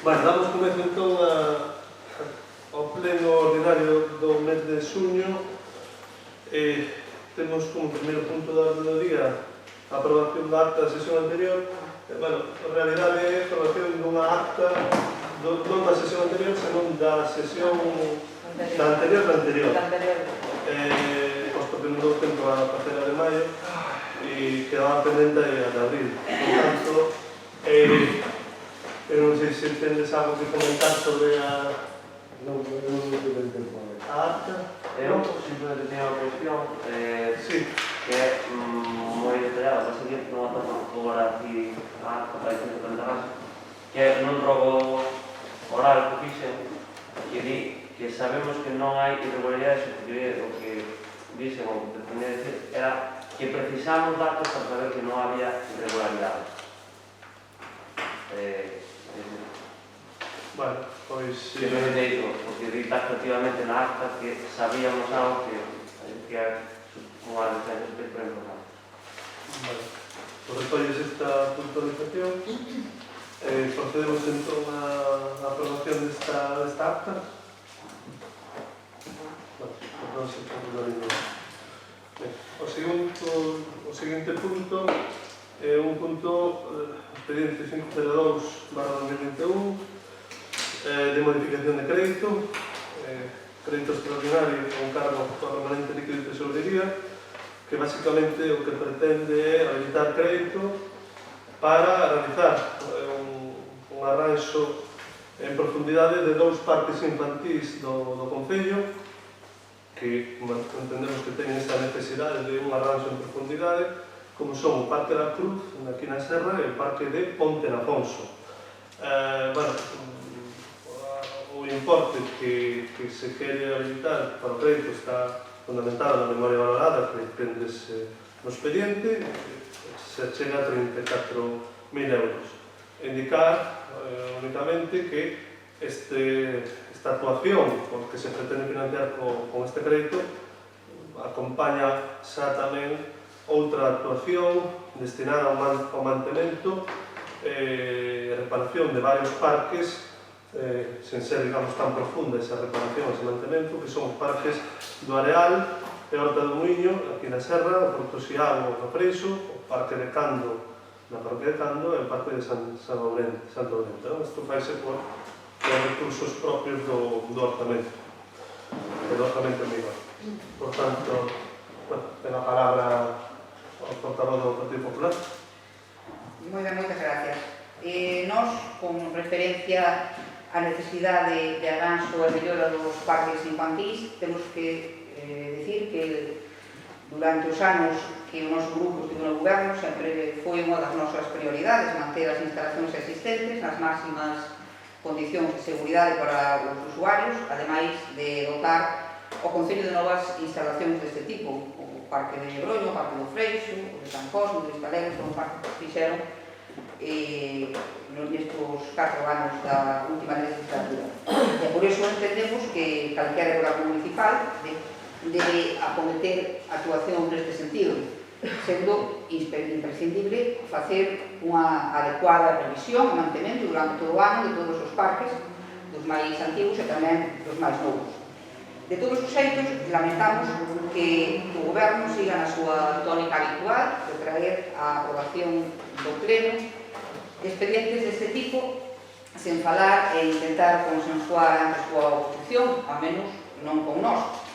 Bueno, damos comezo entón ao pleno ordinario do mes de xuño. Temos como primeiro punto da orde do día a aprobación da acta da sesión anterior. Bueno, en realidade é a aprobación dunha acta non da sesión anterior, senón da sesión da anterior. Posto que non dou tempo a facela de maio e quedaba pendente a de abril. Por tanto, eu non sei se tendes algo que comentar sobre a acta. Eu simplemente teño unha cuestión que é moi detallada, para seguir non atopo agora aquí a acta para dicir que é nun rogo oral que fixen que di que sabemos que non hai irregularidades, o que dixen o que pretendía decir era que precisamos datos para saber que non había irregularidades. Bueno, pois... Simplemente iso, porque di taxativamente na acta que sabíamos algo que é unha licencia super importante. Vale, pues recolles esta puntualización. Procedemos entón a aprobación desta acta. Non se pode ningún. O seguinte punto é un punto expediente 502/2021 de modificación de crédito, crédito extraordinario con cargo permanente líquido de tesorería, que basicamente o que pretende é habilitar crédito para realizar un arranxo en profundidade de dous parques infantís do Concello, que entendemos que teñen esta necesidade de un arranxo en profundidade, como son o Parque da Cruz, aquí na Serra, e o Parque de Ponte Nafonso. O importe que se quere habilitar para o crédito está fundamentado na memoria valorada que prendese no expediente, se chega a 34.000 euros. Indicar únicamente que esta actuación que se pretende financiar con este crédito acompaña xa tamén outra actuación destinada ao mantemento e reparación de varios parques sen ser, digamos, tan profunda esa reparación, ese mantemento, que son os parques do Areal e Horta do Muiño, aquí na Serra, o Porto Xiao, no Freixo, o Parque de Cando, na Parque de Cando, e o Parque de Santo Laurente. Isto faise por recursos propios do orzamento, do orzamento amigo. Por tanto, ten a palabra o portavoz do Partido Popular. Moi ben, moitas gracias. Nós, con referencia a necesidade de arranxo e mellora dos parques infantís, temos que decir que durante os anos que o noso grupo estivo no goberno sempre foi unha das nosas prioridades manter as instalacións existentes nas máximas condicións de seguridade para os usuarios, ademais de dotar o Concello de novas instalacións deste tipo, o Parque de Broño, o Parque do Freixo, o de San Cosme, o de Estalegre, foron parques que fixeron nestes 4 anos da última legislatura. E por iso entendemos que calquera goberno municipal debe acometer actuación neste sentido, sendo imprescindible facer unha adecuada revisión e mantemento durante todo o ano de todos os parques, dos máis antigos e tamén dos máis novos. De todos os xeitos, lamentamos que o goberno siga na súa tónica habitual de traer a aprobación do pleno expedientes deste tipo sen falar e intentar consensuar a súa oposición, a menos non con nós.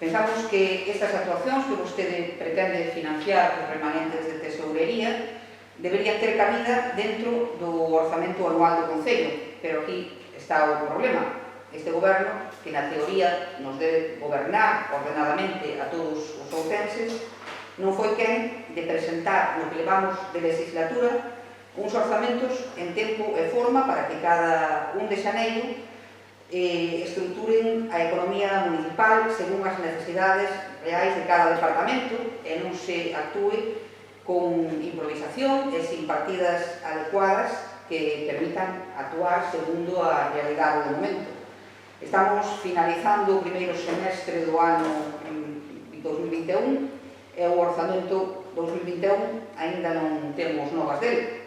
Pensamos que estas actuacións que vostede pretende financiar os remanentes de tesourería deberían ter cabida dentro do orzamento anual do Concello, pero aquí está o problema. Este goberno, que na teoría nos debe gobernar ordenadamente a todos os outenses, non foi quen de presentar no que levamos de legislatura uns orzamentos en tempo e forma para que cada 1 de xaneiro estruturen a economía municipal según as necesidades reais de cada departamento e non se actúe con improvisación e sin partidas adecuadas que permitan actuar segundo a realidade do momento. Estamos finalizando o primeiro semestre do ano 2021 e o orzamento 2021 aínda non temos novas dele.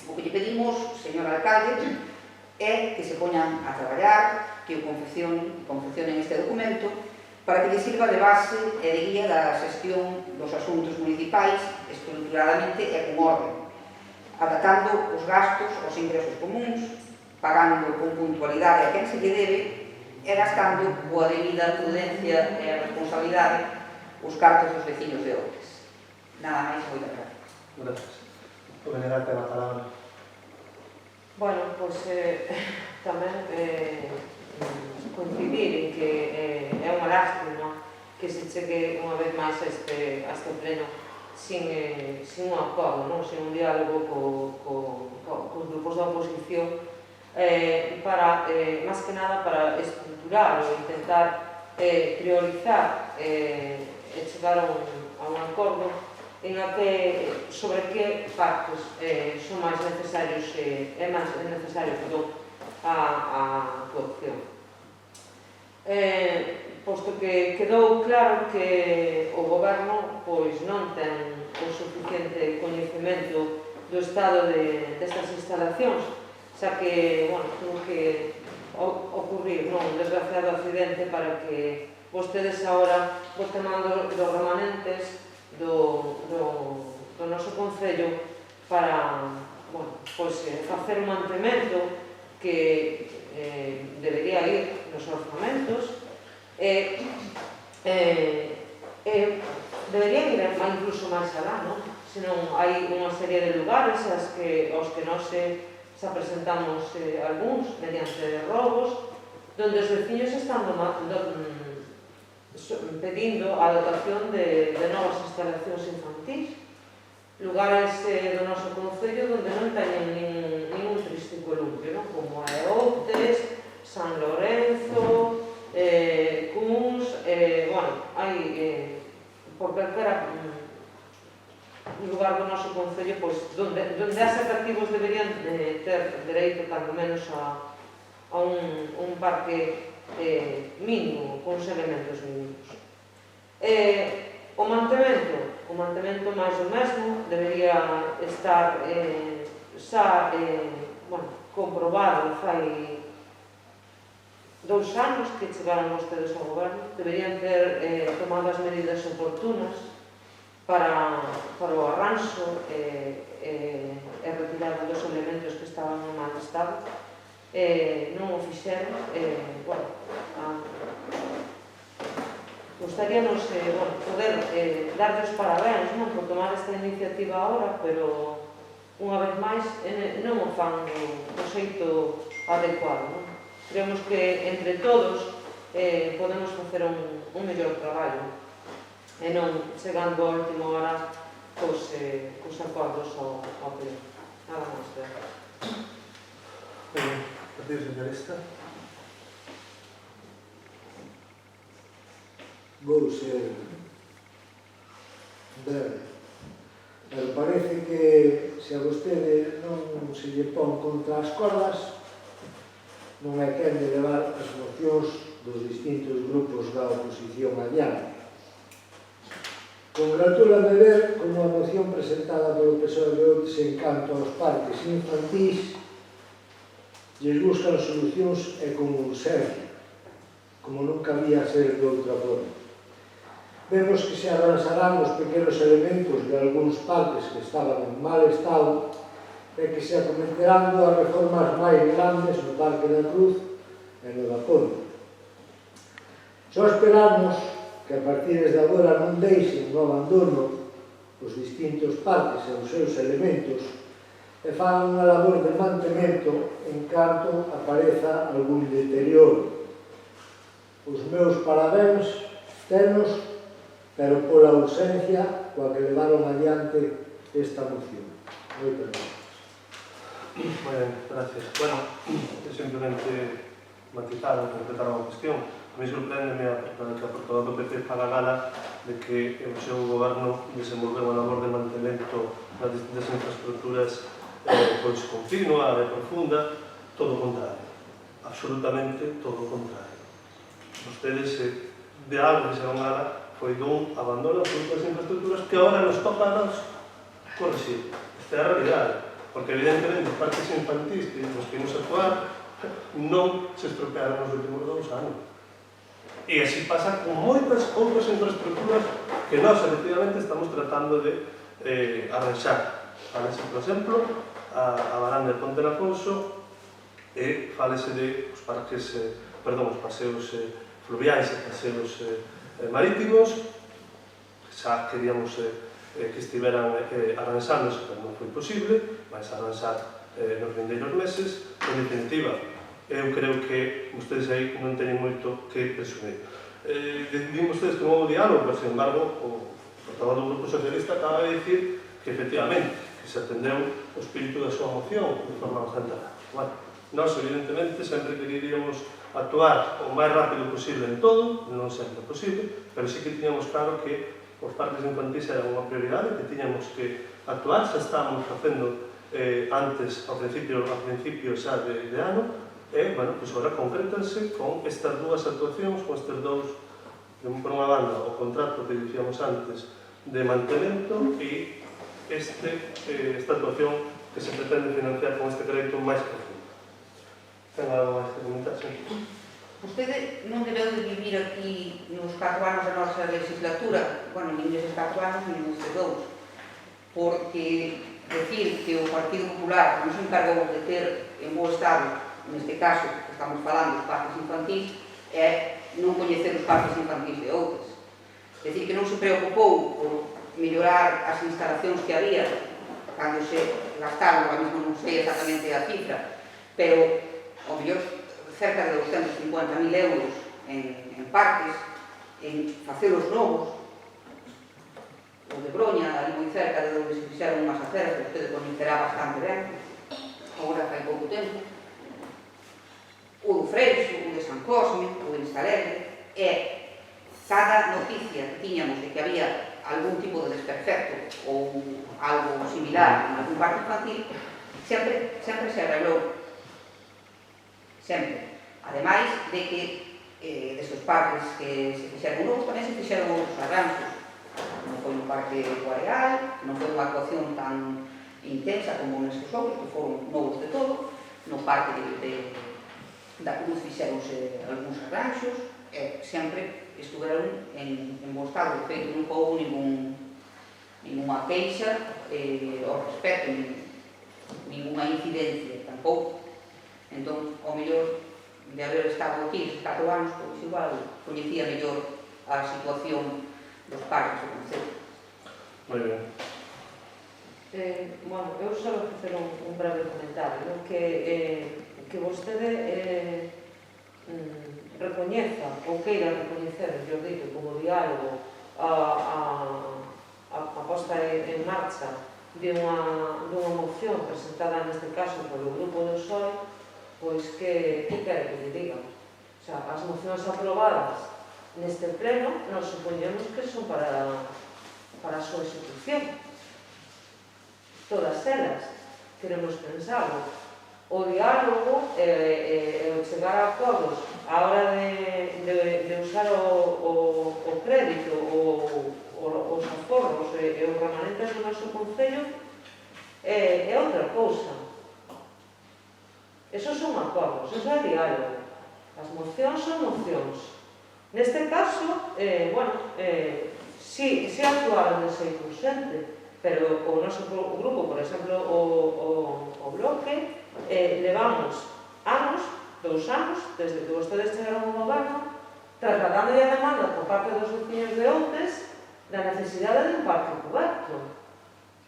O que lle pedimos, señor alcalde, é que se poñan a traballar, que o confeccionen este documento, para que lle sirva de base e de guía da xestión dos asuntos municipais estruturadamente e con orden, adaptando os gastos aos ingresos comuns, pagando con puntualidade a quen se lle debe e gastando coa debida prudencia e a responsabilidade os cartos dos veciños de Ordes. Nada máis, moitas gracias. Gracias. O venerante a palabra. Bueno, pois tamén coincidir en que é unha lástima que se chegue unha vez máis a este pleno sin un acordo, sin un diálogo cos grupos da oposición para, máis que nada, para estruturar ou intentar priorizar e chegar a un acordo sobre que partes son máis necesarios é máis necesario a actuación. Posto que quedou claro que o Goberno pois non ten o suficiente coñecemento do estado destas instalacións, xa que, tuvo que ocurrir un desgraciado accidente para que vostedes agora boten mando dos remanentes do noso Concello para facer un mantemento que debería ir nos orzamentos deberían ir incluso máis alá, senón hai unha serie de lugares aos que nós xa presentamos algúns mediante robos, donde os veciños están pedindo a dotación de novas instalacións infantís, lugares do noso Concello donde non teñen ningún triste columpio, como é Outes, San Lorenzo, Cuns, hai por calquera lugar do noso Concello donde as atractivos deberían ter dereito, cando menos, a un parque mínimo, con os elementos mínimos. O mantemento máis do mesmo debería estar xa comprobado fai 2 anos que chegaron vostedes ao Goberno. Deberían ter tomado as medidas oportunas para o arranxo e retirada dos elementos que estaban en mal estado. Non o fixeron. Gostaríanos poder darles parabéns por tomar esta iniciativa agora, pero unha vez máis non o fan do xeito adecuado. Creemos que entre todos podemos facer un mellor traballo e non chegando á última hora cos acordos ao pleno. Nada máis, gracias. Partido Socialista. Vou ser breve, pero parece que se a vostede non se lle pon contra as cordas, non é quen de levar as mocións dos distintos grupos da oposición adiante. Congratúlame ver como a moción presentada polo PSOE de Outes en canto aos parques infantís lles buscan solucións e con urxencia, como non cabía ser de outra forma. Vemos que se arranxarán os pequenos elementos de algúns parques que estaban en mal estado e que se acometerán as reformas máis grandes no Parque da Cruz e no da Ponte. Só esperamos que a partir de agora non deixen no abandono os distintos parques e os seus elementos e fan unha labor de mantemento en canto apareza algún deterioro. Os meus parabéns tenos, pero pola ausencia coa que levaron adiante esta moción. Moitas gracias. Moi ben, gracias. Bueno, simplemente matizar ou completar unha cuestión. A mí sorprendeme que a portavoz do PP faga gala de que o seu goberno desenvolveu unha labor de mantemento das distintas infraestructuras pois continua e profunda. Todo o contrario, absolutamente todo o contrario. Vostedes de algo que se non gala foi dun abandono absoluto das infraestructuras que agora nos toca a nos corrixir. Esta é a realidade, porque evidentemente os parques infantís que nos queremos actuar non se estropearon nos últimos 2 anos. E así pasa con moitas outras infraestructuras que nós, efectivamente, estamos tratando de arranxar. Falese, por exemplo, a varanda de Ponte de Afonso e falese de os parques, os paseos fluviais e paseos marítimos. Xa queríamos que estiveran arranxándose, pero non foi posible, vais a arranxar nos vindeiros meses. En definitiva, eu creo que vostedes aí non teñen moito que presumir. Dicen vostedes que non houve diálogo, pero, sin embargo, o portavoz do Grupo Socialista acaba de dicir que, efectivamente, que se atendeu o espírito da súa moción de forma bastante rápida. Bueno, nós, evidentemente, sempre queríamos actuar o máis rápido posible en todo, non sempre posible, pero sí que tiñamos claro que os parques infantis eran unha prioridade, que tiñamos que actuar, xa estábamos facendo antes, ao principio xa de ano, e, bueno, pois agora concrétanse con estas dúas actuacións, con estes dous, por unha banda, o contrato que dicíamos antes de mantemento e esta actuación que se pretende financiar con este crédito máis profundo. Ten algo máis que comentar? Vostede non debeu de vivir aquí nos 4 anos da nosa legislatura, bueno, nin neses 4 anos, nin nestes 2, porque decir que o Partido Popular nos encargou de ter en bo estado, neste caso, que estamos falando dos parques infantís, é non coñecer os parques infantís de outros. Decir que non se preocupou por mellorar as instalacións que había, cando se gastaron, ahora mesmo non sei exactamente a cifra, pero, ao mellor, cerca de 250.000 euros en parques, en facelos novos. O de Broña, ali moi cerca de onde se fixeron unhas aceras, que usted coñecerá bastante ben, agora fai pouco tempo. O do Freixo, o de San Cosme, o de Instalegre, e cada noticia que tiñamos de que había algún tipo de desperfecto ou algo similar en algún parque infantil, sempre se arreglou. Sempre. Ademais de que destes parques que se fixeron novos, tamén se fixeron outros arranxos. Non foi un parque do Areal, non foi unha actuación tan intensa como nestes outros, que foron novos de todo. No parque da Cruz fixeronse algúns arranxos, e sempre estuveron en bo estado. De feito, non houve ninguna queixa ao respecto, ninguna incidencia tampouco. Entón, ao mellor de haber estado aquí estes 4 anos, pois igual coñecía mellor a situación dos parques do concello. Moi ben. Bueno, eu só vou facer un breve comentario, que vostede recoñeza ou queira recoñecer, mellor dito, como diálogo a posta en marcha dunha moción presentada neste caso polo Grupo do PSOE, pois que quere que lle diga. O sea, as mocións aprobadas neste pleno nos supoñemos que son para a súa execución. Todas elas. Queremos pensarlo. O diálogo e o chegar a acordos a hora de usar o crédito, os aforros e os remanentes do noso concello é outra cousa. Esos son acordos, eso é diálogo. As mocións son mocións. Neste caso, si actuaron de xeito urxente, pero o noso grupo, por exemplo, o Bloque, levamos anos, 2 anos, desde que vostedes chegaron ao goberno, trasladando a demanda por parte dos veciños de Outes da necesidade de un parque coberto.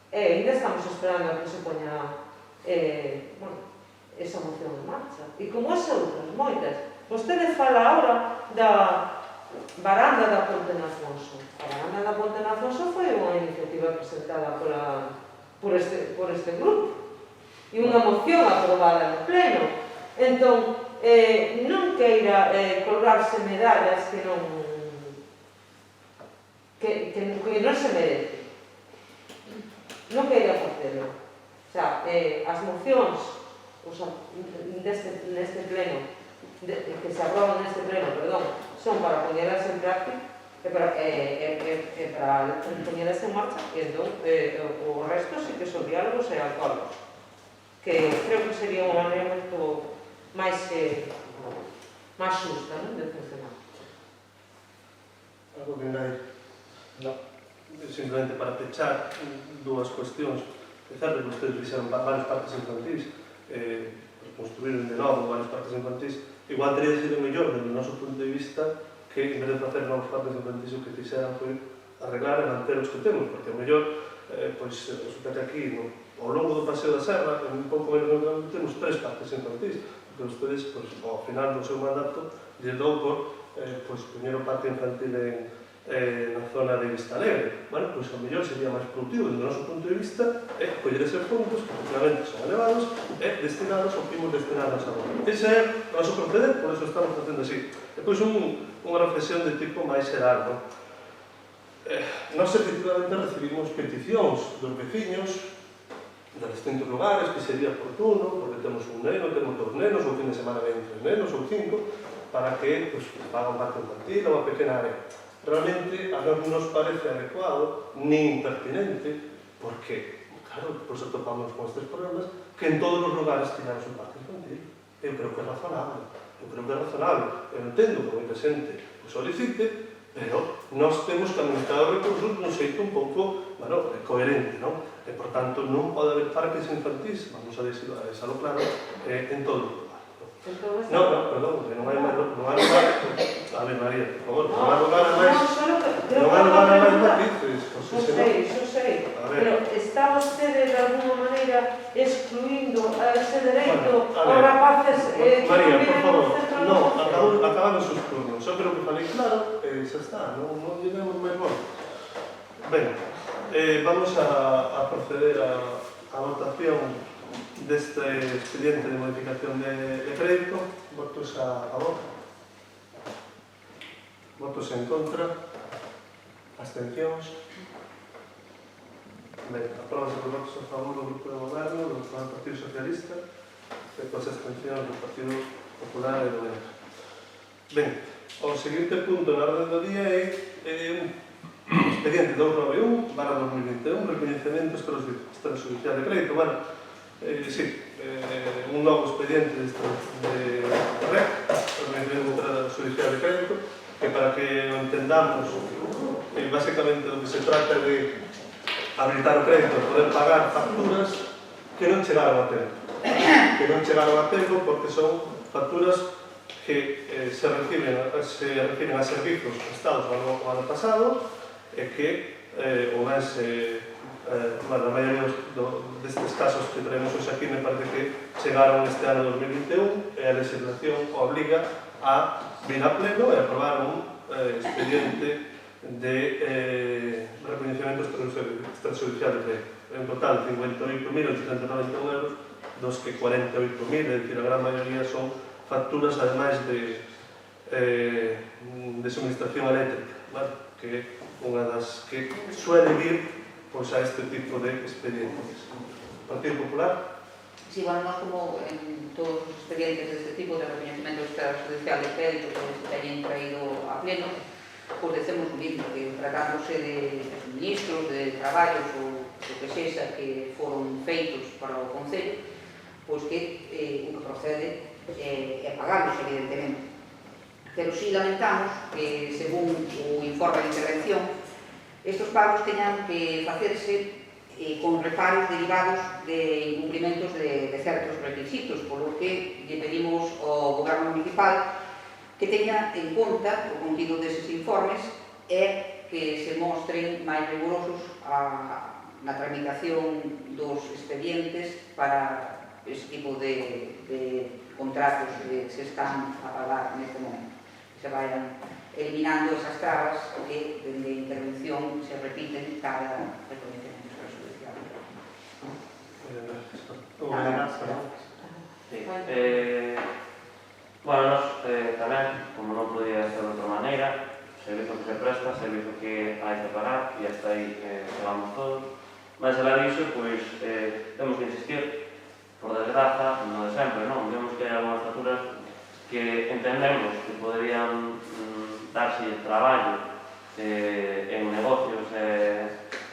E ainda estamos esperando a que se poña esa moción en marcha. E como as outras, moitas. Vostede fala agora da varanda da Ponte de Afonso. A varanda da Ponte de Afonso foi unha iniciativa presentada por este grupo e unha moción aprobada no pleno. Entón, non queira colgarse medallas que non se merece. Non queira facelo. O sea, as mocións neste pleno, que se aproban neste pleno, son para poñelas en práctica e para poñelas en marcha, e entón o resto sí que son diálogos e acordos, que creo que sería unha maneira máis xusta, non, de funcionar. Algo que nai? No. Simplemente para pechar dúas cuestións. É certo que vostedes fixeron varios parques infantís, construíron de novo varios parques infantís. Igual teria sido mellor, desde o noso punto de vista, que en vez de facer novos parques infantís o que fixeran foi arreglar e manter os que temos, porque o mellor, pois, resulta que aquí, ao longo do Paseo da Serra, un pouco menos temos 3 parques infantís, porque ustedes, pois, ao final do seu mandato, lle dou por, pois, primeiro parque infantil na zona de Vista Alegre. Bueno, pois, ao mellor sería máis productivo, desde o noso punto de vista, coller eses fondos, que efectivamente son elevados, e destinados ao que imos destinar a saúde. Ese é o noso proceder, por eso estamos facendo así. Depois, unha reflexión de tipo máis xeral, non? Nós, efectivamente, recibimos peticións dos veciños de distintos lugares que sería oportuno, porque temos un neno, temos 2 nenos, ou fin de semana ven 3 nenos, ou 5, para que pues, paga un parque infantil ou unha pequena área. Realmente, a nós nos parece adecuado, nin pertinente, porque, claro, depois atopamos con estes problemas, que en todos os lugares tiramos un parque infantil. Eu creo que é razonable. Eu entendo que moita xente o solicite, pero nós temos que administrar os recursos dun xeito un pouco, bueno, coherente, non? E, por tanto, non pode haber parques infantís, vamos a deixalo claro, en todo o lugar. No, perdón, non hai lugar, a ver, María, por favor, non hai lugar a máis matices. Xo sei, pero está vostede de alguma maneira excluindo ese dereito aos rapaces que María, por viven favor, no centro do non, acaban os seus turnos, só creo que falei claro, e xa está, non diremos máis voltas. Ben, vamos a proceder a votación deste expediente de modificación de crédito. Votos a favor, votos en contra, abstencións. Ben, apróbase por votos a favor do Grupo de Goberno, do Partido Socialista, e coas abstencións do Partido Popular e do BNG. Ben, o seguinte punto na orde do día é un expediente 291/2021, recoñecemento extrajudicial de crédito. Bueno, sí, un novo expediente de REC, recoñecemento extrajudicial de crédito, que para que o entendamos, basicamente do que se trata de habilitar o crédito, poder pagar facturas que non chegaron a tempo, porque son facturas que se refiren a servizos prestados o ano pasado e que o máis a maioría destes casos que traemos hoxe aquí me parece que chegaron este ano 2021 e a legislación obliga a vir a pleno e aprobar un expediente de recoñecemento extrajudicial de crédito. En total, 58.891 euros, dos que 48.000, é dicir, a gran maioría son facturas, ademais de suministración eléctrica, que é unha das que suele vir a este tipo de expedientes. Partido Popular? Sí, bueno, nós como en todos os expedientes deste tipo de recoñecemento extrajudicial de crédito que se teñen traído a pleno, pois decemos o mismo, que tratándose de suministros, de traballos ou o que sexa que foron feitos para o Concello, pois que o que procede é pagarlos, evidentemente. Pero si lamentamos que, según o informe de intervención, estes pagos teñan que facerse con reparos derivados de incumplimentos de certos requisitos, polo que lle pedimos ao Goberno Municipal que teña en conta o contido deses informes e que se mostren máis rigurosos na tramitación dos expedientes para ese tipo de contratos que se están a pagar neste momento. Que se vayan eliminando esas trabas que, dende a intervención, se repiten cada reconocimiento extrajudicial. Bueno, nós tamén, como non podía ser de outra maneira, servizo que se presta, servizo que hai que pagar, e hasta aí chegamos todos. Mas alá disso, pois, temos que insistir, por desgraza, no de sempre, non? Vemos que hai algunhas facturas que entendemos que poderían darse traballo en negocios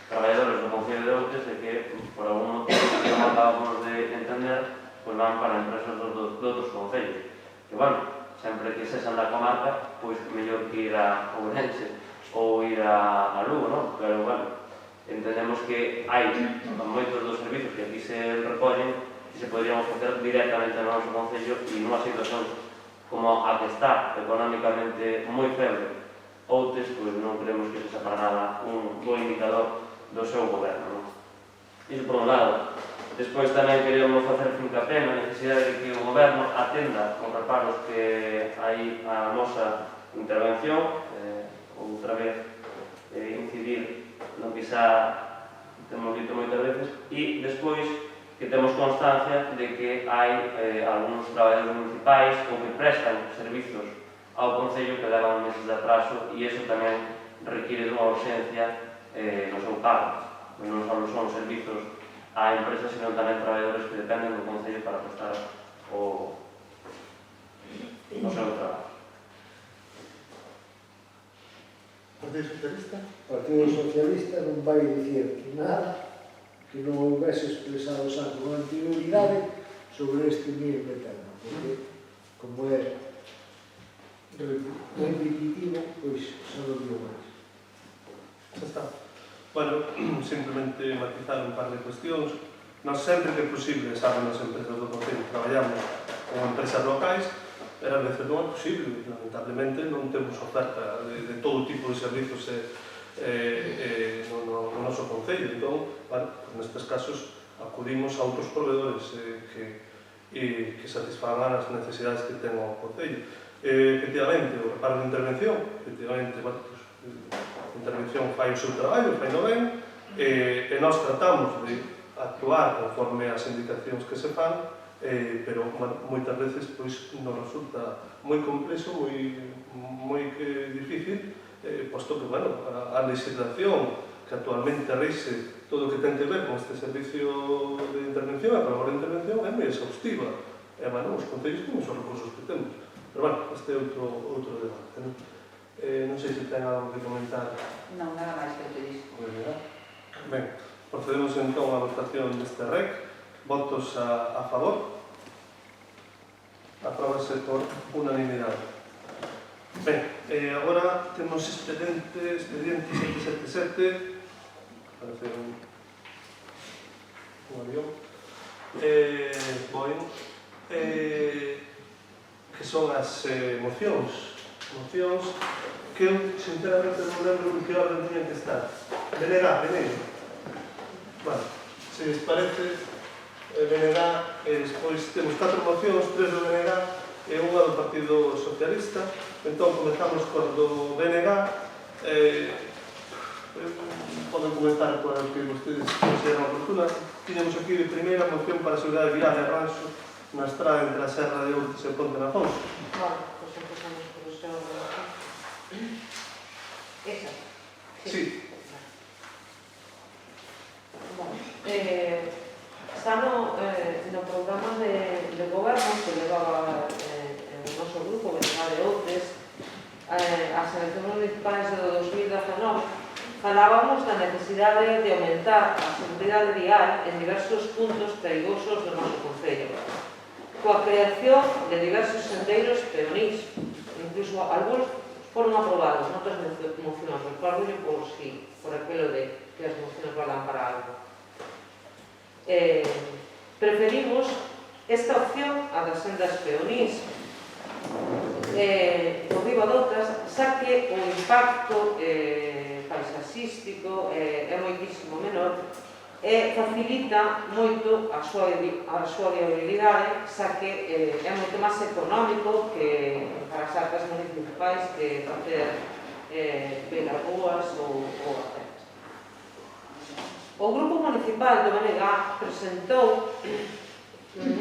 traballadores do Concello de Outes e que, por algún motivo, non acabamos de entender pois van para empresas de outros concellos. Que, bueno, sempre que sexan da comarca, pois mellor que ir a Ourense ou ir a Lugo, non? Pero, bueno, entendemos que hai moitos dos servizos que aquí se recollen que se podrían ofrecer directamente no noso concello e nunha situación como a que está económicamente moi feble Outes, pois non creemos que sexa para nada un bo indicador do seu goberno, non? Iso por un lado. Despois tamén queremos facer fincapé na necesidade de que o goberno atenda os reparos que hai a nosa intervención, outra vez incidir no que xa temos dito moitas veces, e despois que temos constancia de que hai algúns traballadores municipais ou que prestan servizos ao Concello que levan meses de atraso e iso tamén requiere dunha urxencia no seu pago. Non só son servizos a empresas, sino tamén traballadores que dependen do Concello para prestar o seu traballo. Partido Socialista? O Partido Socialista non vai dicir nada que non houvese expresado xa con anterioridade sobre este mesmo tema, porque, como é repetitivo, pois xa non digo máis. Xa está. Bueno, simplemente matizar un par de cuestións. Nós sempre que é posible, saben as empresas do Concello, traballamos con empresas locais, pero a veces non é posible. Lamentablemente non temos oferta de todo tipo de servizos no noso Concello. Entón, bueno, nestes casos acudimos a outros proveedores que satisfagan as necesidades que ten o Concello. Efectivamente, o reparo de intervención, efectivamente, bueno, a intervención fai o seu traballo, fai no ben, e nós tratamos de actuar conforme as indicacións que se fan, pero moitas veces pois nos resulta moi complexo, moi difícil, posto que, bueno, a legislación que actualmente rixe todo o que ten que ver con este servicio de intervención, a favor de intervención, é moi exhaustiva. E, bueno, os concellos temos os recursos que temos. Pero, bueno, este é outro debate, non? Non sei se ten algo que comentar. Non, nada máis que eu te dixo. Ben, procedemos entón á votación deste REC. Votos a favor. Apróbase por unanimidade. Ben, agora temos expediente 777. Parece un avión. Boeing. Que son as mocións que eu sinceramente non lembro en que orden teñen que estar. Venegar, primeiro. Bueno, se les parece, Venegar, e despois temos 4 mocións, 3 do Venegar e unha do Partido Socialista. Entón, comezamos por do Venegar. Poden comentar por que vostedes consideran oportuna. Tiñamos aquí de primeira moción para a seguridade vial de Ranxo na estrada entre a Serra de Outes e Ponte na Fonte. Vale, pois empezamos por o seu relación. Esa. Sí. Bueno, está no programa de goberno que levaba o noso grupo, Venegar de Outes, as eleccións municipais do 2019, falábamos da necesidade de aumentar a seguridade vial en diversos puntos perigosos do noso concello, coa creación de diversos sendeiros peonís, incluso algúns foron aprobados noutras mocións, recordo por aquilo de que as mocións valan para algo. Preferimos esta opción a das sendas peonís por riba doutras, xa que o impacto paisaxístico é moitísimo menor e facilita moito a súa viabilidade, xa que é moito máis económico que para as arcas municipais que facer pegarúas ou aceras. O Grupo Municipal do Venegar presentou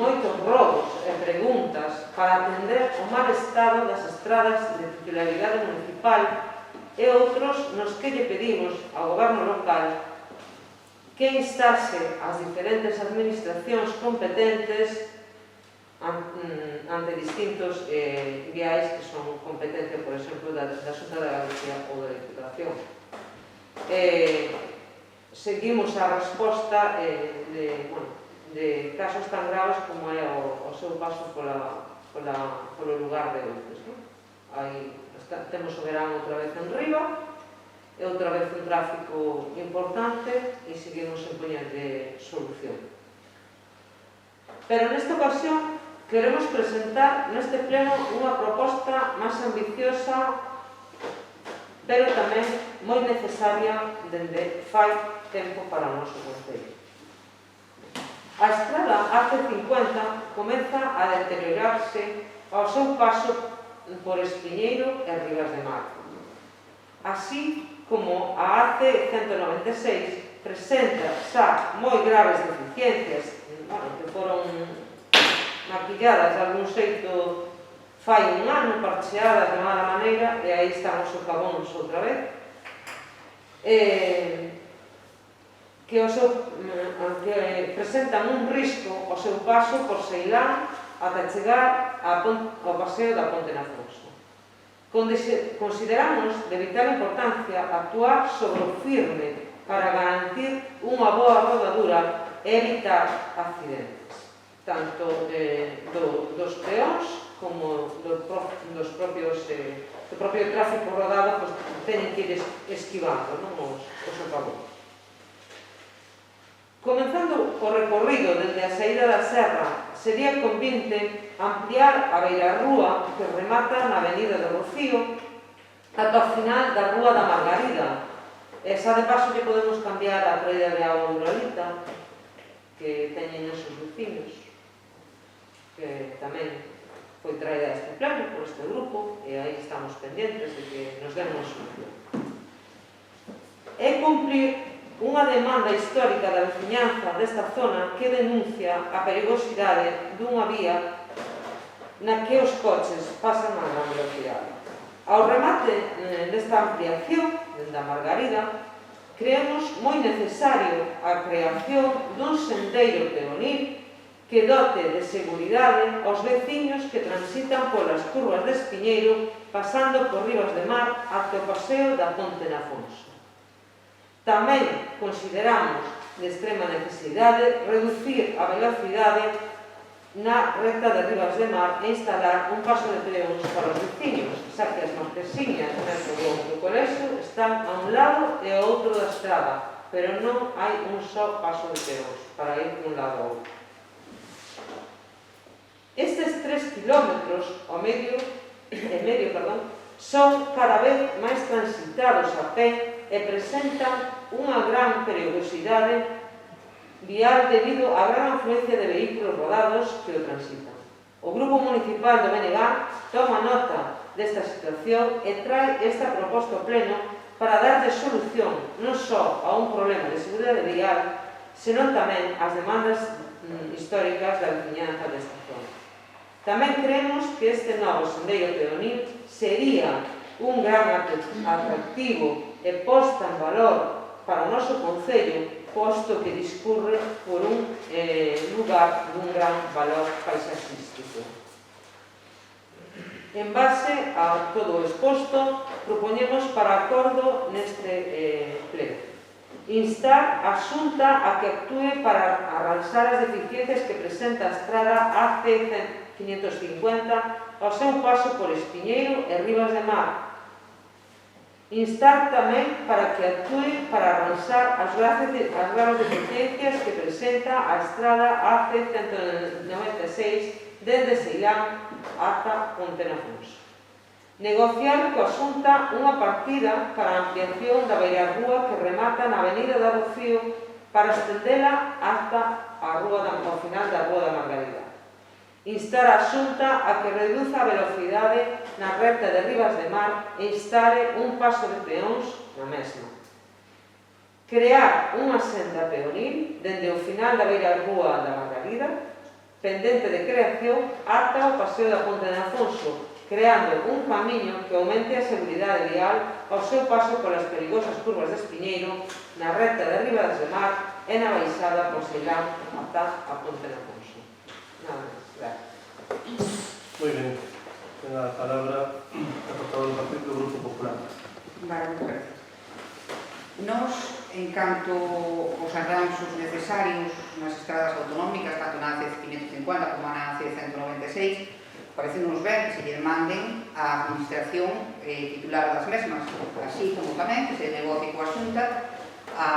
moitos robos e preguntas para atender o mal estado das estradas de titularidade municipal e outros nos que lle pedimos ao goberno local que instase as diferentes administracións competentes ante distintos viais que son competencia, por exemplo, da Xunta de Galicia ou da Diputación. Seguimos a resposta de casos tan graves como é o seu paso polo lugar de Outes. Aí temos o verán outra vez en riba, e outra vez un tráfico importante e seguimos en poñer de solución. Pero nesta ocasión queremos presentar neste pleno unha proposta máis ambiciosa, pero tamén moi necesaria dende fai tempo para o noso concello. A estrada AC50 comeza a deteriorarse ao seu paso por Espiñeiro e Ribas de Mar. Así como a AC196 presenta xa moi graves deficiencias que foron maquilladas de algún xeito fai un ano, parcheadas de mala maneira, e aí están os socavóns outra vez, que presentan un risco ao seu paso por Ceilán ata chegar ao paseo da Ponte na Foxa. Consideramos de vital importancia actuar sobre o firme para garantir unha boa rodadura e evitar accidentes, tanto dos peóns como do propio tráfico rodado, que teñen que ir esquivando os socavóns. Comenzando o recorrido dende a saída da serra, sería convinte ampliar a beirarrúa que remata na avenida de Rocío ata o final da Rúa da Margarida. E xa de paso que podemos cambiar a traída de agua Uralita que teñen esos vecinos, que tamén foi traída a este plano por este grupo, e aí estamos pendientes de que nos den unha solución. É cumprir unha demanda histórica da veciñanza desta zona que denuncia a perigosidade dunha vía na que os coches pasan a gran velocidade. Ao remate desta ampliación, dende a Margarida, creemos moi necesario a creación dun sendeiro peonil que dote de seguridade aos veciños que transitan polas curvas de Espiñeiro pasando por Ribas de Mar ata o paseo da Ponte na Foxa. Tamén consideramos de extrema necesidade reducir a velocidade na recta de Ribas de Mar e instalar un paso de peóns para os veciños, xa que as marquesiñas do colexio están a un lado e ao outro da estrada, pero non hai un só paso de peóns para ir de un lado ao outro. Estes 3 kilómetros son cada vez máis transitados a pé e presentan unha gran perigosidade vial debido á gran afluencia de vehículos rodados que o transitan. O Grupo Municipal do BNG toma nota desta situación e trae esta proposta ao pleno para dar de solución non só a un problema de seguridade vial, senón tamén ás demandas históricas da veciñanza desta zona. Tamén creemos que este novo sendeiro peonil sería un gran atractivo e posta en valor para o noso concello, posto que discurre por un lugar dun gran valor paisaxístico. En base a todo o exposto, propoñemos para acordo neste pleno instar a Xunta a que actúe para arranxar as deficiencias que presenta a estrada AC550 ao seu paso por Espiñeiro e Ribas de Mar. Instar tamén para que actúe para arranxar as graves deficiencias que presenta a estrada AC196 dende Ceilán ata Ponte na Foxa. Negociar coa Xunta unha partida para a ampliación da beirarrúa que remata na avenida da Rocío para estendela ata ao final da Rúa da Margarida. Instar a Xunta a que reduza a velocidade na recta de Ribas de Mar e instale un paso de peóns na mesma. Crear unha senda peonil dende o final da beirarrúa da Margarida, pendente de creación ata o paseo da Ponte de Afonso, creando un camiño que aumente a seguridade vial ao seu paso polas perigosas curvas de Espiñeiro na recta de Ribas de Mar e na baixada por Ceilán ata a Ponte de Afonso. Nada máis. Muy bien. Tengo la palabra el portavoz del Partido Grupo Popular. Vale, muchas gracias. Nos, en canto aos arranxos necesarios nas estradas autonómicas, tanto na AC550 como na AC196, parece-nos ben que se lle demanden á administración titular das mesmas, así como tamén que se negocie coa Xunta a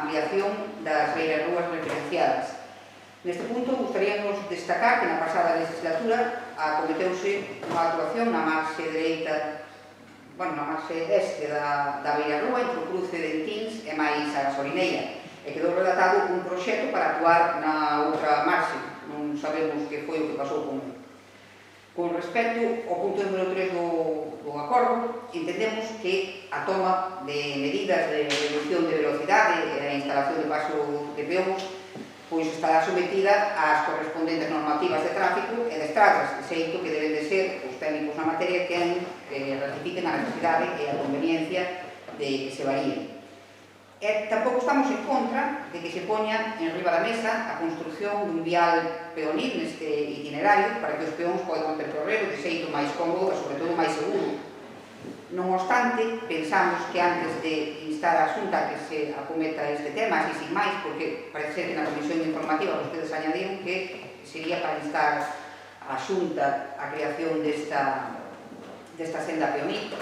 ampliación das reiras rúas referenciadas. Neste punto, gustaríamos destacar que na pasada legislatura acometeuse unha actuación na marxe dereita, na marxe este da beira rúa, entre o cruce de Entins e máis a gasolineira, e quedou relatado un proxecto para actuar na outra marxe. Non sabemos que foi o que pasou con ele. Con respecto ao punto número 3 do acordo, entendemos que a toma de medidas de reducción de velocidade e a instalación de paso de peóns pois estará sometida ás correspondentes normativas de tráfico e de estradas, de xeito que deben de ser os técnicos na materia quen ratifiquen a necesidade e a conveniencia de que se varíen. E tampouco estamos en contra de que se poña en riba da mesa a construción dun vial peonil neste itinerario para que os peóns podan percorrer de xeito máis cómodo e, sobre todo, máis seguro. Non obstante, pensamos que antes de instar a Xunta que se acometa este tema, así sin máis, porque parece ser que na comisión informativa vostedes añadiron que sería para instar a Xunta a creación desta senda peonil,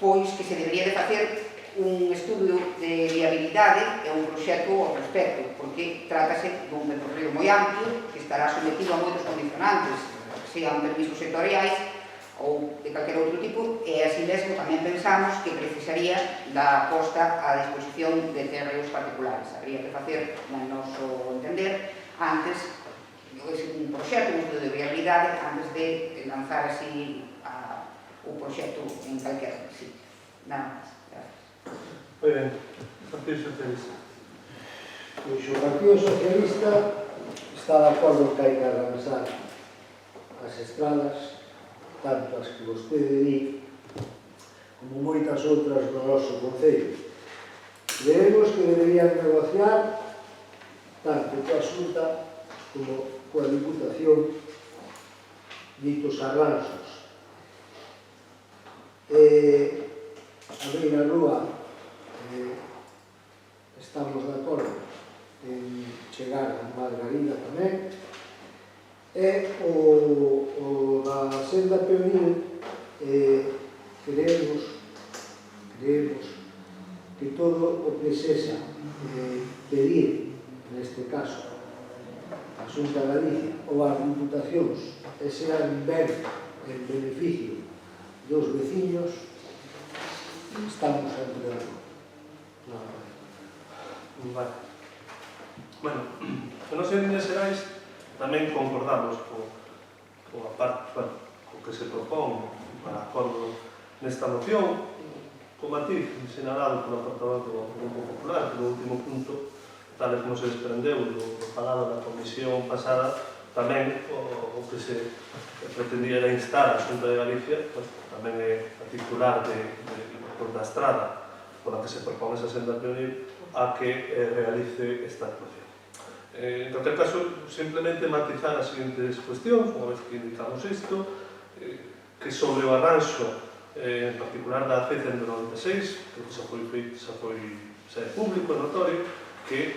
pois que se debería de facer un estudio de viabilidade e un proxecto ao respecto, porque trátase dun percorrido moi amplio que estará sometido a moitos condicionantes, sean permisos sectoriais ou de calquer outro tipo, e así mesmo tamén pensamos que precisaría da posta a disposición de terreos particulares. Habría que facer, no noso entender, antes un proxecto, un estudio de viabilidade, antes de lanzar así o proxecto en calquer sitio. Nada máis. Gracias. Moi ben. Partido Socialista. Pois o Partido Socialista está de acordo que hai que arranxar as estradas, tanto as que vostede di como moitas outras do noso concello. Creemos que deberían negociar tanto coa Xunta como coa Diputación ditos arranxos. A beira rúa estamos de acordo en chegar a Margarida tamén, e o da senda peonil creemos que todo o que sexa pedir, neste caso, a Xunta de Galicia ou as diputacións e sean ben en beneficio dos veciños, estamos entre de acordo. Vale. Bueno, nos en líneas xerais tamén concordamos coa parte, co que se propón para acordo nesta moción, co matiz sinalado polo portavoz do Grupo Popular, que no último punto, tal como se desprendeu do falado da comisión pasada, tamén o que se pretendía era instar a Xunta de Galicia, tamén é a titular da estrada pola que se propón esa senda peonil, a que realice esta actuación. En calquer caso, simplemente matizar as seguintes cuestións, unha vez que indicamos isto, que sobre o arranxo, en particular da AC196, que xa é público, notorio, que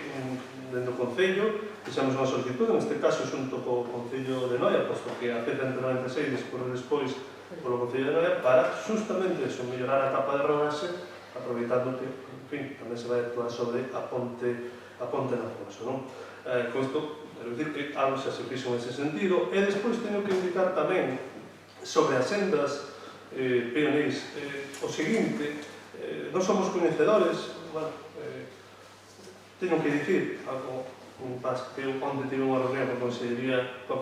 dentro do Concello fixemos unha solicitud, neste caso xunto co Concello de Noia, posto que a AC196 discorre despois polo Concello de Noia, para justamente eso, mellorar a capa de rodaxe, aproveitando que, en fin, tamén se vai actuar sobre a ponte na Fonso, non? Con isto, quero dicir que algo xa se fixo nese sentido, e despois teño que indicar tamén sobre as sendas peonís o seguinte: non somos coñecedores, teño que dicir algo que eu onde tive unha reunión coa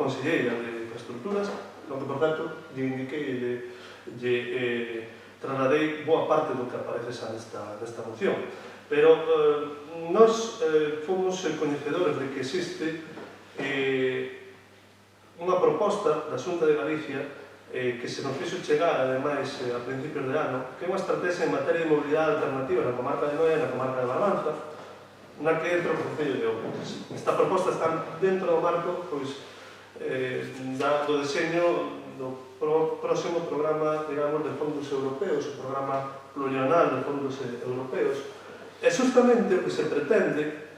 Conselleira de Infraestructuras, no que, por tanto, lle indiquei trasladei boa parte do que aparece xa nesta moción. Pero nós fomos coñecedores de que existe unha proposta da Xunta de Galicia que se nos fixo chegar, ademais, a principios de ano, que é unha estrategia en materia de mobilidade alternativa na comarca de Noia e na comarca de Barbanza, na que entra o Concello de Ourense. Esta proposta está dentro do marco do deseño do próximo programa, digamos, de fondos europeos, o programa plurianual de fondos europeos, E justamente o que se pretende,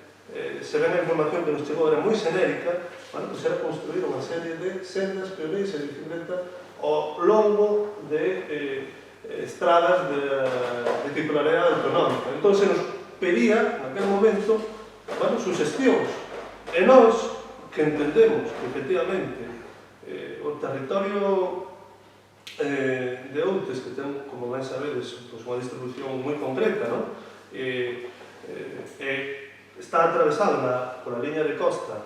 se ven a información que nos chegou era moi xenérica, pues era construir unha serie de sendas, peoneis e bicicleta ao longo de estradas de titularidade autonómica. Entón se nos pedía, naquele momento, suxestións. E nós, que entendemos que, efectivamente, o territorio de Outes, que ten, como ben sabedes, unha distribución moi concreta, está atravesado pola liña de costa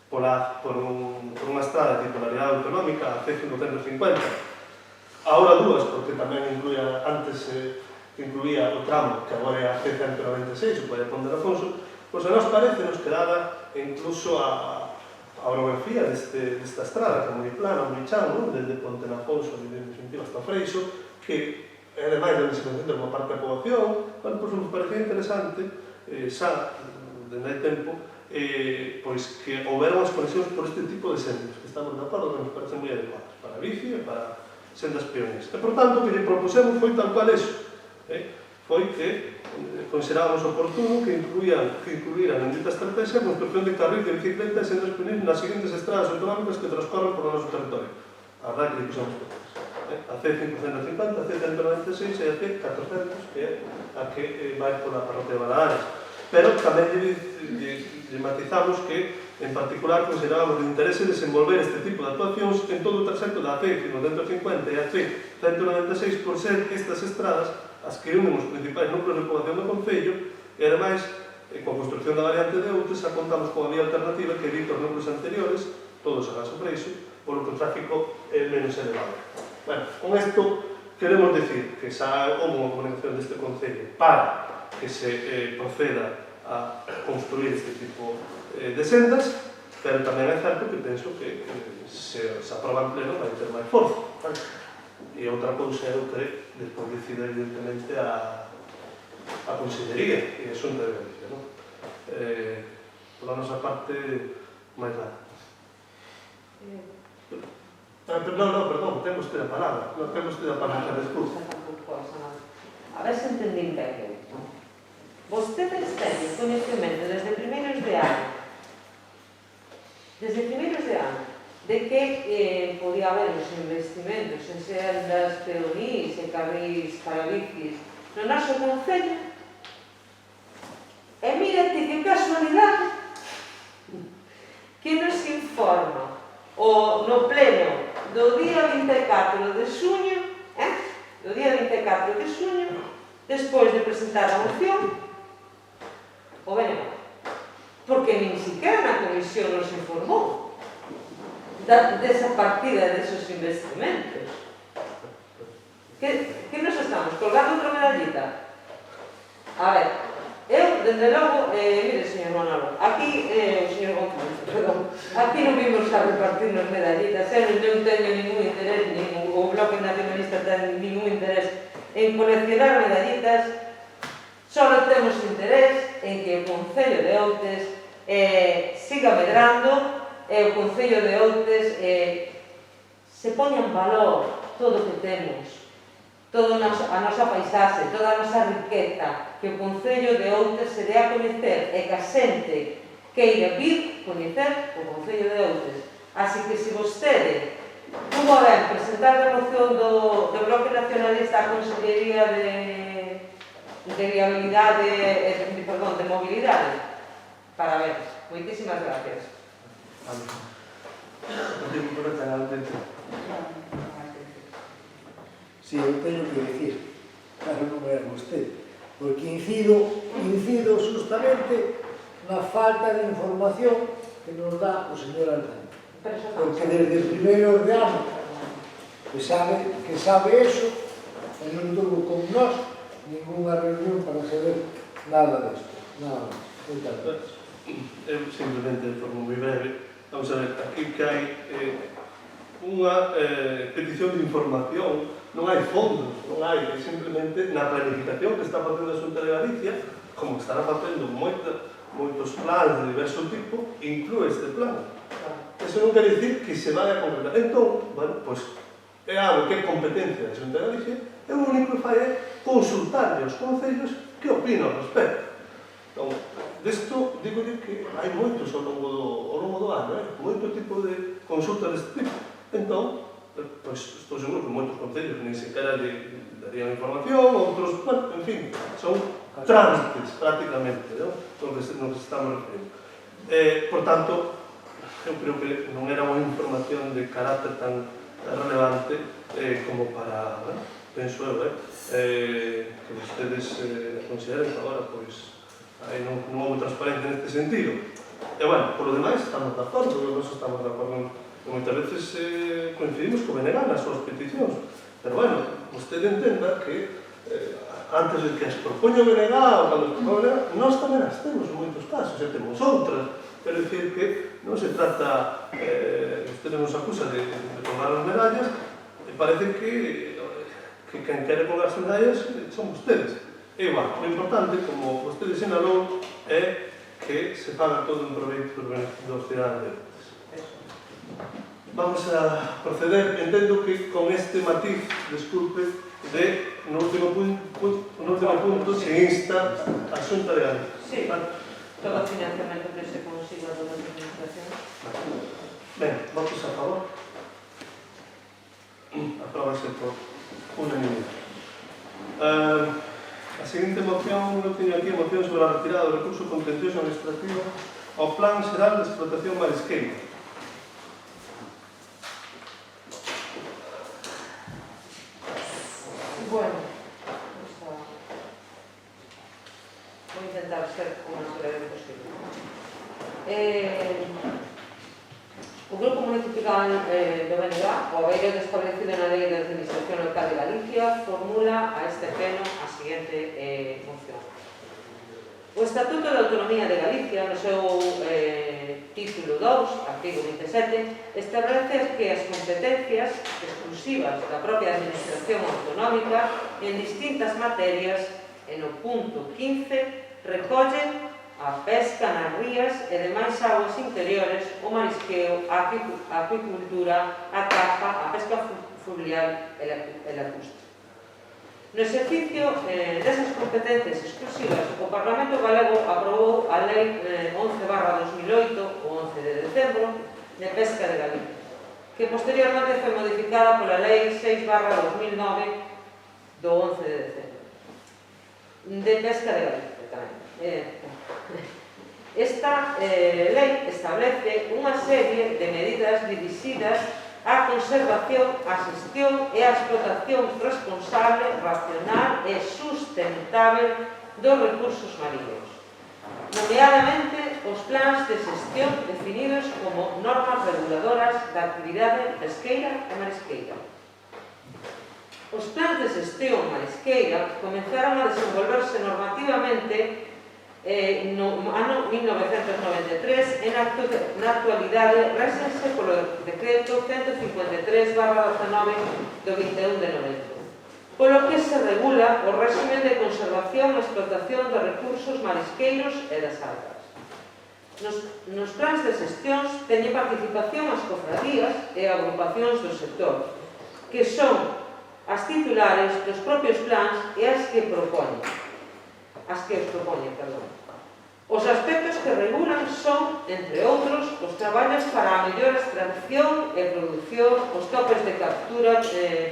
por unha estrada de titularidade autonómica, a C550. Ahora dúas, porque tamén antes incluía o tramo, que agora é a C196, o Valle Pon de Afonso, pois a nos parece nos quedaba incluso a orografía desta estrada, que é moi plana, moi chan, desde Ponte de Afonso, en definitiva, hasta Freixo, que é ademais onde se concentra unha parte da poboación, pois nos parecía interesante, xa, dende hai tempo, pois que houberan as conexións por este tipo de sendas, que estamos de acordo que nos parecen moi adecuadas, para a bici e para sendas peones. E, por tanto, o que lle propusemos foi tal cual eso, foi que considerábamos oportuno que incluíran en dita estrategia a construcción de carril de bicicleta e sendas peones nas seguintes estradas autonómicas que transcorren por o noso territorio. A verdade que pusemos todas. A C550, a C196 e a C400, que é a que vai pola parroquia de Valadares. Pero tamén lle matizamos que, en particular, considerábamos de interese desenvolver este tipo de actuacións en todo o trayecto da C550 e a C196 por ser estas estradas as que unen os principais núcleos de poboación do Concello e, ademais, coa construcción da variante de Outes, xa contamos con a vía alternativa que evita os núcleos anteriores, todos a Gaso Freixo, polo que o tráfico é menos elevado. Bueno, con isto queremos decir que xa houve unha comunicación deste Concello para que se proceda a construir este tipo de sendas, pero tamén é certo que penso que se aproba en pleno vai ter máis forza. E outra cousa é o que despois decide evidentemente a Consellería e a Xunta de Galicia. Pola nosa parte, máis nada. Perdón, ten vostede a palabra. Non ten vostede a palabra, desculpa. A ver se entendín ben. Vostedes teñen coñecemento desde primeiros de ano de que podía haber os investimentos en sendas, peonís e carrís para bicis no noso concello. E mírate que casualidade que nos informa no pleno do día 24 de xuño, despois de presentar a moción, o BNM, porque nin siquiera na comisión nos informou desa partida desos investimentos. Que nos estamos colgando outra medallita? A ver, eu, dende logo, mire, señor Manolo, aquí, o señor González, perdón, aquí non vimos a repartirnos medallitas, eu non teño ningún interés, o Bloque Nacionalista ten ningún interés en coleccionar medallitas, só temos interés en que o Concello de Outes siga medrando e o Concello de Outes se poña en valor todo o que temos, toda a nosa paisaxe, toda a nosa riqueza, que o Concello de Outes se dé a coñecer e que a xente queira vir coñecer o Concello de Outes. Así que se vostede pudo haber presentar a moción do Bloque Nacionalista á Consellería de Viabilidade, perdón, de Mobilidade, parabéns. Moitísimas gracias. Si, eu teño que dicir, claro, non é vostede, porque incido justamente na falta de información que nos dá o señor Alcántara. Porque desde o primeiro de ano que sabe eso, e non tuvo con nós ninguna reunión para saber nada disto. Nada máis. Moitas gracias. Eu simplemente, de forma moi breve, vamos a ver, aquí que hai unha petición de información, non hai fondos, non hai, simplemente na planificación que está facendo a Xunta de Galicia, como estará facendo moitos plans de diverso tipo, inclúe este plan. Eso non quer dicir que se vai a concretar. Entón, bueno, pois, é algo que é competencia da Xunta de Galicia, e o único que fai é consultar aos concellos que opinan ao respecto. Entón, desto, digo que hai moitos ao longo do ano, moito tipo de consulta deste tipo. Entón, pois, estou seguro que moitos concellos nin sequera lle darían información, outros, bueno, en fin, son trámites, prácticamente, non? No que estamos referindo. Por tanto, eu creo que non era unha información de carácter tan relevante como para, bueno, penso eu, que vostedes consideren que agora, pois, non houve transparencia neste sentido. E, bueno, por lo demais, estamos de acordo, nós estamos de acordo, moitas veces coincidimos co BNG nas súas peticións, pero, bueno, vostede entenda que antes de que as propoña o BNG ou cando as propoña o BNG, nós tamén as temos en moitos casos, e temos outras. Quero dicir que non se trata, vostede nos acusa de colgar as medallas, e parece que quen quere colgar as medallas son vostedes. E igual, o importante, como vostede sinalou, é que se paga todo en proveito dos cidadanos. Vamos a proceder, entendo que con este matiz, disculpe, no último punto se insta a Xunta de Galicia. Sí, todo o financiamento que se consiga das administracións. Ben, votos a favor. Apróbase por unanimidade. A seguinte moción, eu teño aquí a moción sobre a retirada do recurso contencioso administrativo ao Plan Xeral de Explotación Marisqueira. Bueno, vou intentar ser o máis breve posible. O Grupo Municipal do BNG, o habeiro establecido na Lei de Administración Local de Galicia, formula a este pleno a seguinte moción. O Estatuto de Autonomía de Galicia, no seu título 2, artigo 27, establece que as competencias exclusivas da propia Administración Autonómica en distintas materias, en o punto 15, recollen a pesca nas rías e demais aguas interiores, o marisqueo, a acuicultura, a caza, a pesca fluvial e lacustre. No exercicio desas competencias exclusivas, o Parlamento Galego aprobou a Lei 11/2008, o 11 de decembro, de pesca de Galicia, que posteriormente foi modificada pola Lei 6/2009, do 11 de decembro, de pesca de Galicia tamén. Esta lei establece unha serie de medidas dirixidas á conservación, á xestión e á explotación responsable, racional e sustentável dos recursos marinos, nomeadamente os plans de xestión definidos como normas reguladoras da actividade pesqueira e marisqueira. Os plans de xestión marisqueira comenzaron a desenvolverse normativamente no ano 1993 e na actualidade résense polo decreto 153/19 do 21 de novembro, polo que se regula o régimen de conservación e explotación de recursos marisqueiros e das algas. Nos plans de xestións teñen participación as cofradías e agrupacións do sector, que son as titulares dos propios plans e as que os propoñen. Os aspectos que regulan son, entre outros, os traballos para a mellor extracción e produción, os topes de captura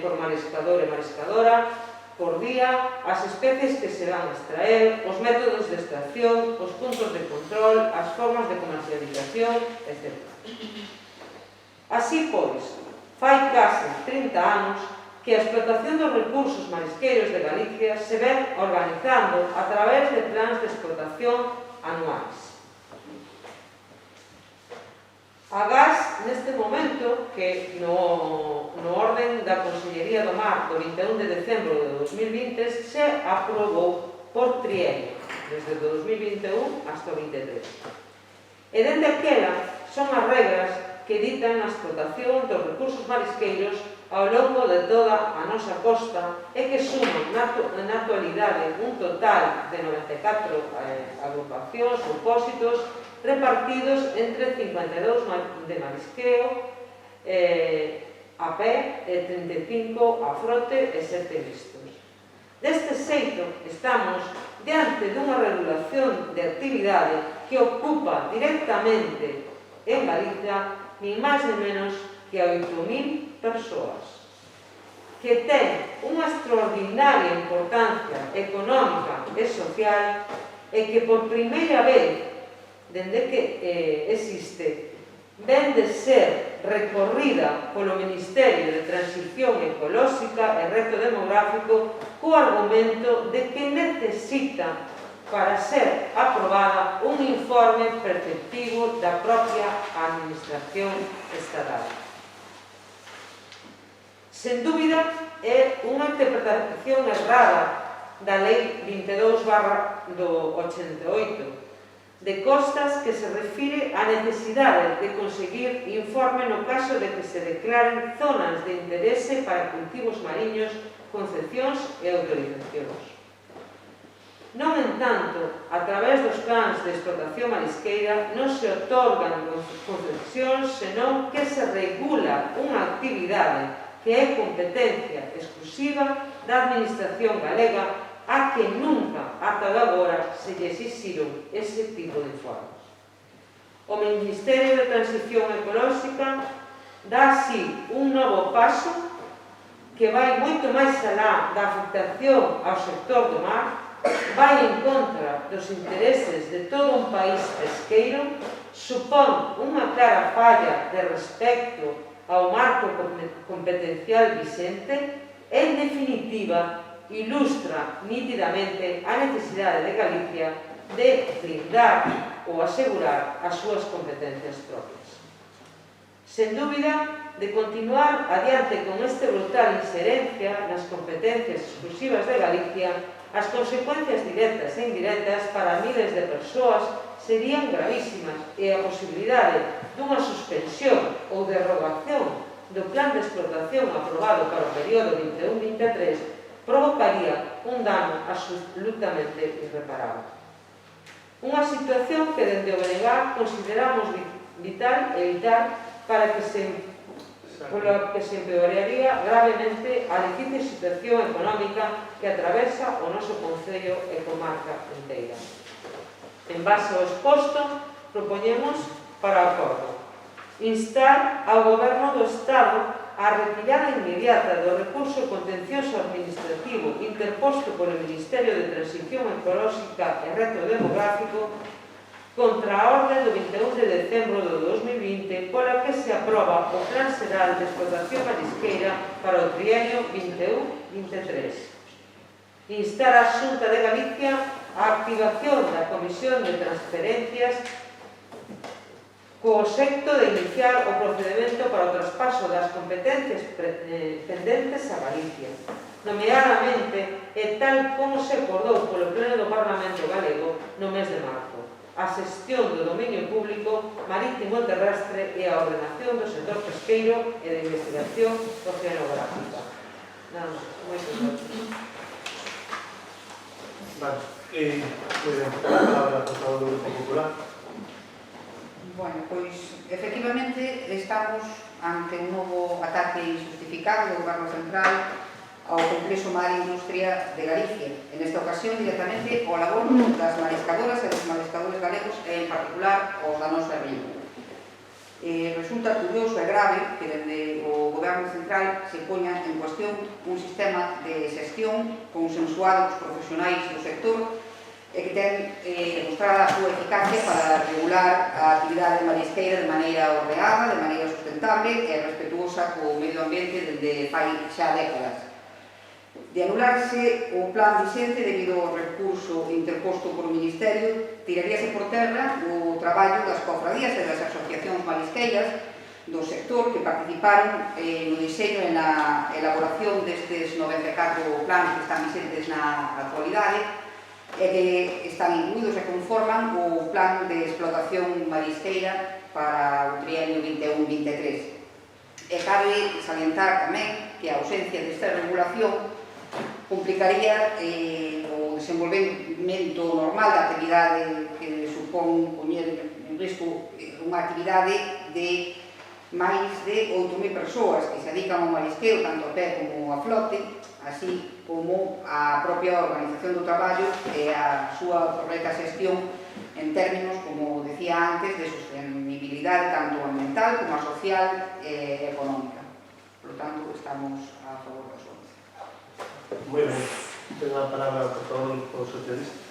por mariscador e mariscadora por día, as especies que se van a extraer, os métodos de extracción, os puntos de control, as formas de comercialización, etc. Así pois, fai case 30 anos que a explotación dos recursos marisqueiros de Galicia se ven organizando a través de plans de explotación anuais. A GAS, neste momento, que no orden da Consellería do Mar do 21 de decembro de 2020 se aprobou por trienio, desde o 2021 hasta o 23. E dende aquela son as regras que ditan a explotación dos recursos marisqueiros ao longo de toda a nosa costa e que suman na actualidade un total de 94 agrupacións ou pósitos repartidos entre 52 de marisqueo a pé e 35 a frote e 7 mixtos. Deste xeito, estamos diante dunha regulación de actividade que ocupa directamente en Galicia nin máis nin menos que a 8.000 persoas, que ten unha extraordinaria importancia económica e social e que por primeira vez, dende que existe, ven de ser recorrida polo Ministerio de Transición Ecolóxica e Reto Demográfico co argumento de que necesita para ser aprobada un informe perceptivo da propia Administración Estatal. Sen dúbida, é unha interpretación errada da Lei 22/88 de costas que se refire á necesidade de conseguir informe no caso de que se declaren zonas de interese para cultivos mariños, concesións e autorizacións. Non, en tanto, a través dos plans de explotación marisqueira non se otorgan concesións, senón que se regula unha actividade que é competencia exclusiva da Administración galega a que nunca, ata agora, se lle exixiron ese tipo de informes. O Ministerio de Transición Ecolóxica dá así un novo paso que vai moito máis alá da afectación ao sector do mar, vai en contra dos intereses de todo un país pesqueiro, supón unha clara falla de respecto ao marco competencial vicente e, en definitiva, ilustra nítidamente a necesidade de Galicia de blindar ou asegurar as súas competencias propias. Sen dúbida, de continuar adiante con esta brutal inserencia nas competencias exclusivas de Galicia, as consecuencias directas e indirectas para miles de persoas serían gravísimas e a posibilidade dunha suspensión ou derrogación do plan de explotación aprobado para o período 21-23 provocaría un dano absolutamente irreparable. Unha situación que dende o BNG consideramos vital evitar polo que se empeoraría gravemente a difícil situación económica que atravesa o noso concello e comarca inteira. En base ao exposto, propoñemos para o acordo instar ao Goberno do Estado a retirada inmediata do recurso contencioso administrativo interposto polo Ministerio de Transición Ecolóxica e Reto Demográfico contra a orde do 21 de decembro do 2020 pola que se aproba o Plan Xeral de Explotación Marisqueira para o trienio 21-23. Instar a Xunta de Galicia a activación da Comisión de Transferencias co obxecto de iniciar o procedimento para o traspaso das competencias pendentes a Galicia, nomeadamente e tal como se acordou polo Pleno do Parlamento Galego no mes de marzo, a xestión do dominio público marítimo e terrestre e a ordenación do sector pesqueiro e de investigación oceanográfica. Nada máis, moitas gracias. Vale, moi ben, a palabra, por favor, do Grupo Popular. Bueno, pois, efectivamente, estamos ante un novo ataque injustificado do Goberno Central ao complexo mar e industria de Galicia. En esta ocasión, directamente, ao labor das mariscadoras e dos mariscadores galegos e, en particular, os da nosa ría. Resulta curioso e grave que, dende o Goberno Central, se poña en cuestión un sistema de xestión consensuado cos profesionais do sector e que ten demostrada a súa eficacia para regular a actividade marisqueira de maneira ordenada, de maneira sustentable e respetuosa co medio ambiente dende fai xa décadas. De anularse o plan Vicente debido ao recurso interposto polo Ministerio, tiraríase por terra o traballo das cofradías e das asociacións marisqueiras do sector que participaron no diseño e na elaboración destes 94 plans que están vigentes na actualidade e que están incluídos e conforman o plan de explotación marisqueira para o trienio 21-23. E cabe salientar tamén que a ausencia desta regulación complicaría o desenvolvemento normal da actividade que supón poñer en risco unha actividade de máis de 8.000 persoas que se dedican ao marisqueo, tanto a pé como a flote, así como a propia organización do traballo e a súa correcta xestión en términos, como decía antes, de sostenibilidade tanto ambiental como social e económica. Por lo tanto, estamos a favor da súa moción. Moi ben. Ten a palabra, por favor, o socialista.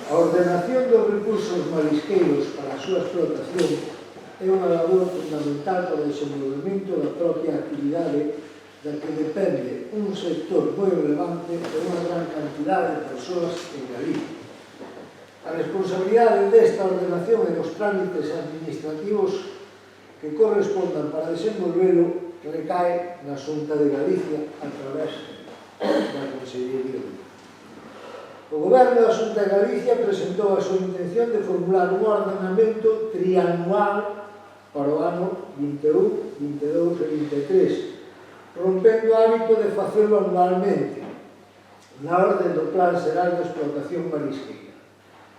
A ordenación dos recursos marisqueiros para a súa explotación é unha labor fundamental para o desenvolvemento da propia actividade da que depende un sector moi relevante e unha gran cantidad de persoas en Galicia. A responsabilidade desta ordenación e dos trámites administrativos que correspondan para desenvolvelo recae na Xunta de Galicia a través da Consellería. O Goberno da Xunta de Galicia presentou a súa intención de formular un ordenamento trianual para o ano 21, 22 e 23, rompendo o hábito de facelo anualmente, na orde do Plan Xeral de Explotación Marisqueira.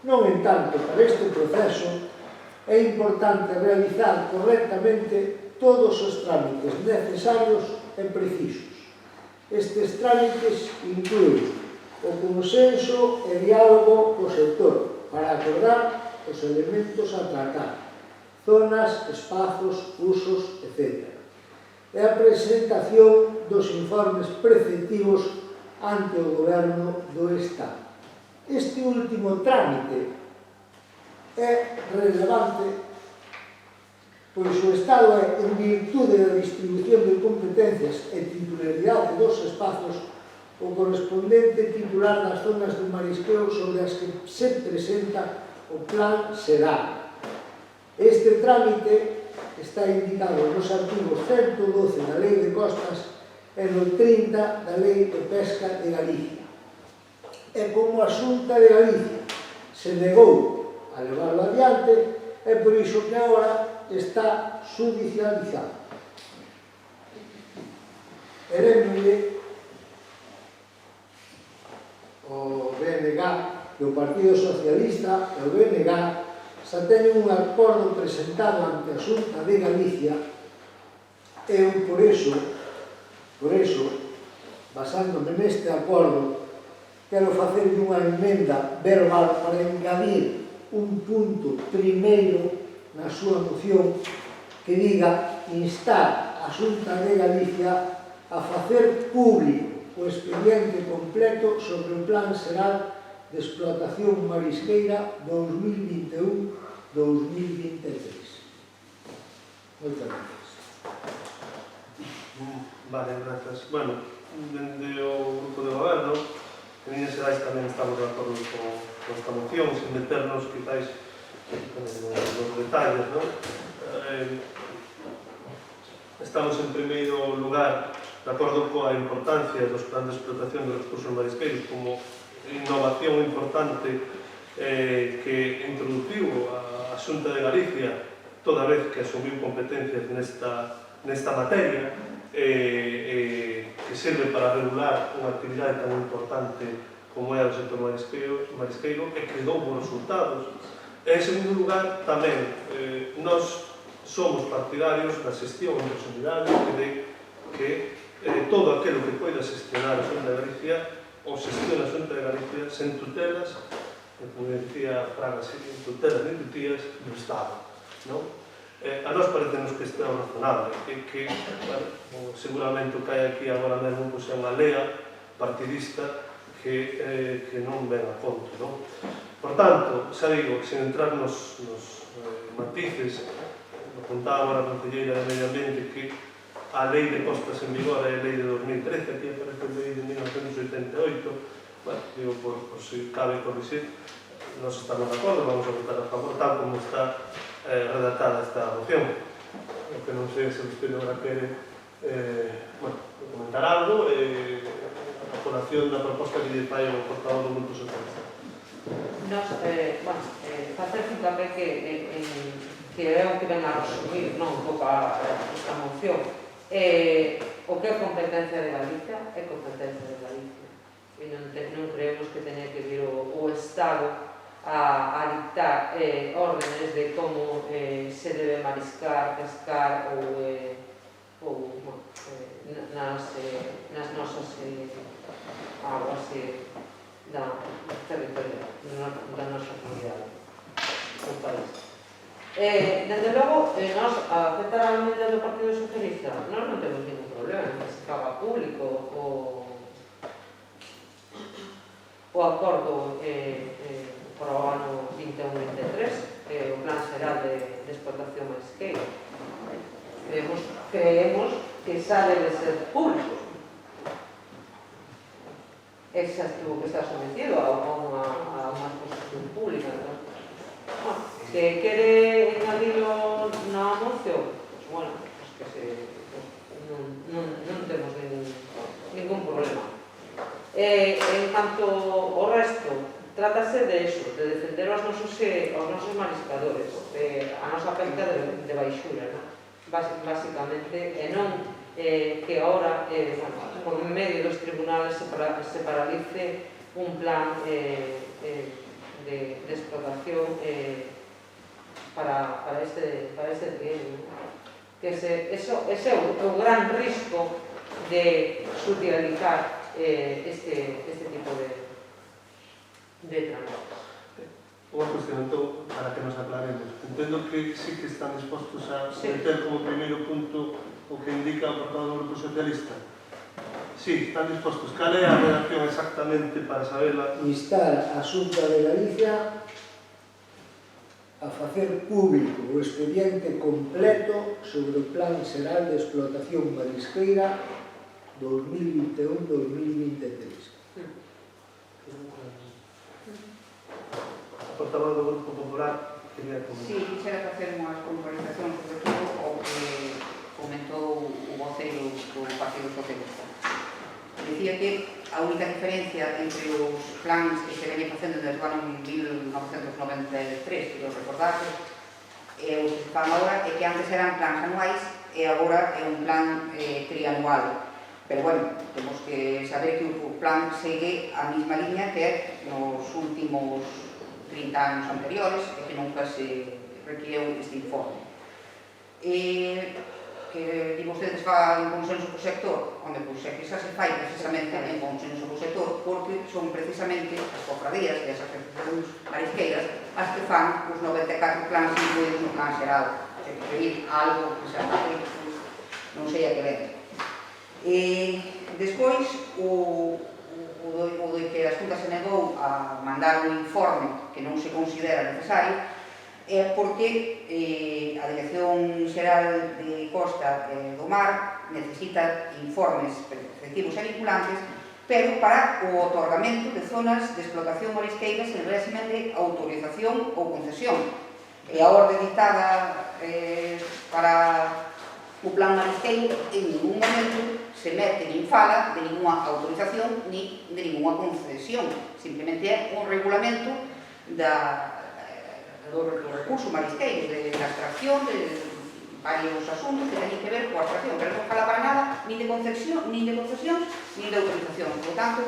Non entanto, para este proceso é importante realizar correctamente todos os trámites necesarios e precisos. Estes trámites incluen o consenso e diálogo co sector para acordar os elementos a tratar, zonas, espazos, usos, etc. E a presentación dos informes preceptivos ante o Goberno do Estado. Este último trámite é relevante pois o Estado é, en virtude da distribución de competencias e titularidade dos espazos, o correspondente titular das zonas de marisqueo sobre as que se presenta o Plan Xeral. Este trámite está indicado nos artigos 112 da Lei de Costas e no 30 da Lei de Pesca de Galicia. E como a Xunta de Galicia se negou a levarlo adiante, é por iso que agora está judicializado. Herémoslle o BNG e o Partido Socialista e o BNG xa teñen un acordo presentado ante a Xunta de Galicia e eu por eso, basándome neste acordo, quero facer unha emenda verbal para engadir un punto primeiro na súa moción que diga instar a Xunta de Galicia a facer público o expediente completo sobre o Plan Xeral de Explotación Marisqueira 2021-2023. Moitas gracias. Vale, gracias. Bueno, dende o grupo de goberno, en líneas xerais tamén estamos de acordo con esta moción, sin meternos, quizáis, nos detalles, ¿no? Estamos, en primeiro lugar, de acordo coa importancia dos planes de explotación dos recursos marisqueiros como innovación importante que introduciu a Xunta de Galicia toda vez que asumiu competencias nesta materia que serve para regular unha actividade tan importante como é o sector marisqueiro e que dou bons resultados. En segundo lugar, tamén, nós somos partidarios da xestión en proximidade e de que todo aquilo que poida xestionar a Xunta de Galicia ou xestiona a Xunta de Galicia sen tutelas, como decía Fraga, sen tutelas ni tutías do Estado, non? A nós parecenos que isto é razonable e que, bueno, seguramente o que hai aquí agora mesmo é unha lea partidista que non ven a conto, non? Por tanto, xa digo, sen entrar nos matices, apuntaba agora a concelleira de Medio Ambiente que a lei de costas en vigor é a lei de 2013, aquí aparece a lei de 1988, bueno, digo, por se cabe corrixir, nós estamos de acordo, vamos a votar a favor, tal como está redactada esta moción. O que non sei se vostede agora quere comentar algo, a colación da proposta que lle fai o portavoz do Grupo Socialista. Nos, facer hincapié que é o que ven a resumir, non, un pouco esta moción. O que é competencia de Galicia é competencia de Galicia. E non creemos que teña que vir o Estado a dictar órdenes de como se debe mariscar, pescar ou nas nosas aguas da territorio da nosa comunidade do país. Desde logo, nos aceptar a medida do Partido Socialista, nós non temos ningún problema en que se faga público o acordo para o ano 21-23, o Plan Xeral de Explotación Marisqueira. Creemos que xa debe ser público. Xa estuvo que está sometido a unha exposición pública. Se quere engadilo na moción, bueno, non temos ningún problema. En canto ao resto, trátase de eso, de defender os nosos mariscadores, a nosa pesca de baixura, basicamente, e non que agora, por medio dos tribunales, se paralice un plan de explotación para este trienio. Ese é o gran risco de subdializar este tipo de trámites. Unha cuestión, entón, para que nos aclaremos. Entendo que sí que están dispostos a meter como primeiro punto o que indica o portavoz do Grupo Socialista. Sí, están dispostos. Cal é a redacción exactamente para saberla? Instar a Xunta de Galicia a facer público o expediente completo sobre o Plan Xeral de Explotación Marisqueira 2021-2023. Portavoz do Grupo Popular quería comentar. Sí, quixera facer unhas puntualizacións sobre todo o que comentou o voceiro do Partido Socialista. Dicía que a única diferencia entre os plans que se veñen facendo desde o ano 1993, que os recordase, e os que se fan agora, é que antes eran plans anuais e agora é un plan trianual. Pero bueno, temos que saber que o plan segue a mesma liña que é nos últimos 30 anos anteriores e que nunca se requireu este informe. Que di vostedes fa en consenso co sector, onde pois é que xa se fai precisamente en consenso co sector, porque son precisamente as cofradías e as asociacións marisqueiras as que fan os 94 plans incluídos no plan xeral. Se pedir algo que xa está feito, non sei a que ver. Despois, o de que a Xunta se negou a mandar un informe que non se considera necesario é porque a Dirección Xeral de Costa do Mar necesita informes preceptivos e vinculantes, pero para o otorgamento de zonas de explotación marisqueiras en régimen de autorización ou concesión. E a orde dictada para o plan marisqueiro en ningún momento se mete nin fala de ninguna autorización ni de ninguna concesión. Simplemente é un regulamento do recurso marisqueiro, da extracción, de varios asuntos que teñen que ver coa extracción, pero non fala para nada nin de concesión, nin de autorización. Por tanto,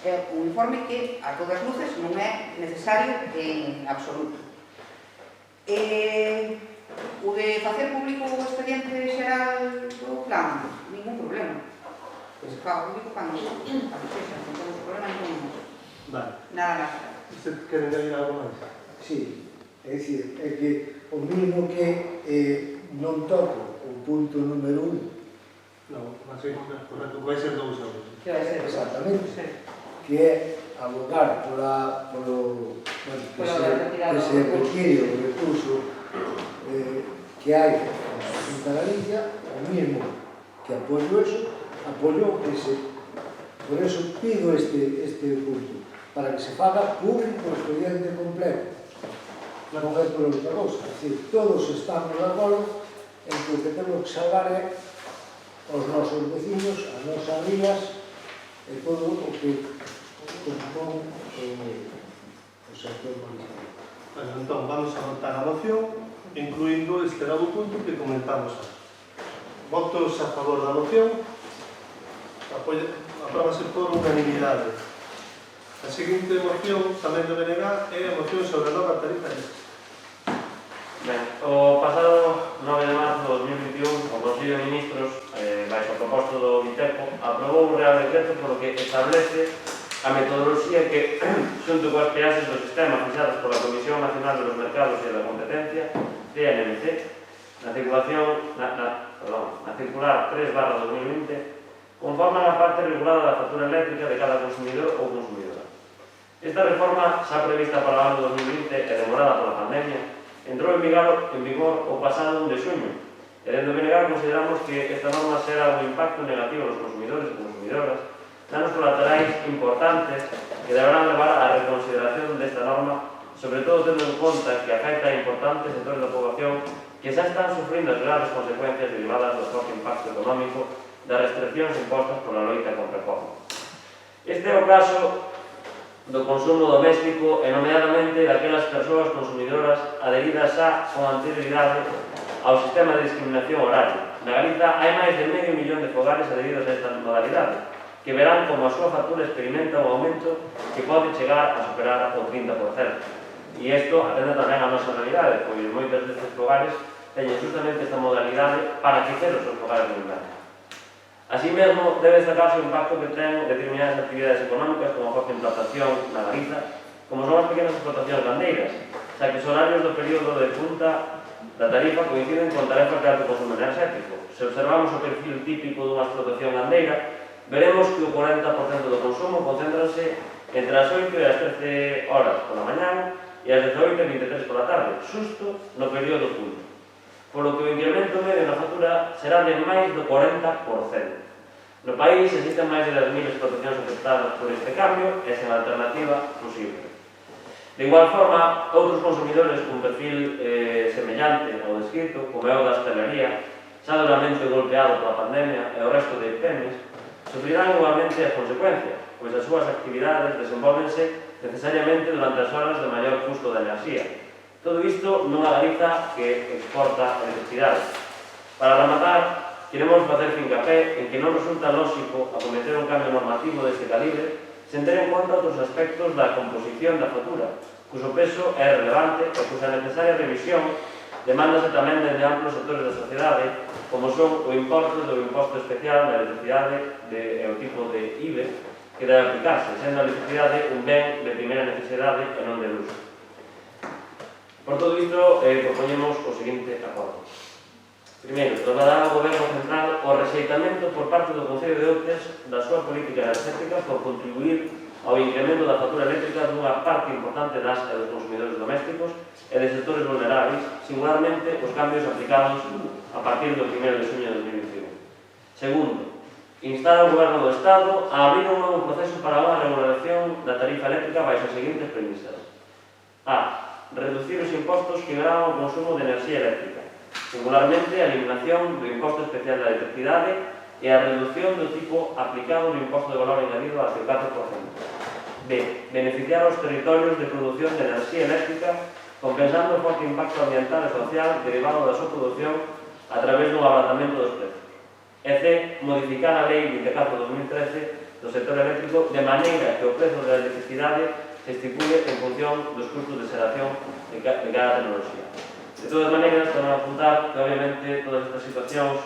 é un informe que, a todas luces, non é necesario en absoluto. O de facer público o expediente xeral do plan, ningún problema. Se faga público cando sexa, non temos problema ningún. Vale. Nada. Usted quere añadir algo máis? Sí, é dicir, é que o mínimo que non toco o punto número 1. Non, mas é correcto, vai ser 2 euros. Que vai ser Exactamente. sí. Que é abogar polo que se retire o recurso que hai na Xunta de Galicia, o mismo que apoio eso, apoio ese. Por eso pido este punto, para que se faga público o expediente completo. Non é por outra cousa. É dicir, todos estamos de acordo en que o que temos que salvar é os nosos vecinos, as nosas rías e todo o que compón o sector municipal. Bueno, entón, vamos a votar a moción, incluindo este novo punto que comentamos antes. Votos a favor da moción, apróbase por unanimidade. A seguinte moción, tamén do BNG, é a moción sobre a nova tarifa eléctrica. Ben, o pasado 9 de marzo de 2021, o Consello de Ministros baixo a proposta do ITEPO, aprobou un Real Decreto polo que establece a metodoloxía que, xunto coas peaxes do sistema fixadas pola Comisión Nacional de los Mercados e da Competencia, CNMC, na circular 3/2020, conforman a parte regulada da factura eléctrica de cada consumidor ou consumidora. Esta reforma, xa prevista para o ano 2020 e demorada pola pandemia, entrou en vigor o pasado 1 de xuño, e dende o BNG consideramos que esta norma será un impacto negativo nos consumidores e consumidoras, danos colaterais importantes que deberán levar á reconsideración desta norma, sobre todo tendo en conta que afecta a importantes sectores da poboación que xa están sufrindo as graves consecuencias derivadas do forte impacto económico das restriccións impostas pola loita contra a COVID. Este é o caso do consumo doméstico e nomeadamente daquelas persoas consumidoras adheridas xa con anterioridade ao sistema de discriminación horaria. Na Galiza hai máis de medio millón de fogares adheridos a esta modalidade, que verán como a súa factura experimenta un aumento que pode chegar a superar o 30%. E isto atende tamén a nosa realidade, pois moitos destes fogares teñen justamente esta modalidade para quecer os seus fogares de inverno. Así mesmo, debe destacarse o impacto que ten determinadas actividades económicas como a forte implantación na Galiza, como son as pequenas explotacións gandeiras, xa que os horarios do período de punta da tarifa coinciden con tarefas de alto consumo enerxético. Se observamos o perfil típico dunha explotación gandeira, veremos que o 40% do consumo concéntrase entre as 8 e as 13 horas pola mañá e as 18 e 23 pola tarde, xusto no período punta. Polo que o incremento medio na factura será de máis do 40%. No país existen máis de 10.000 explotacións afectadas por este cambio e sen alternativa posible. De igual forma, outros consumidores con perfil semellante ao descrito, como é o da hostelería, xa duramente golpeado pola pandemia e o resto de PEMES, sufrirán igualmente as consecuencias, pois as súas actividades desenvolvense necesariamente durante as horas de maior custo de enerxía. Todo isto nunha Galiza que exporta electricidade. Para rematar, queremos facer fincapé en que non resulta lóxico acometer un cambio normativo deste calibre sen ter en conta outros aspectos da composición da factura, cuso peso é relevante e cusa necesaria revisión demándase tamén dende amplos sectores da sociedade, como son o importe do imposto especial da electricidade e o tipo de IBE que debe aplicarse, sendo a electricidade un ben de primeira necesidade e non de luxo. Por todo isto, propoñemos o seguinte acordo. Primeiro, trasladar ao Goberno Central o rexeitamento por parte do Concello de Outes da súa política enerxética por contribuir ao incremento da factura eléctrica dunha parte importante das e dos consumidores domésticos e de sectores vulnerables, singularmente os cambios aplicados a partir do 1 de xuño de 2021. Segundo, instar ao Goberno do Estado a abrir un novo proceso para unha regulación da tarifa eléctrica baixo as seguintes premisas. A. Reducir os impostos que gravan o consumo de enerxía eléctrica, singularmente a eliminación do imposto especial da electricidade e a reducción do tipo aplicado no imposto de valor añadido ao 4%. B. Beneficiar os territorios de produción de enerxía eléctrica compensando o forte impacto ambiental e social derivado da súa produción a través dun abatamento dos prezos. E C. Modificar a Lei 24/2013 do sector eléctrico de maneira que o prezo da electricidade se estipule en función dos custos de xeración de cada tecnoloxía. De todas maneiras, para apuntar que, obviamente, todas estas situacións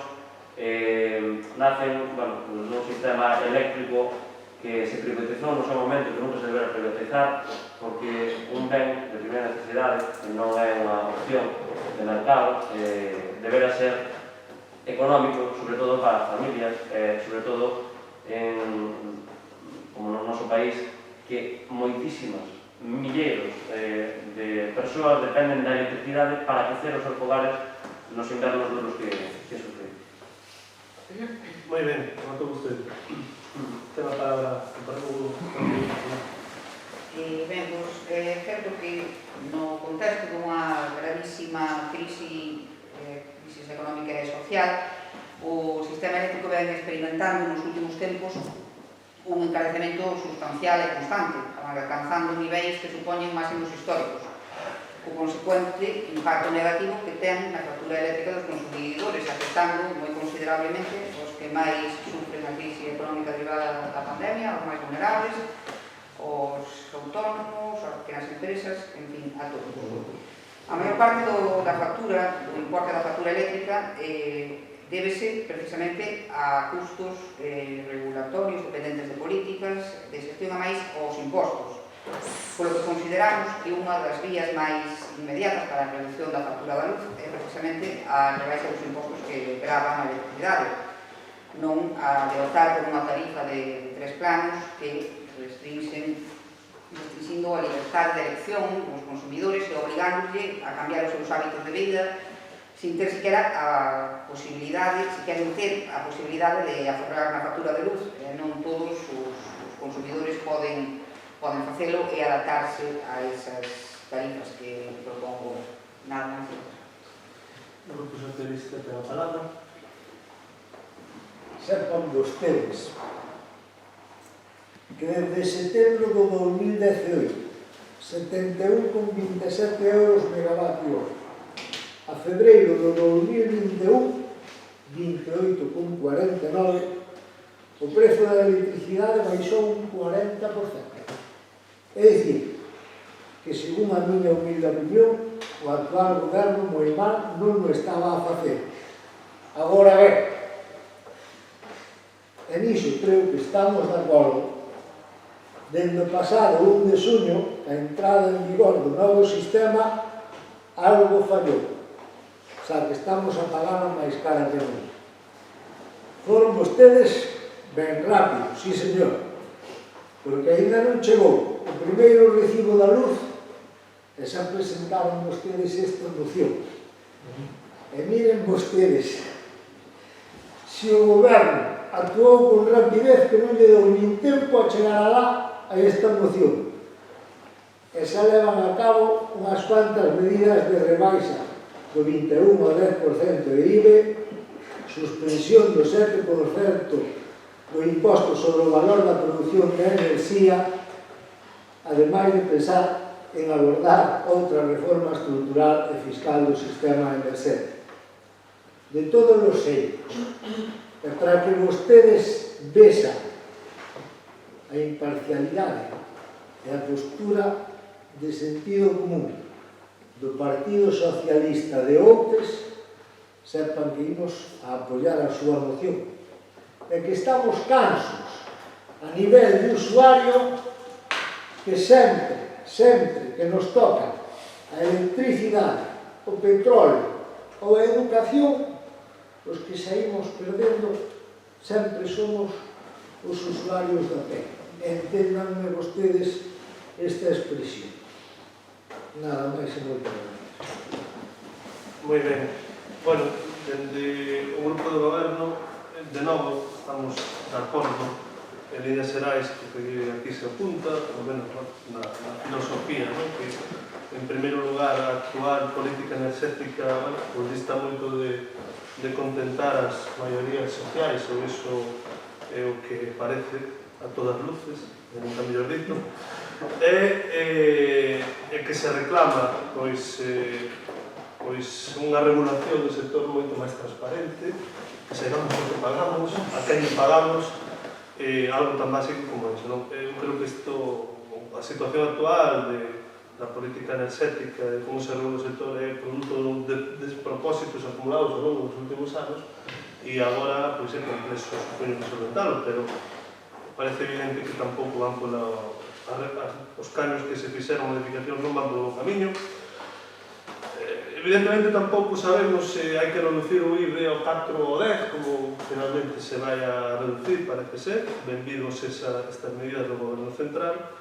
nacen nun sistema eléctrico que se privatizou no seu momento, que nunca se debera privatizar, porque un ben de primeira necesidade, que non é unha opción de mercado, debera ser económico, sobre todo para as familias, sobre todo como no noso país, que moitísimas, milleiros de persoas dependen da electricidade para aquecer os seus fogares nos invernos duros que sufren. Moi ben, como usted. Ten a palabra o Partido Popular. Ben, pois é certo que no contexto dunha gravísima crise económica e social, o sistema eléctrico ven experimentando nos últimos tempos un encarecemento sustancial e constante, alcanzando niveis que supoñen máximos históricos, co consecuente impacto negativo que ten na factura eléctrica dos consumidores, afectando moi considerablemente os que máis sufren a crise económica derivada da pandemia, os máis vulnerables, os autónomos, as pequenas empresas, en fin, a todos. A maior parte da factura, do importe da factura eléctrica, débese precisamente a custos regulatorios dependentes de políticas de xestión a máis aos impostos, polo que consideramos que unha das vías máis inmediatas para a reducción da factura da luz é precisamente a rebaixa dos impostos que gravan a electricidade, non a de optar por unha tarifa de 3 planos que restringindo a libertad de elección dos consumidores e obligándolle a cambiar os seus hábitos de vida sin ter siquiera a posibilidade, si queren ter a posibilidade de aforrar na factura de luz. Non todos os consumidores poden facelo e adaptarse a esas tarifas que propongo. Nada máis. O Grupo Socialista ten a palabra. Sepan vostedes que desde setembro do 2018 71,27 euros megavatio hora. A febreiro do 2021, 28,49, o prezo da electricidade baixou un 40%. É dicir, que según a miña humilde opinión, o actual goberno moi mal non o estaba a facer. Agora ben, e niso creo que estamos de acordo. Dende o pasado 1 de xuño, a entrada en vigor do novo sistema, algo fallou. Xa que estamos a pagar máis cara que nunca. Foron vostedes ben rápido, sí señor, porque ainda non chegou o primeiro recibo da luz e xa presentaron vostedes esta moción. E miren vostedes, se o goberno actuou con rapidez que non lle deu nin tempo a chegar alá a esta moción, e xa levan a cabo unhas cuantas medidas de rebaixa do 21 ao 10% de IVE, suspensión do 7% do imposto sobre o valor da produción de enerxía, ademais de pensar en abordar outra reforma estrutural e fiscal do sistema enerxético. De todos os xeitos, e para que vostedes vexan a imparcialidade e a postura de sentido común do Partido Socialista de Outes, sepan que imos a apoiar a súa moción. E que estamos cansos a nivel de usuario que sempre que nos toca a electricidade, o petróleo ou a educación, os que saímos perdendo sempre somos os usuarios da pé. Entendanme vostedes esta expresión. Nada máis e moito gracias. Moi ben. Bueno, dende o Grupo do Goberno, de novo, estamos de acordo en líneas xerais que aquí se apunta, ou menos na filosofía, que en primeiro lugar a actual política enerxética dista moito de contentar as maiorías sociais, ou iso é o que parece a todas luces, nunca mellor dito, e que se reclama pois unha regulación do sector moito máis transparente, que saibamos o que pagamos, a quen lle pagamos, algo tan básico como iso. Eu creo que a situación actual da política enerxética, de como se regula o sector, é produto de despropósitos acumulados ao longo dos últimos anos, e agora pois é complexo supoño que solventalo, pero parece evidente que tampouco van os cambios que se fixeron, modificacións non van polo camiño. Evidentemente tampouco sabemos se hai que reducir o IVE ao 4 ou 10, como finalmente se vai a reducir, parece ser. Benvidos estas medidas do Goberno Central.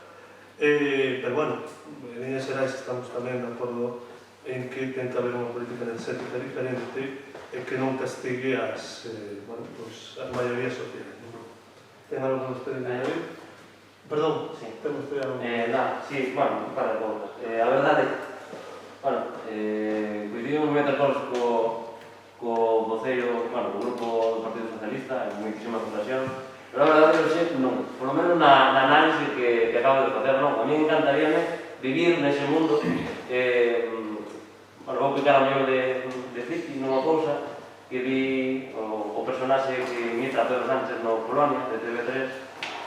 Pero, bueno, en líneas xerais estamos tamén de acordo en que ten que haber unha política enerxética diferente e que non castigue as maiorías sociais. Ten algo que vostede añadir? Perdón, ten vostede algo? Sí, bueno, para de contas. A verdade, coincidimos moitas cosas co voceiro, co grupo do Partido Socialista en moitísimas ocasións, pero a verdade é que non, por lo menos na análise que acabo de facer, non. A mí encantaríame vivir nese mundo, vou picar a mellor de friki nunha cousa que vi o personaxe que imita a Pedro Sánchez no Polonia, de TV3,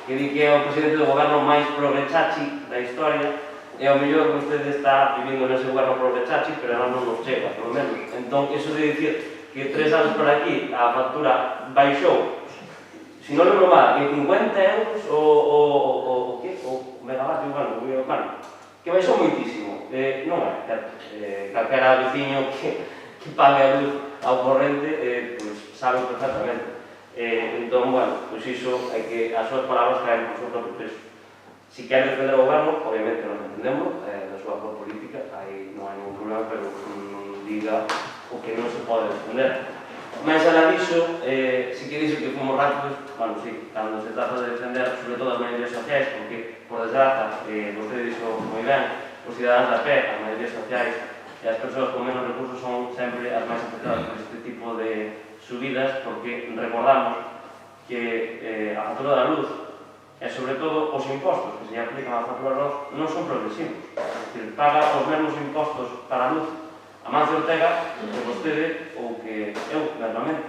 que di que é o presidente do goberno máis progrechachi da historia, e ao mellor vostede está vivindo nese goberno progrechachi, pero non nos chega, polo menos. Entón, iso de dicir que que 3 anos por aquí a factura baixou, se non lembro mal, en 50 euros o megavatio, bueno, que baixou moitísimo. Non é certo. Calquera veciño que pague a luz ao corrente, sabe perfectamente. Entón, bueno, pois iso é que as súas palabras caen por seu propio peso. Si quer defender o goberno, obviamente non entendemos, da súa cor política, aí non hai ningún problema, pero non diga o que non se pode defender. Mas ela dixo, si que dixo que fomos rápidos, bueno, sí, cando se trata de defender, sobre todo as maiorías sociais, porque, por desgraza, vostede dixo moi ben, os cidadáns da pé, as maiorías sociais e as persoas con menos recursos son sempre as máis afectadas por este tipo de subidas, porque recordamos que a factura da luz e, sobre todo, os impostos que se aplican á factura da luz non son progresivos. É dicir, paga os mesmos impostos para a luz Amancio Ortega que vostede ou que eu, normalmente.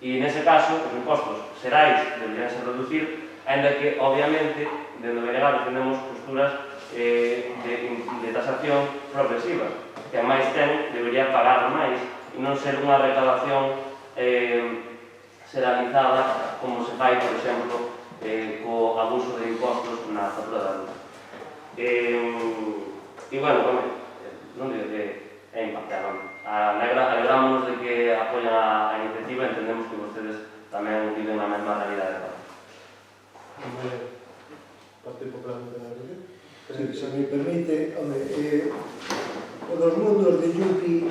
E, nese caso, os impostos xerais deberían se reducir, ainda que, obviamente, dentro do BNG defendemos posturas de tasación progresivas, que a máis ten debería pagar máis e non ser unha recaudación xeralizada como se fai, por exemplo, co abuso de impostos na factura da luz. E, bueno, non digo que é impactado. Alegrámonos de que apoyan a iniciativa e entendemos que vostedes tamén viven a mesma realidade. Partido Popular non ten nada que decir. Se me permite, o dos mundos de Yupi,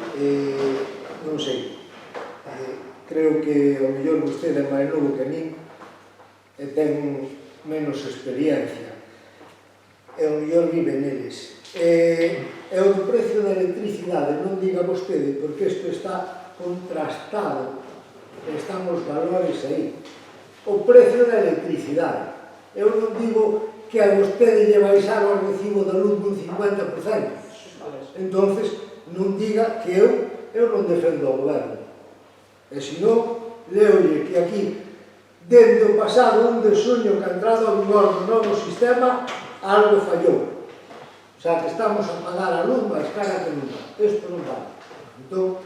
non sei, creo que ao mellor vostede é máis novo que a min e ten menos experiencia e ao mellor vive neles. E o precio da electricidade, non diga vostede, porque isto está contrastado, están os valores aí. O precio da electricidade. Eu non digo que a vostede lle baixaron o recibo da luz dun 50%. Entonces, non diga que eu non defendo o goberno. E senón, leolle que aquí, dende o pasado 1 de xuño que ha entrado a vigor do novo sistema, algo fallou. O sea, que estamos a pagar a luz máis cara que nunca. Isto non vale. Entón,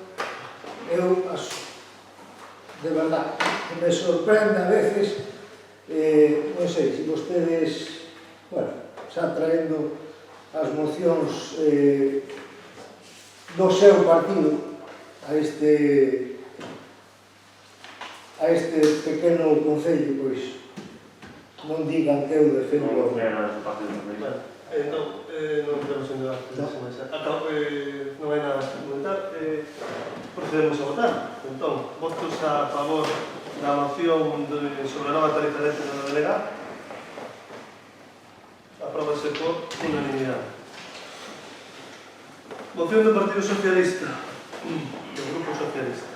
eu, de verdad, me sorprende a veces, non sei, se vostedes, bueno, xa traendo as mocións do seu partido a este pequeno concello, pois non digan que eu defendo o goberno. Entón, non temos ainda non hai nada a comentar. Procedemos a votar. Entón, votos a favor da moción sobre a nova tarifa eléctrica do BNG. Apróbase por unanimidade. Moción do Partido Socialista. Do Grupo Socialista.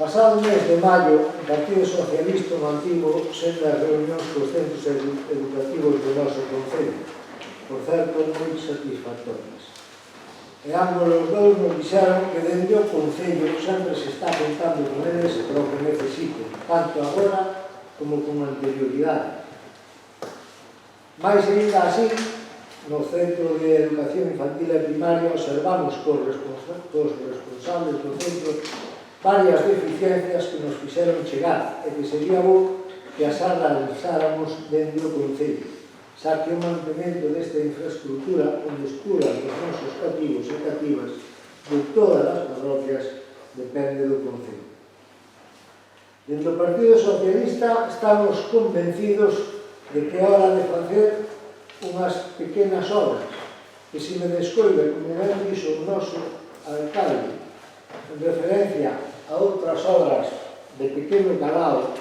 Pasado mes de maio, o Partido Socialista mantivo sendas reunións cos centros educativos do noso concello, por certo, moi satisfactorias. E ambos os dous nos dixeron que dende o concello sempre se está contando con eles para o que necesiten, tanto agora como con anterioridade. Mais ainda así, no Centro de Educación Infantil e Primaria observamos cos responsables do centro varias deficiencias que nos fixeron chegar e que sería bo que as analizáramos dentro do concello, xa que o mantemento desta infraestructura onde escuran os nosos cativos e cativas de todas as parroquias depende do concello. Dentro do Partido Socialista estamos convencidos de que é hora de facer unhas pequenas obras que se me descoida, como ben dixo o noso alcalde, en referencia a outras obras de pequeno calado,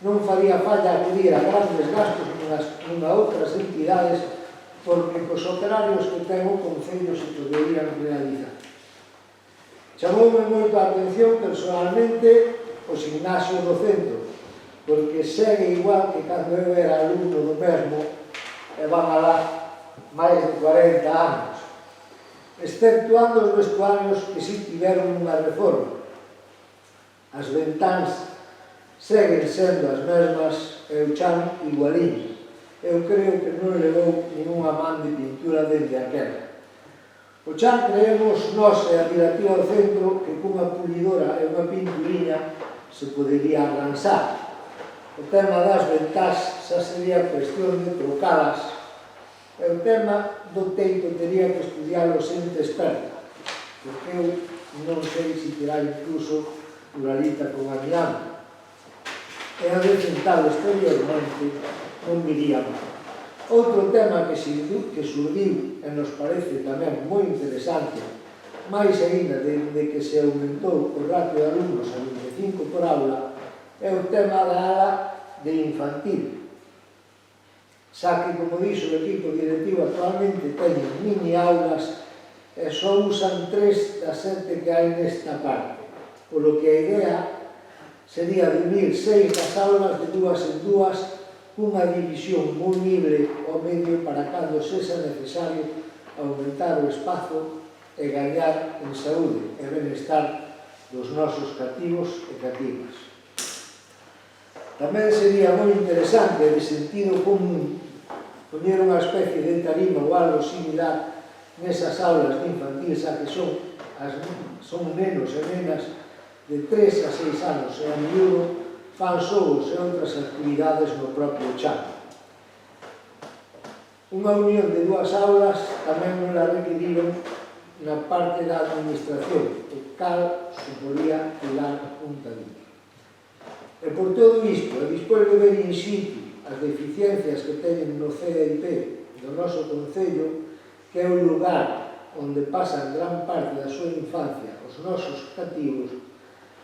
non faría falla acudir a grandes gastos nunha outras entidades porque cos operarios que ten o Concello se poderían realizar. Chamoume moito a atención personalmente o gimnasio do centro, porque segue igual que cando eu era alumno do mesmo e van alá máis de 40 anos, exceptuando os vestuarios que si tiveron unha reforma. As ventáns seguen sendo as mesmas e o chan igualiño. Eu creo que non levou ninguna man de pintura dende aquela. O chan creemos nós e a directiva do centro que cunha pulidora e unha pinturiña se podería arranxar. O tema das ventás xa sería cuestión de trocalas e o tema do teito tería que estudiar o xente experta, porque eu non sei se terá incluso uralita con amianto. E a decentado exteriormente non viría mal. Outro tema que surdiu e nos parece tamén moi interesante, máis aínda desde que se aumentou o ratio de alumnos a 25 por aula, é o tema da ala de infantil. Xa que, como dixo o equipo directivo, actualmente teñen mini aulas e só usan 3 das 7 que hai nesta parte, polo que a idea sería de unir 6 das aulas de 2 en 2 cunha división moi libre ao medio para cando sexa necesario aumentar o espazo e gañar en saúde e benestar dos nosos cativos e cativas. Tamén sería moi interesante de sentido común poñer unha especie de tarima ou algo similar nesas aulas de infantil, xa que son nenos e nenas de 3 a 6 anos e a miúdo fan xogos e outras actividades no propio chan. Unha unión de 2 aulas tamén non la requeriron na parte da administración, o cal suporía tirar un talillo. E por todo isto, e despois de ver in situ as deficiencias que teñen no CDIP do noso Concello, que é o lugar onde pasan gran parte da súa infancia os nosos cativos,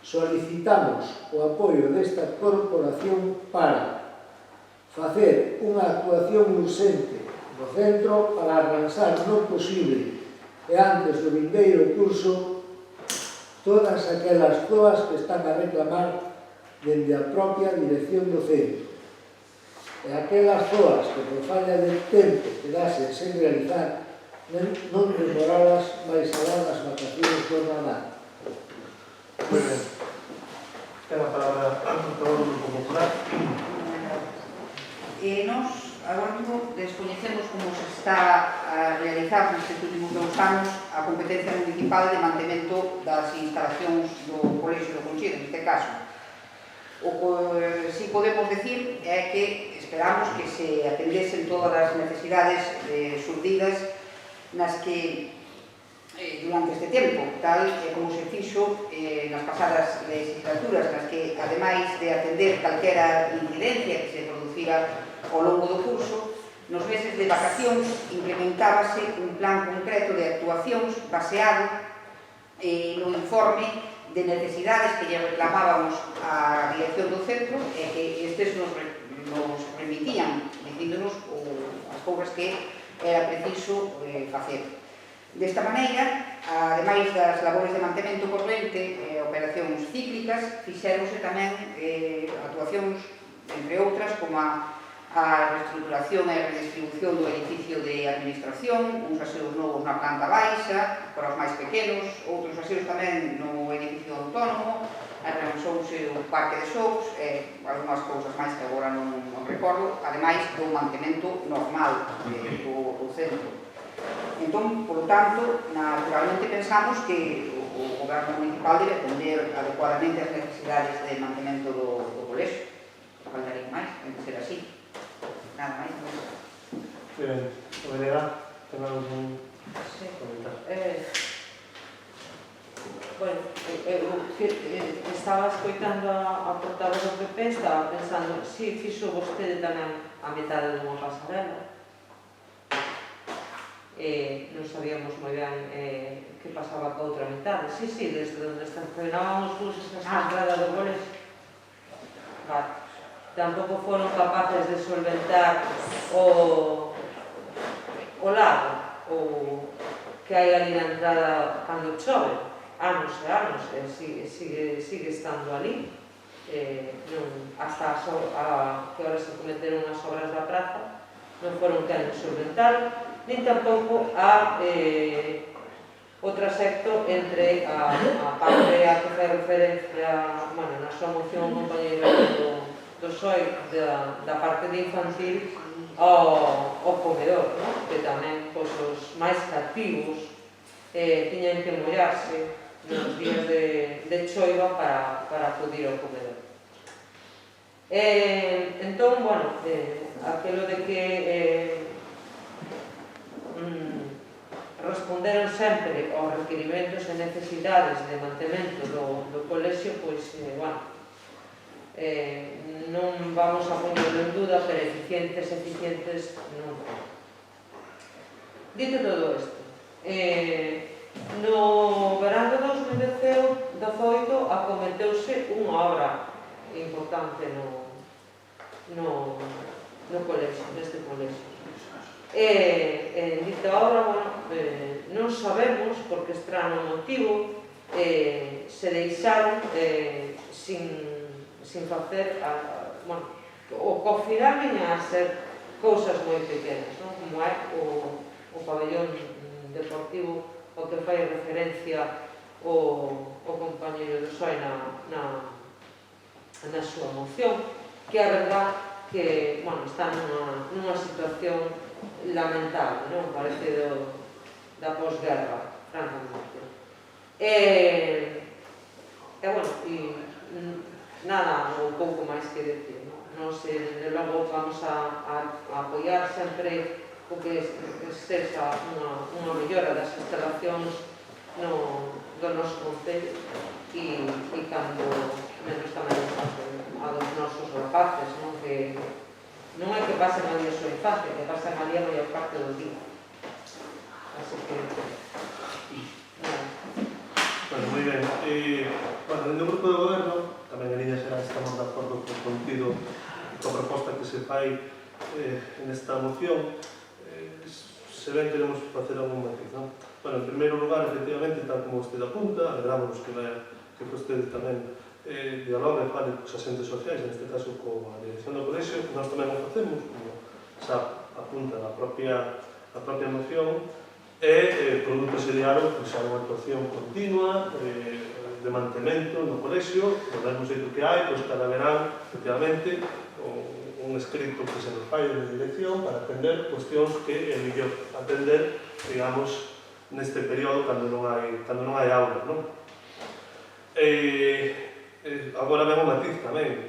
solicitamos o apoio desta corporación para facer unha actuación urxente no centro para arranxar no posible e antes do vindeiro curso todas aquelas zoas que están a reclamar dende a propia dirección do centro e aquelas zoas que por falla de tempo quedasen sen realizar non demoralas máis alá das vacacións do Nadal. Muy bien. Ten a palabra todo o Grupo Popular. Nos, agora mesmo, descoñecemos como se está a realizar nestes últimos 2 anos a competencia municipal de mantemento das instalacións do Colexio do Conchido, neste caso. O que si podemos decir é que esperamos que se atendesen todas as necesidades surdidas nas que durante este tempo, tal como se fixo nas pasadas legislaturas, nas que, ademais de atender calquera incidencia que se producira ao longo do curso, nos meses de vacacións implementábase un plan concreto de actuacións baseado no informe de necesidades que lle reclamábamos á dirección do centro e que estes nos remitían dicíndonos as cousas que era preciso facer. Desta maneira, ademais das labores de mantemento corrente e operacións cíclicas, fixéronse tamén actuacións, entre outras, como a reestruturación e redistribución do edificio de administración, uns aseos novos na planta baixa, para os máis pequenos, outros aseos tamén no edificio autónomo, arranxouse o parque de xogos e algunhas cousas máis que agora non recordo, ademais do mantemento normal do centro. Entón, por tanto, naturalmente pensamos que o Goberno Municipal debe atender adecuadamente as necesidades de mantemento do colexio. Faltaría máis, ten que ser así. Nada máis. Ben, Obenega, ten algún comentar? Bueno, estaba escoitando a portavoz do PP, estaba pensando, si fixo vostede tamén a metade dunha pasarela. Non sabíamos moi ben que pasaba ca outra metade. Sí, desde onde estacionábamos os buses hasta a entrada do colexio. Claro. Tampouco foron capaces de solventar o lago que hai ali na entrada cando chove. Anos e anos, sigue estando ali. Hasta que ahora se cometeron as obras da praza, non foron quen solventar, nin tampouco a o trasecto entre a parte a que fai referencia, na súa moción, o compañeiro do PSOE, da parte de infantil ao comedor, que tamén os máis cativos tiñan que mollarse nos días de choiva para acudir ao comedor. Entón, bueno, aquilo de que responderon sempre aos requerimentos e necesidades de mantemento do colexio, pois, bueno, non vamos a poñerlo en duda, pero eficientes non. Dito todo isto, no verán de 2018 acometeuse unha obra importante no colexio, neste colexio. En dita obra, bueno, non sabemos, porque estrano motivo, se deixaron sin facer, bueno, o que ao final viñan a ser cousas moi pequenas, non? Como é o pabellón deportivo ao que fai referencia o compañeiro de Soy na súa moción, que a verdad que, bueno, está nunha situación lamentable, non? Parece da posguerra, francamente. Bueno, nada, un pouco máis que decir, non? Nos, de logo, vamos a apoiar sempre o que sexa unha mellora das instalacións do noso concello e cando menos tamén a dos nosos rapaces, non? Que non é que pasen ali a súa infancia, que pasen ali a maior parte do día. Así que... Bueno, moi ben. Bueno, no grupo de goberno, tamén en líneas xerais estamos de acordo co contido e coa proposta que se fai nesta moción. Se ben queremos facer algún matiz, non? Bueno, en primeiro lugar, efectivamente, tal como vostede apunta, alegrámonos que vostede tamén dialogue e fale cos agentes sociais, neste caso coa dirección do colexio. Nós tamén o facemos, como xa apunta na propia moción, e produto ese diálogo, que xa unha actuación continua de mantemento no colexio, do mesmo xeito que hai, pois cada verán, efectivamente, un escrito que se nos fai de dirección para atender cuestións que é mellor atender, digamos, neste período cando non hai aula, non? Agora ven o matiz tamén.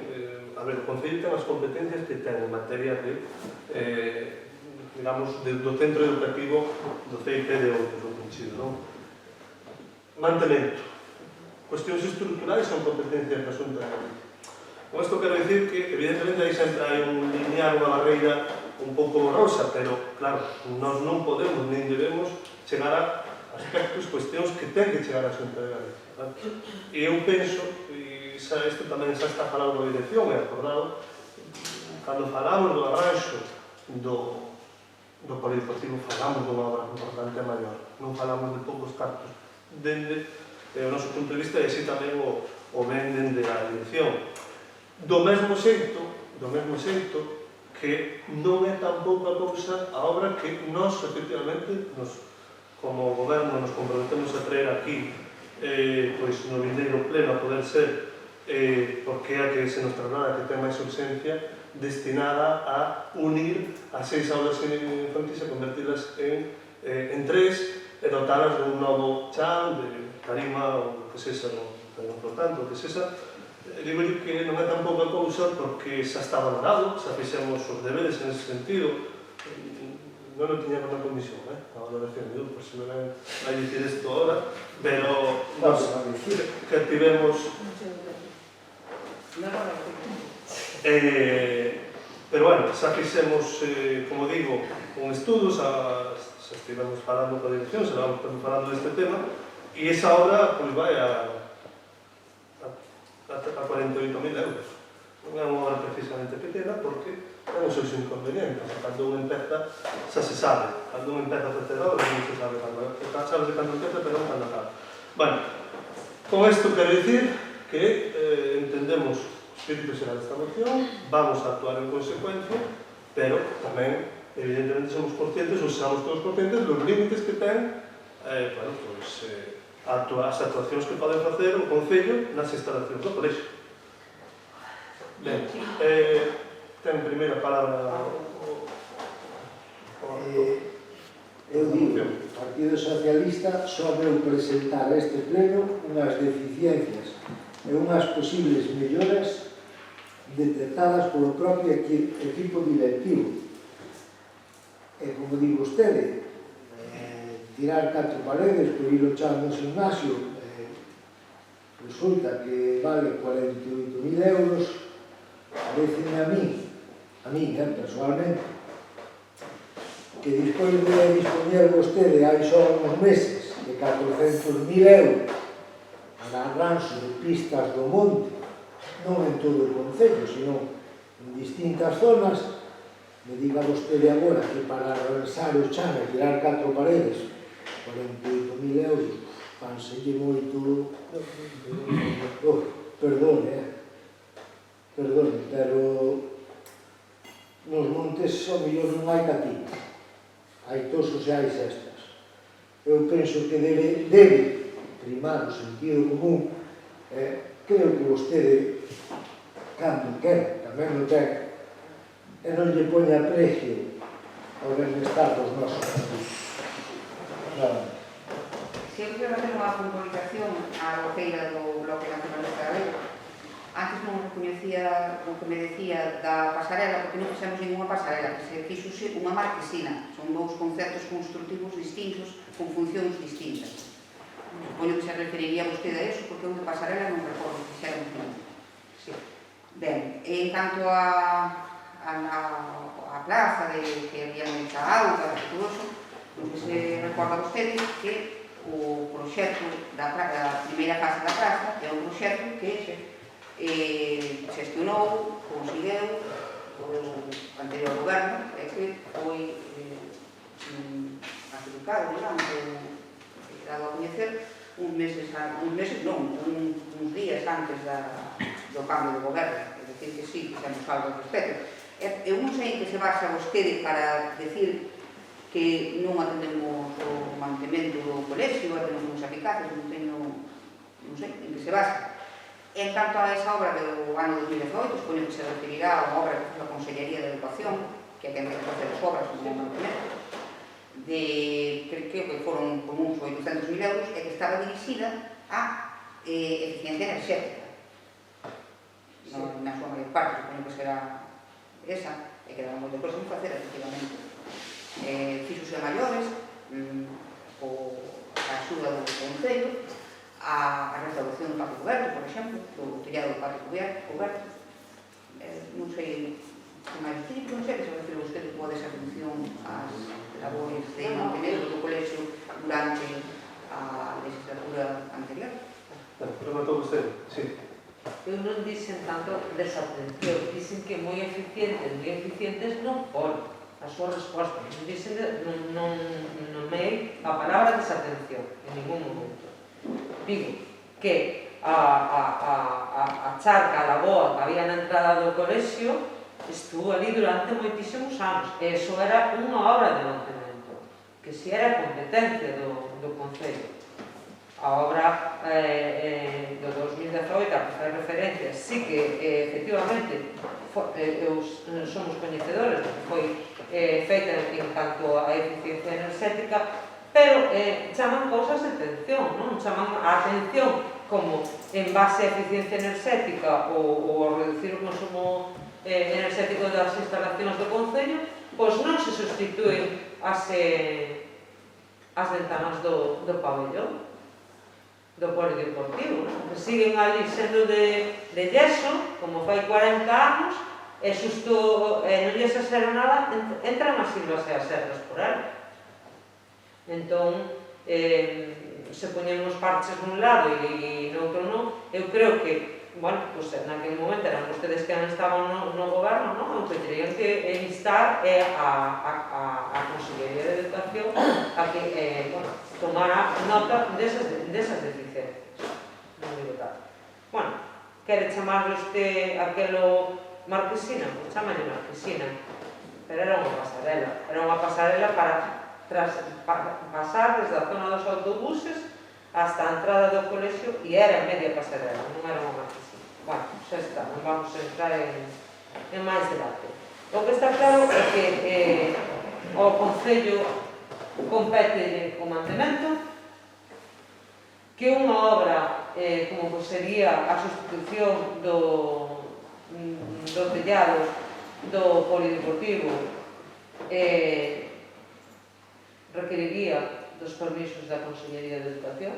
A ver, o Concello ten as competencias que ten en materia de, digamos, do centro educativo do CIP de outros, do Conchido, non? Mantemento. Cuestións estructurais son competencias da Xunta de Galicia. Con isto quero dicir que, evidentemente, aí sempre hai un linear, unha barreira un pouco borrosa, pero, claro, nós non podemos nem debemos chegar a aspectos, cuestións que ten que chegar a Xunta de Galicia. E eu penso, e isto tamén xa está falado na dirección e acordado, cando falamos do arranxo do polideportivo, falamos dunha obra importante e maior, non falamos de poucos cartos. Dende o noso punto de vista, e así tamén o ven dende a dirección. Do mesmo xeito que non é tan pouca cousa a obra que nós, efectivamente, como goberno, nos comprometemos a traer aquí, pois no vindeiro pleno a poder ser, porque é a que se nos traslada que ten máis urxencia, destinada a unir as 6 aulas infantis e convertirlas en 3 e dotalas dun novo chan, de tarima ou que sexa, por tanto, que sexa. Digo que non é tan pouca cousa porque xa está valorado, xa fixemos os deberes en ese sentido. Non o tiñamos na comisión, a valoración de por se me vai dicir isto ahora, pero que tivemos... Pero bueno, xa fixemos, como digo, un estudo, xa estivemos falando coa dirección, xa vamos falando deste tema, e esa obra vai a 48.000 euros. Non é unha obra precisamente pequena porque ten os seus inconvenientes. Cando un empeza, xa se sabe. Cando un empeza a facer obras, non se sabe cando. Sabes de cando empeza, pero non cando acaba. Bueno, con isto quero dicir que entendemos o espírito xeral desta moción, vamos a actuar en consecuencia, pero tamén, evidentemente, somos conscientes, ou somos todos conscientes dos límites que ten, bueno, pois, as actuacións que poden facer o Concello nas instalacións do colexio. Ben, ten primeira palabra eu digo, a Partido Socialista só veu presentar a este pleno unhas deficiencias e unhas posibles melloras detectadas polo propio equipo directivo. E como di vostede, tirar 4 paredes por ir ao chan no gimnasio resulta que vale 48.000 euros, pareceme a mí personalmente, que despois de dispoñer vostede hai só uns meses de 400.000 euros para arranxo de pistas do monte, non en todo o concello, sino en distintas zonas, me diga vostede agora que para arranxar o chan e tirar 4 paredes 48.000 euros fanselle moito... Perdone, pero nos montes ao mellor non hai catí, hai tosos e hai cestas. Eu penso que debe primar o sentido común, creo que vostede, cando quer, tamén o ten, e non lle poña precio ao benestar dos nosos partidos. Nada. Se eu quero facer unha puntualización á voceira do Bloque Nacionalista Galego, antes non recoñecía o que me decía da pasarela, porque non fixemos ninguna pasarela, que se fixose unha marquesina. Son dous conceptos constructivos distintos, con funcións distintas. Supoño que se referiría vostede a eso, porque eu de pasarela non recordo que fixéramos nada. Sí. Ben, en canto a plaza de que había moita auga e todo eso, non se recorda vostede que o proxecto da primeira fase da praza é un proxecto que se gestionou, conseguiu o anterior goberno, e que foi adjudicado, digamos, dado a coñecer uns días antes do cambio de goberno, é dicir que sí, fixemos algo ao respecto. Eu non sei en que se basa vostede para decir que non atendemos o mantemento do colexio, que non somos eficaces, non sei en que se basa. En canto a esa obra do ano 2018, supoño que se referirá a unha obra que foi a Consellería de Educación, que é quen que facer as obras como o mantemento, creo que foron como uns 800.000 euros, e que estaba dirixida a eficiencia enerxética. Na súa maior parte, supoño que será esa, e quedaron moitas cosas en facer, efectivamente. Fixose a maiores, a axuda do Concello, a restauración do Patio Coberto, por exemplo, do tellado do Patio Coberto. Non sei que máis dicir, non sei que se refere vostede coa desatención ás labores de mantemento do colexio durante a legislatura anterior. Rematou vostede? Sí. Eu non dixen tanto desatención, dixen que moi eficientes non foron as súas respostas. Non dixen, non me a palabra desatención en ningún momento. Digo que a charca, a lagoa que había na entrada do colexio estuvo ali durante moitísimos anos, e iso era unha obra de mantemento, que si era competencia do Concello. A obra do 2018, a que fai referencia, sí que efectivamente somos coñecedores do que foi feita en canto a eficiencia enerxética, pero chaman cousas de atención, non? Chaman a atención como en base a eficiencia enerxética ou a reducir o consumo enerxético das instalacións do Concello, pois non se substituen as ventanas do pabellón, do polideportivo, non? Que siguen ali sendo de yeso, como fai 40 anos, e xusto non lles asero nada, entran as silvas e as serras por ali. Entón, se poñen os parches nun lado e noutro non, eu creo que, bueno, pues naquele momento eran vostedes que estaban no goberno, non? O que terían que instar é a Consellería de Educación a que, bueno, tomara nota desas deficiencias. Non digo tal. Bueno, quere chamarle usted aquelo marquesina? Pues chamalle marquesina. Pero era unha pasarela para pasar desde a zona dos autobuses hasta a entrada do colexio, e era media pasarela, non era unha marquesina. Bueno, xa está, non vamos a entrar en máis debate. O que está claro é que o Concello compete o mantemento, que unha obra como sería a sustitución do tellado do polideportivo requeriría dos permisos da Consellería de Educación.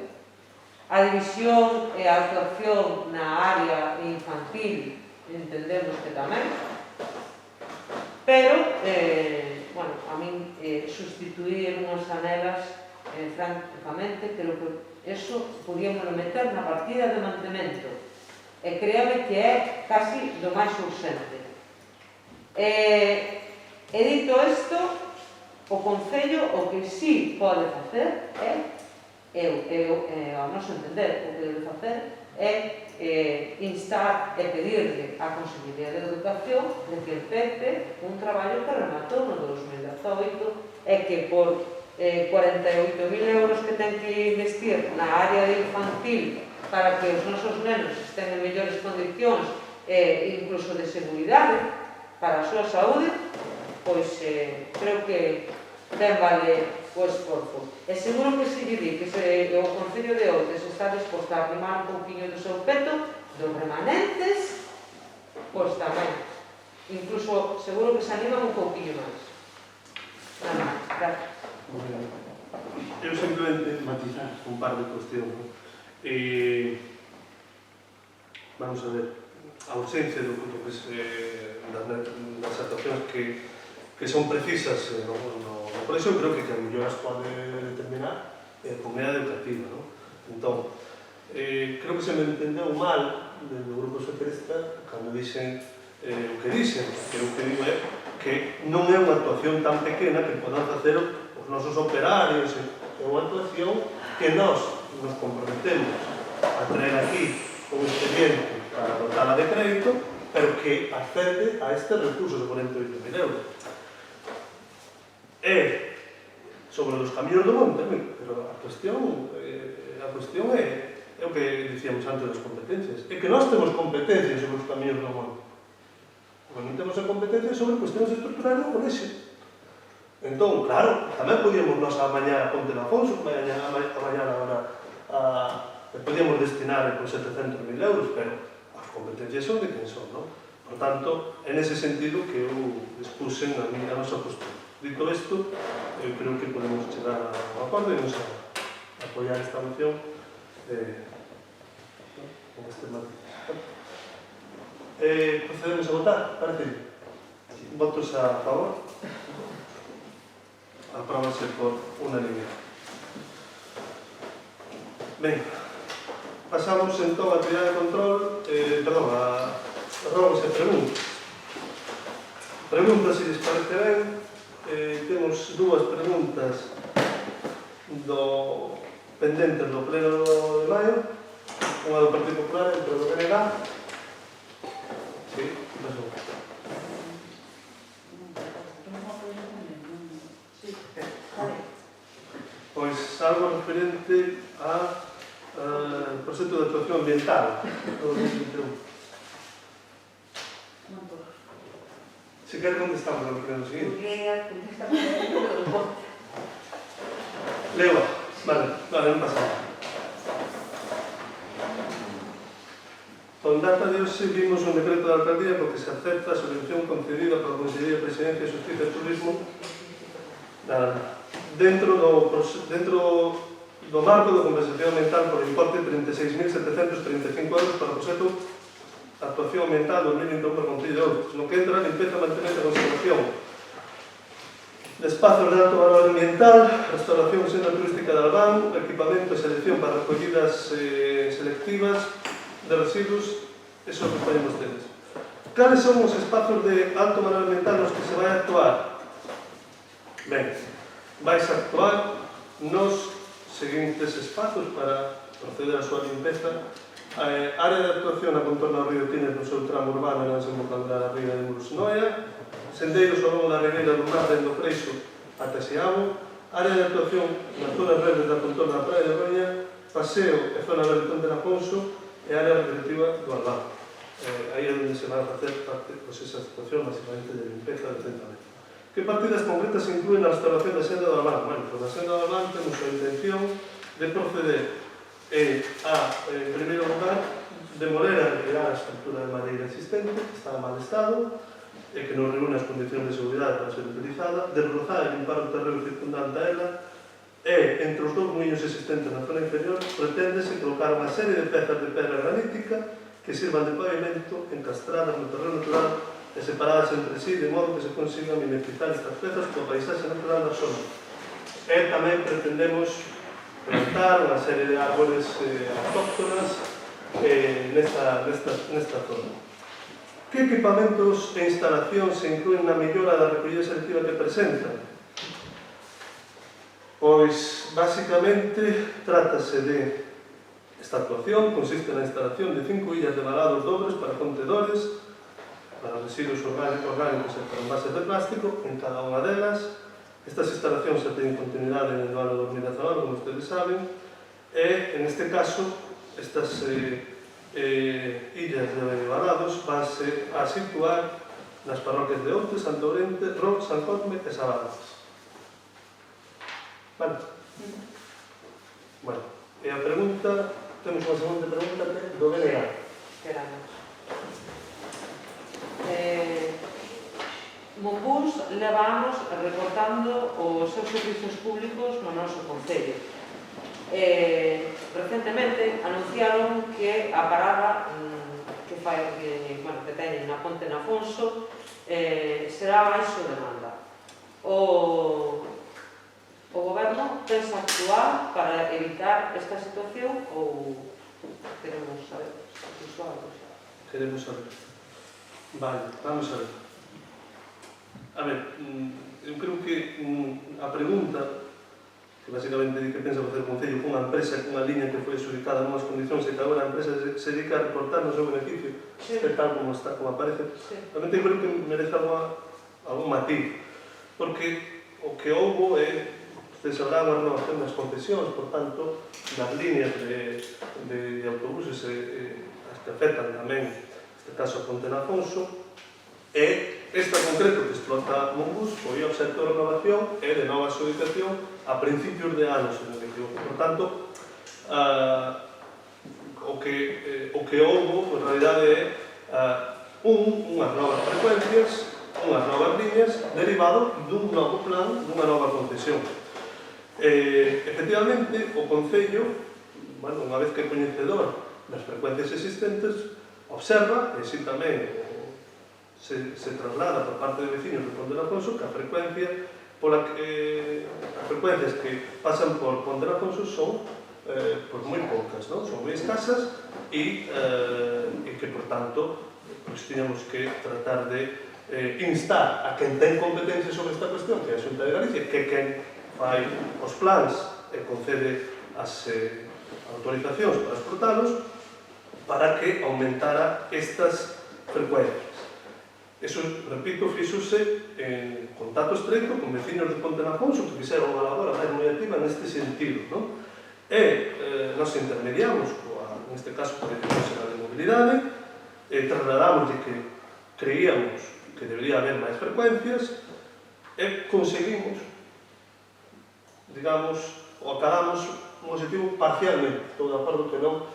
A división e a actuación na área infantil entendemos que tamén, pero a min sustituir unhas anelas francamente creo que eso podíamos meter na partida de mantemento e créame que é casi do máis urxente. E dito isto, o Concello o que sí pode facer ao noso entender, o que debe facer é instar e pedirle á Consellería de Educación de que empece un traballo que rematou no 2018 e que por 48.000 euros que ten que investir na área de infantil para que os nosos nenos estén en mellores condicións e incluso de seguridade para a súa saúde, pois creo que ben vale o esforzo. E seguro que se lle di que o Concello de Outes está disposto a arrimar un pouquinho do seu peto, dos remanentes, pois tamén. Incluso seguro que se animan un pouquinho máis. Nada máis, gracias. Eu simplemente matizar un par de cuestións. Vamos a ver, a ausencia das actuacións que son precisas no colexio, creo que a mellor as pode determinar a comunidade educativa. Entón, creo que se me entendeu mal do Grupo Socialista cando dixen o que dixen, que o que digo é que non é unha actuación tan pequena que podan facer os nosos operarios, é unha actuación que nós nos comprometemos a traer aquí un expediente para dotar de crédito, pero que accede a este recurso de 48.000 euros. É sobre os camiños do monte, pero a cuestión é o que dicíamos antes das competencias, é que nós temos competencias sobre os camiños do monte, mas non temos a competencia sobre cuestións estructurales do colexio. Entón, claro, tamén podíamos nos amañar a Ponte de Afonso, amañar agora podíamos destinar por 700.000 euros, pero as competencias son de quen son, non? Por tanto, en ese sentido que eu expusen a nosa postura. Dito isto, eu creo que podemos chegar a un acordo e nos apoiar esta moción con este matiz. Procedemos a votar, parece. Votos a favor. Apróbase por unanimidade. Ben, pasamos entón a actividade de control, a rogos e preguntas. Preguntas, se lles parece ben. Temos dúas preguntas pendentes do pleno de maio, unha do Partido Popular e outra do BNG. Sí, pasou. Pois algo referente a proxecto de actuación ambiental do 2021. Se quer contestamos ao pleno seguinte. Leo, vale, non pasa nada. Con data de hoxe vimos un decreto da alcaldía porque se acepta a subvención concedida pola Consellería de Presidencia, Xusticia e Turismo dentro do marco de compensación ambiental por importe de 36.735 euros para o proxecto actuación ambiental 2021 para o Concello de Outes, no que entra a limpeza, mantenimento e conservación de espazos de alto valor ambiental, restauración senda turística de Albán, equipamento e selección para recollidas selectivas de residuos, eso que ponen vostedes. Cales son os espazos de alto valor ambiental nos que se vai actuar? Ben, vais a actuar nos seguintes espazos para proceder a súa limpeza. Área de actuación a contorno ao río Tines no seu tramo urbano e na desembocadura da ría de Mursnoia, sendeiros ao longo da ribeira do mar dende o Freixo ata Seabo, área de actuación nas zonas verdes da contorno da praia de Roña, paseo e zona verde Ponte de Afonso e área recreativa do Albán. Aí é onde se van a facer parte, pois, esa situación basicamente de limpeza de centramento. Que partidas concretas se incluen na restauración da senda do Albán? Bueno, pois na senda do Albán temos a intención de proceder en primeiro lugar, demoler e retirar a estructura de madeira existente, que está en mal estado, e que non reúne as condicións de seguridade para ser utilizada, desbrozar e limpar o terreno circundante a ela, e, entre os dous muiños existentes na zona inferior, preténdese colocar unha serie de pezas de pedra granítica que sirvan de pavimento encastradas no terreno natural e separadas entre sí, de modo que se consiga mimetizar estas pezas coa paisaxe natural da zona. E tamén pretendemos plantar unha serie de árboles autóctonas nesta zona. Que equipamentos e instalacións se incluen na mellora da recollida selectiva que presentan? Pois, basicamente, trátase de esta actuación, consiste na instalación de 5 illas de valados dobres para contedores, para residuos orgánicos e para envases de plástico, en cada unha delas. Estas instalacións se teñen continuidade no ano 2019, como ustedes saben, e, en este caso, estas illas de valados vanse a situar nas parroquias de Oute, Santo Orente, Ró, San Cosme e Sabadas. Vale? Bueno, e a pregunta, temos unha segunda pregunta do BNA. Esperamos. Monbús leva anos recortando os seus servizos públicos no noso concello. Recentemente anunciaron que a parada que teñen na Ponte na Afonso será baixo demanda. O Goberno pensa actuar para evitar esta situación ou queremos saber? Queremos saber. Vale, vamos a ver. A ver, eu creo que a pregunta, que basicamente di que pensa facer o Concello cunha empresa, cunha liña que foi adxudicada en unhas condicións e que agora a empresa se dedica a recortar no seu beneficio, tal como está, como aparece, realmente creo que merece algún matiz, porque o que houbo é, ustedes sabrán, a renovación das concesións, por tanto, das líneas de autobuses as que afectan tamén, neste caso a Ponte na Afonso, e esta concreto que explota Monbús foi obxecto de renovación e de nova adxudicación a principios de anos, se non me equivoco. Por tanto, o que houbo, en realidade, é unhas novas frecuencias, unhas novas líneas, derivado dun novo plan, dunha nova concesión. Efectivamente, o Concello, unha vez que é coñecedor das frecuencias existentes, observa, e así tamén se traslada por parte de vecinos de Ponte na Afonso, que as frecuencias que pasan por Ponte na Afonso son moi poucas, son moi escasas e que, por tanto, teníamos que tratar de instar a quen ten competencia sobre esta cuestión, que é a Xunta de Galicia, que quen fai os plans e concede as autorizacións para explotalos, para que aumentara estas frecuencias. Eso, repito, fíxose en contacto estreito con vecinos de Ponte na Afonso que fixeron unha labor máis moi activa neste sentido, non? E nos intermediamos, neste caso, por Dirección Xeral de Mobilidade, trasladamos de que creíamos que debería haber máis frecuencias e conseguimos, digamos, ou acabamos un objetivo parcialmente, estou de acordo que non,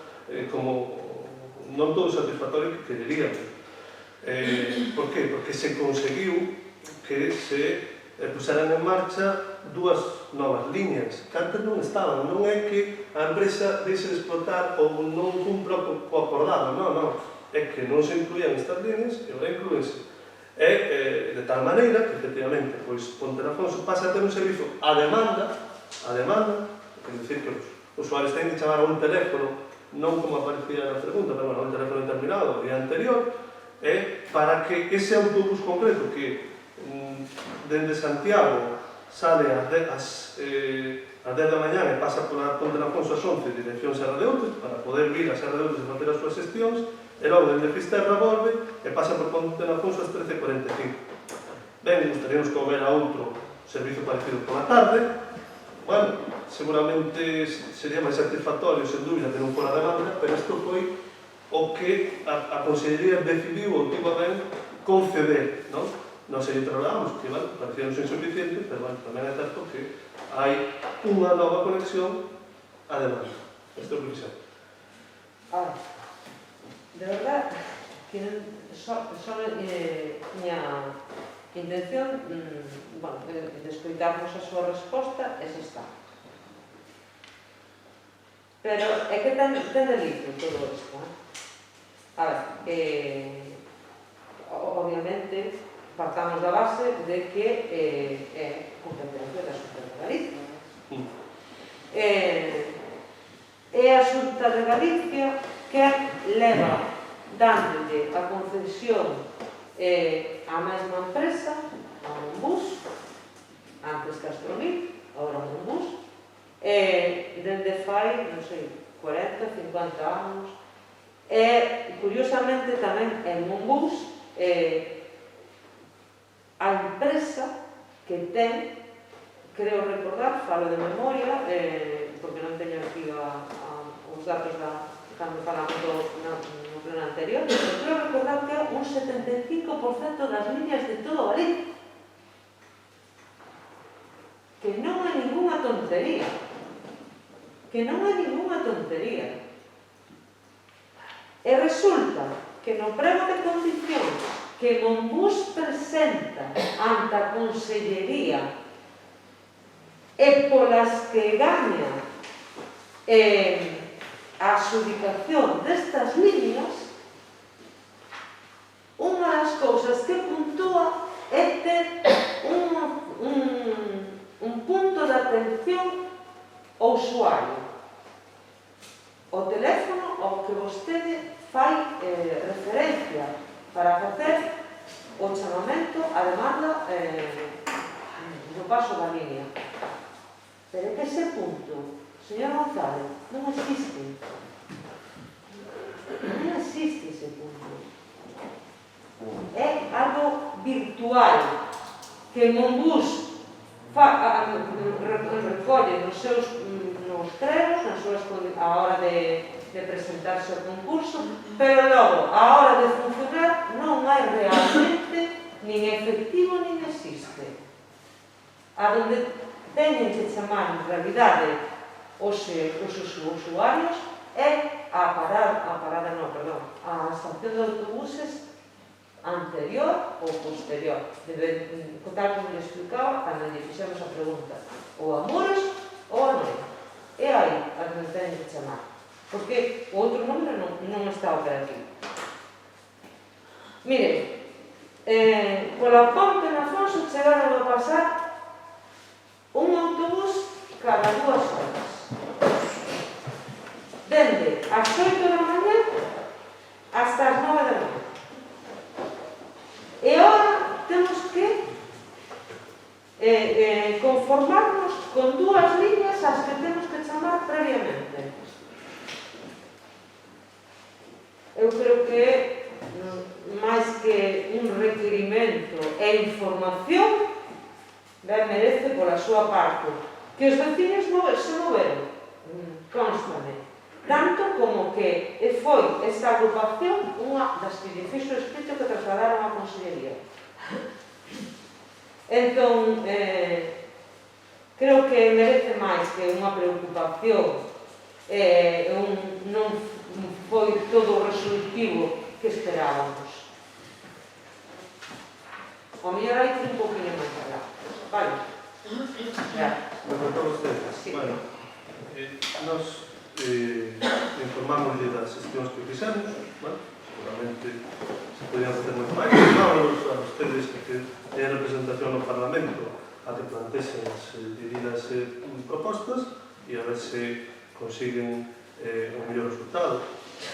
non todo satisfactorio que quereríamos. Por qué? Porque se conseguiu que se puseran en marcha dúas novas liñas que antes non estaban. Non é que a empresa deixe de explotar ou non cumpra co acordado, non. É que non se incluían estas liñas e agora incluense. E de tal maneira que, efectivamente, Ponte na Afonso pasa a ter un servizo a demanda, quer dizer que os usuarios teñen que chamar a un teléfono, non como aparecía na pregunta, pero bueno, un teléfono determinado o día anterior, para que ese autobús concreto que dende Santiago sale ás 10 da mañá e pasa pola Ponte na Afonso ás 11 dirección Serra de Outes para poder vir a Serra de Outes e facer as súas xestións, e logo dende Fisterra volve e pasa por Ponte na Afonso ás 13:45. Ben, gustaríamos que houbera outro servizo parecido pola tarde. Bueno, seguramente sería máis satisfactorio, sen dúbida, que non fora demanda, pero isto foi o que a Consellería decidiu ou tivo ben conceder, non? nós aí traballamos, que, bueno, parecíamos insuficiente, pero, bueno, tamén é certo que hai unha nova conexión á demanda. Isto é o que fixemos. Ahora, de verdad, que só tiña intención de escoitarnos a súa resposta e xa está. Pero é que ten delito todo isto. A ver, obviamente, partamos da base de que é competencia da Xunta de Galicia. É a Xunta de Galicia que leva dándolle a concesión a mesma empresa, a Monbus, antes Castromil, agora Monbus, dende fai, non sei, 40, 50 anos. E, curiosamente, tamén en Monbus, a empresa que ten, creo recordar, falo de memoria, porque non teño aquí os datos cando falamos no pleno anterior, pero creo recordar que é un 75% das líneas de todo Galicia. Que non é ninguna tontería. Que non é ninguna tontería. E resulta que no prego de condicións que Monbus presenta ante a Consellería e polas que gaña a adjudicación destas líneas, unha das cousas que puntúa é ter un punto de atención ao usuario, o teléfono ao que vostede fai referencia para facer o chamamento a demanda no paso da línea. Pero que ese punto, señor González, non existe. Non existe ese punto. É algo virtual que Monbus recolle nos seus tregos, a hora de presentarse ao concurso, pero logo, a hora de funcionar, non hai realmente nin efectivo nin existe. A donde teñen que chamar en realidade os usuarios é a estación de autobuses anterior ou posterior, tal como lhe explicaba cando lle fixemos a pregunta, ou a Muros ou a Noia. É aí a que nos teñen que chamar, porque o outro número non está operativo. Miren, pola ponte na Afonso chegaron a pasar un autobús cada 2 horas, dende as 8 da mañá hasta as 9 da mañá. E agora temos que conformarnos con 2 líneas as que temos que chamar previamente. Eu creo que máis que un requirimento e información merece pola súa parte que os vecinos se moveron, constame, tanto como que foi esta agrupación unha das que lle fixo o escrito que trasladaron á Consellería. Entón, creo que merece máis que unha preocupación, non foi todo o resolutivo que esperábamos. O mellor hai que ir un poquinho máis alá. Vale? Me contou ustedes. Sí. Bueno, nos informamos das sesións que fixemos, bueno, seguramente se podían facer moito máis, informamos a ustedes que teñen representación no Parlamento a que plantexen as devidas propostas e a ver se consiguen o mellor resultado.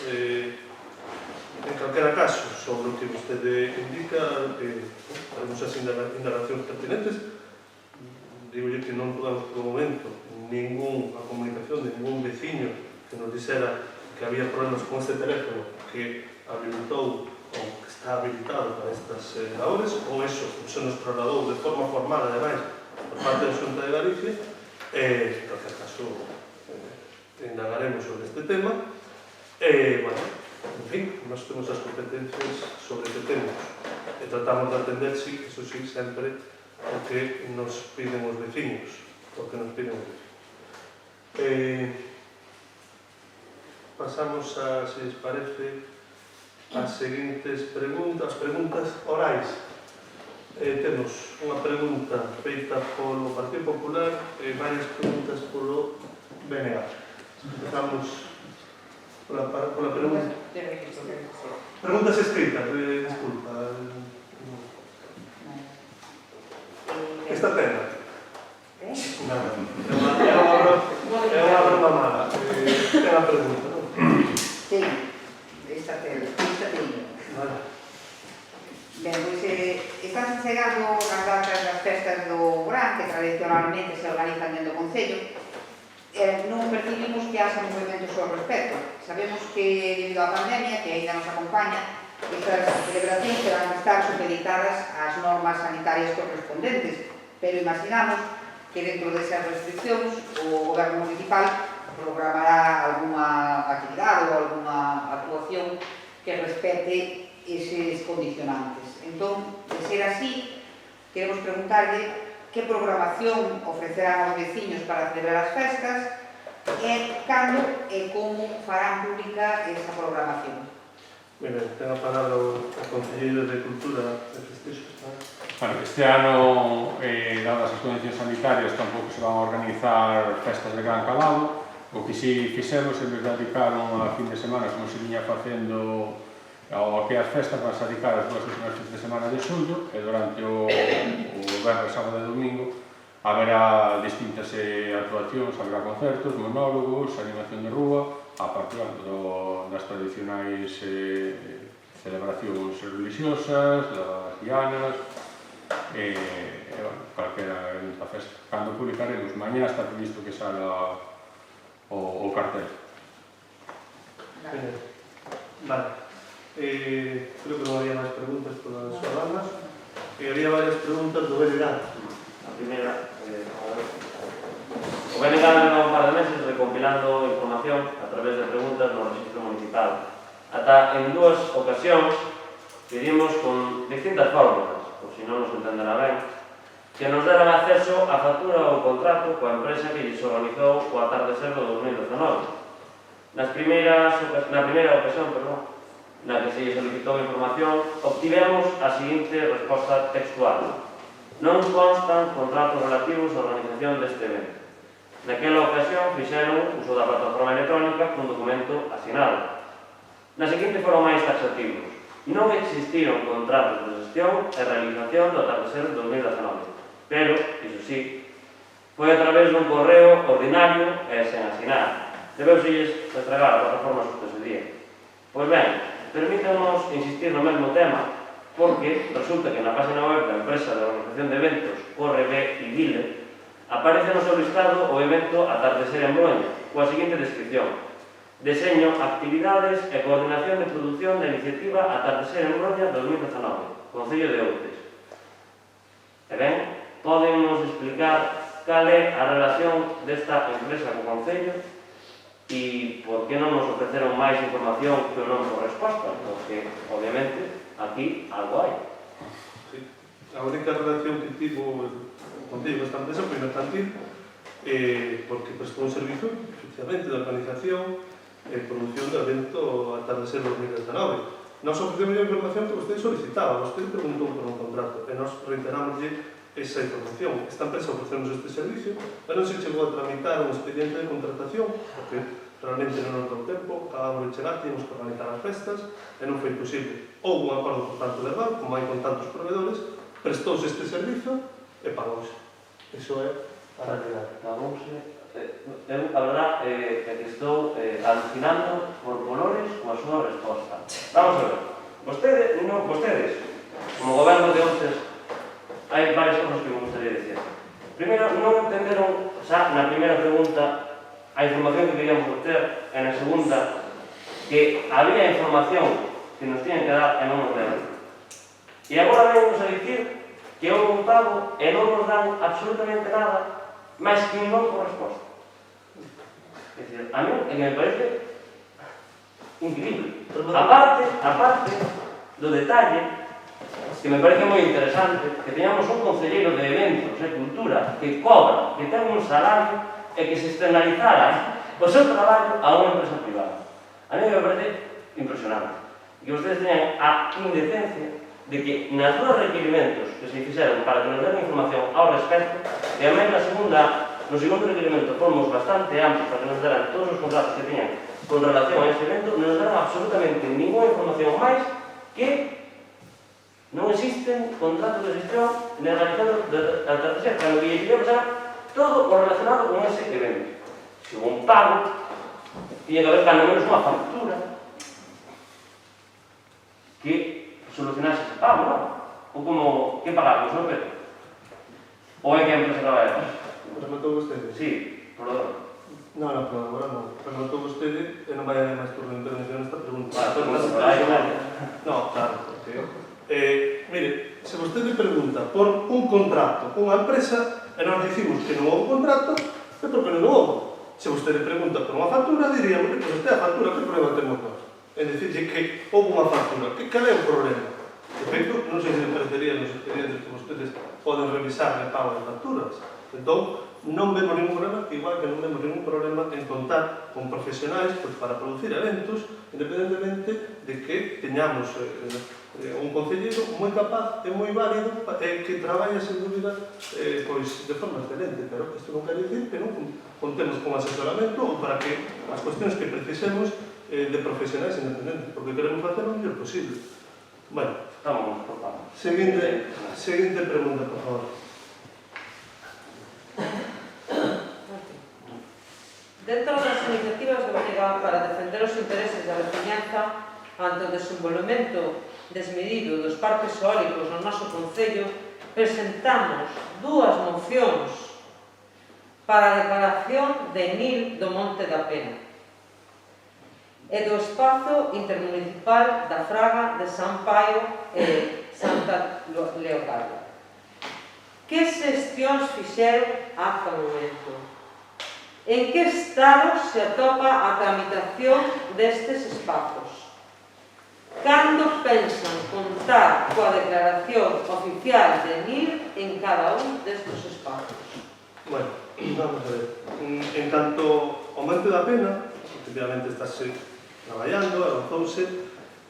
En calquera caso, sobre o que vostede indica, haremos as indagacións pertinentes. Digolle que non podemos por o momento ninguna comunicación de ningún veciño que nos dixera que había problemas con este teléfono que habilitou ou que está habilitado para estas labores, ou eso se nos trasladou de forma formal, ademais, por parte da Xunta de Galicia. En calquer caso, indagaremos sobre este tema. Bueno, en fin, nós temos as competencias sobre que temos. tratamos de atender, sí, eso sí, sempre o que nos piden os veciños, pasamos a, se les parece, as seguintes preguntas, orais. Temos unha pregunta feita polo Partido Popular e varias preguntas polo BNG. Empezamos pola pregunta. Preguntas escritas, disculpa. Esta tema. Nada. É unha broma mala. Ten a pregunta, non? Sí, esta teño. Vale. Ben, pois están chegando as datas das festas do Gran, que tradicionalmente se organizan dentro do Concello. Non percibimos que haxa movimentos ao respecto. Sabemos que, debido á pandemia, que ainda nos acompaña, estas celebracións terán que estar supeditadas ás normas sanitarias correspondentes, pero imaginamos que dentro desas restriccións o Goberno Municipal programará alguna actividade ou alguna actuación que respete eses condicionantes. Entón, de ser así, queremos preguntarlle que programación ofrecerán aos veciños para celebrar as festas e cando e como farán pública esa programación. Ben, ten a palabra o Concelleiro de Cultura e Festexos. Bueno, este ano, dadas as condicións sanitarias, tampouco se van a organizar festas de gran calado. O que si fixemos, en vez de dedicar a fin de semana, como se viña facendo ao que as festas, van a dedicar as 2 últimas fins de semana de xullo, e durante o venres, sábado e domingo haberá distintas actuacións, haberá concertos, monólogos, animación de rúa, a partir das tradicionais celebracións religiosas, das dianas, calquera evento a festa. Cando publicaremos, mañá está previsto que salga o cartel. Vale. Creo que non había máis preguntas polas súas bandas. Había varias preguntas do BNG. A primeira, o BNG leva un par de meses recompilando información a través de preguntas no registro municipal. Ata en 2 ocasións pedimos con distintas fórmulas, por si non nos entenderá ben, que nos deran acceso á factura ou contrato coa empresa que lles organizou o atardecer do 2019. Na primeira ocasión, na que se lle solicitou información, obtivemos a seguinte resposta textual: non constan contratos relativos á organización deste evento. Naquela ocasión fixeron uso da plataforma electrónica cun documento asinado. Na seguinte foron máis taxativos: non existiron contratos de xestión e realización do atardecer 2019, pero, iso sí, foi a través dun correo ordinario e sen asinar. Debeuselles entregar a plataforma xusto ese día. Pois ben, permítanos insistir no mesmo tema, porque resulta que na página web da empresa de organización de eventos ORB e Vile aparece no seu listado o evento Atardecer en Broña, coa seguinte descripción: deseño, actividades e coordinación de produción da iniciativa Atardecer en Broña 2019, Concello de Outes. E ben, podennos explicar cal é a relación desta empresa co Concello e por que non nos ofreceron máis información que non por resposta, porque, obviamente, aquí algo hai. Sí. A única relación que tivo o Concello con esta empresa foi mercantil, porque prestou un servizo, efectivamente, de organización e produción do evento Atardecer 2019. Nos ofrecemos a información que vostede solicitaba, vostede preguntou por un contrato, e nos reiteramoslle esa información. Esta empresa ofrecemos este servicio, pero non se chegou a tramitar un expediente de contratación, porque realmente non nos deu tempo, acabamos de chegar, tínhamos que organizar as festas, e non foi posible. Houve un acordo por tanto legal, como hai con tantos proveedores, prestouse este servizo e pagouse. Iso é a realidade. Eu, a verdad, é que estou alucinando por colores coa súa resposta. Vamos a ver. Vostedes, como goberno de Outes, hai varias cosas que me gustaría decir. Primeiro, non entenderon, xa na primeira pregunta, a información que queríamos obter, e na segunda, que había información que nos tiñan que dar e non nos deron. E agora venimos a dicir que houve un pago e non nos dan absolutamente nada, máis que un non por resposta. É dicir, a mí me parece increíble. A parte do detalle, que me parece moi interesante que teñamos un concelleiro de eventos e cultura que cobra, que ten un salario e que se externalizara o seu traballo a unha empresa privada. A mí me parece impresionante. Que vostedes teñan a indecencia de que nas dos requerimentos que se fixeron para que nos den información ao respecto, e a máis no segundo requerimento fomos bastante amplios para que nos deran todos os contratos que teñan con relación a este evento, non nos deran absolutamente ninguna información máis que non existen contratos de gestión ni realizados de alteración, cando que queríamos era todo o relacionado con ese evento. Se hubo un pago, tiña que haber cando menos unha factura que solucionarse ese pago, non? Ou como, que pagamos, non, Pedro? Ou é que a empresa traballa? Rematou vostede? Sí, perdón. Non, pero agora non. Rematou vostede e non vai haber máis turno de intervención nesta pregunta. Non, claro, porque... mire, se vostede pregunta por un contrato con unha empresa e nós dicimos que non houve contrato, é porque non houve. Se vostede pregunta por unha factura, diríamos que pues, a factura, que problema temos nós? É dicir, que houve unha factura. Cal é o problema? De feito, non sei se me parecería nos expedientes que vostedes poden revisar de pago de facturas. Entón, non vemos ningún problema, igual que non vemos ningún problema en contar con profesionais pues, para producir eventos, independentemente de que teñamos un concelleiro moi capaz e moi válido que traballa, sen dúbida, pois, de forma excelente, pero isto non quer dicir que non contemos con asesoramento ou para que as cuestións que precisemos de profesionais independentes, porque queremos facer o mellor posible. Bueno, estamos por pago. Seguinte pregunta, por favor. Dentro das iniciativas do Brega para defender os intereses da veciñanza ante o desenvolvemento desmedido dos parques eólicos no noso concello, presentamos dúas mocións para a declaración de NIL do Monte da Pena e do espazo intermunicipal da Fraga de San Paio e Santa Leocadia. Que xestións fixeron ata o momento? En que estado se atopa a tramitación destes espazos? Cando pensan contar coa declaración oficial de NIL en cada un destes espazos? Bueno, vamos a ver. En canto ao Monte da Pena, efectivamente estáse traballando, avanzouse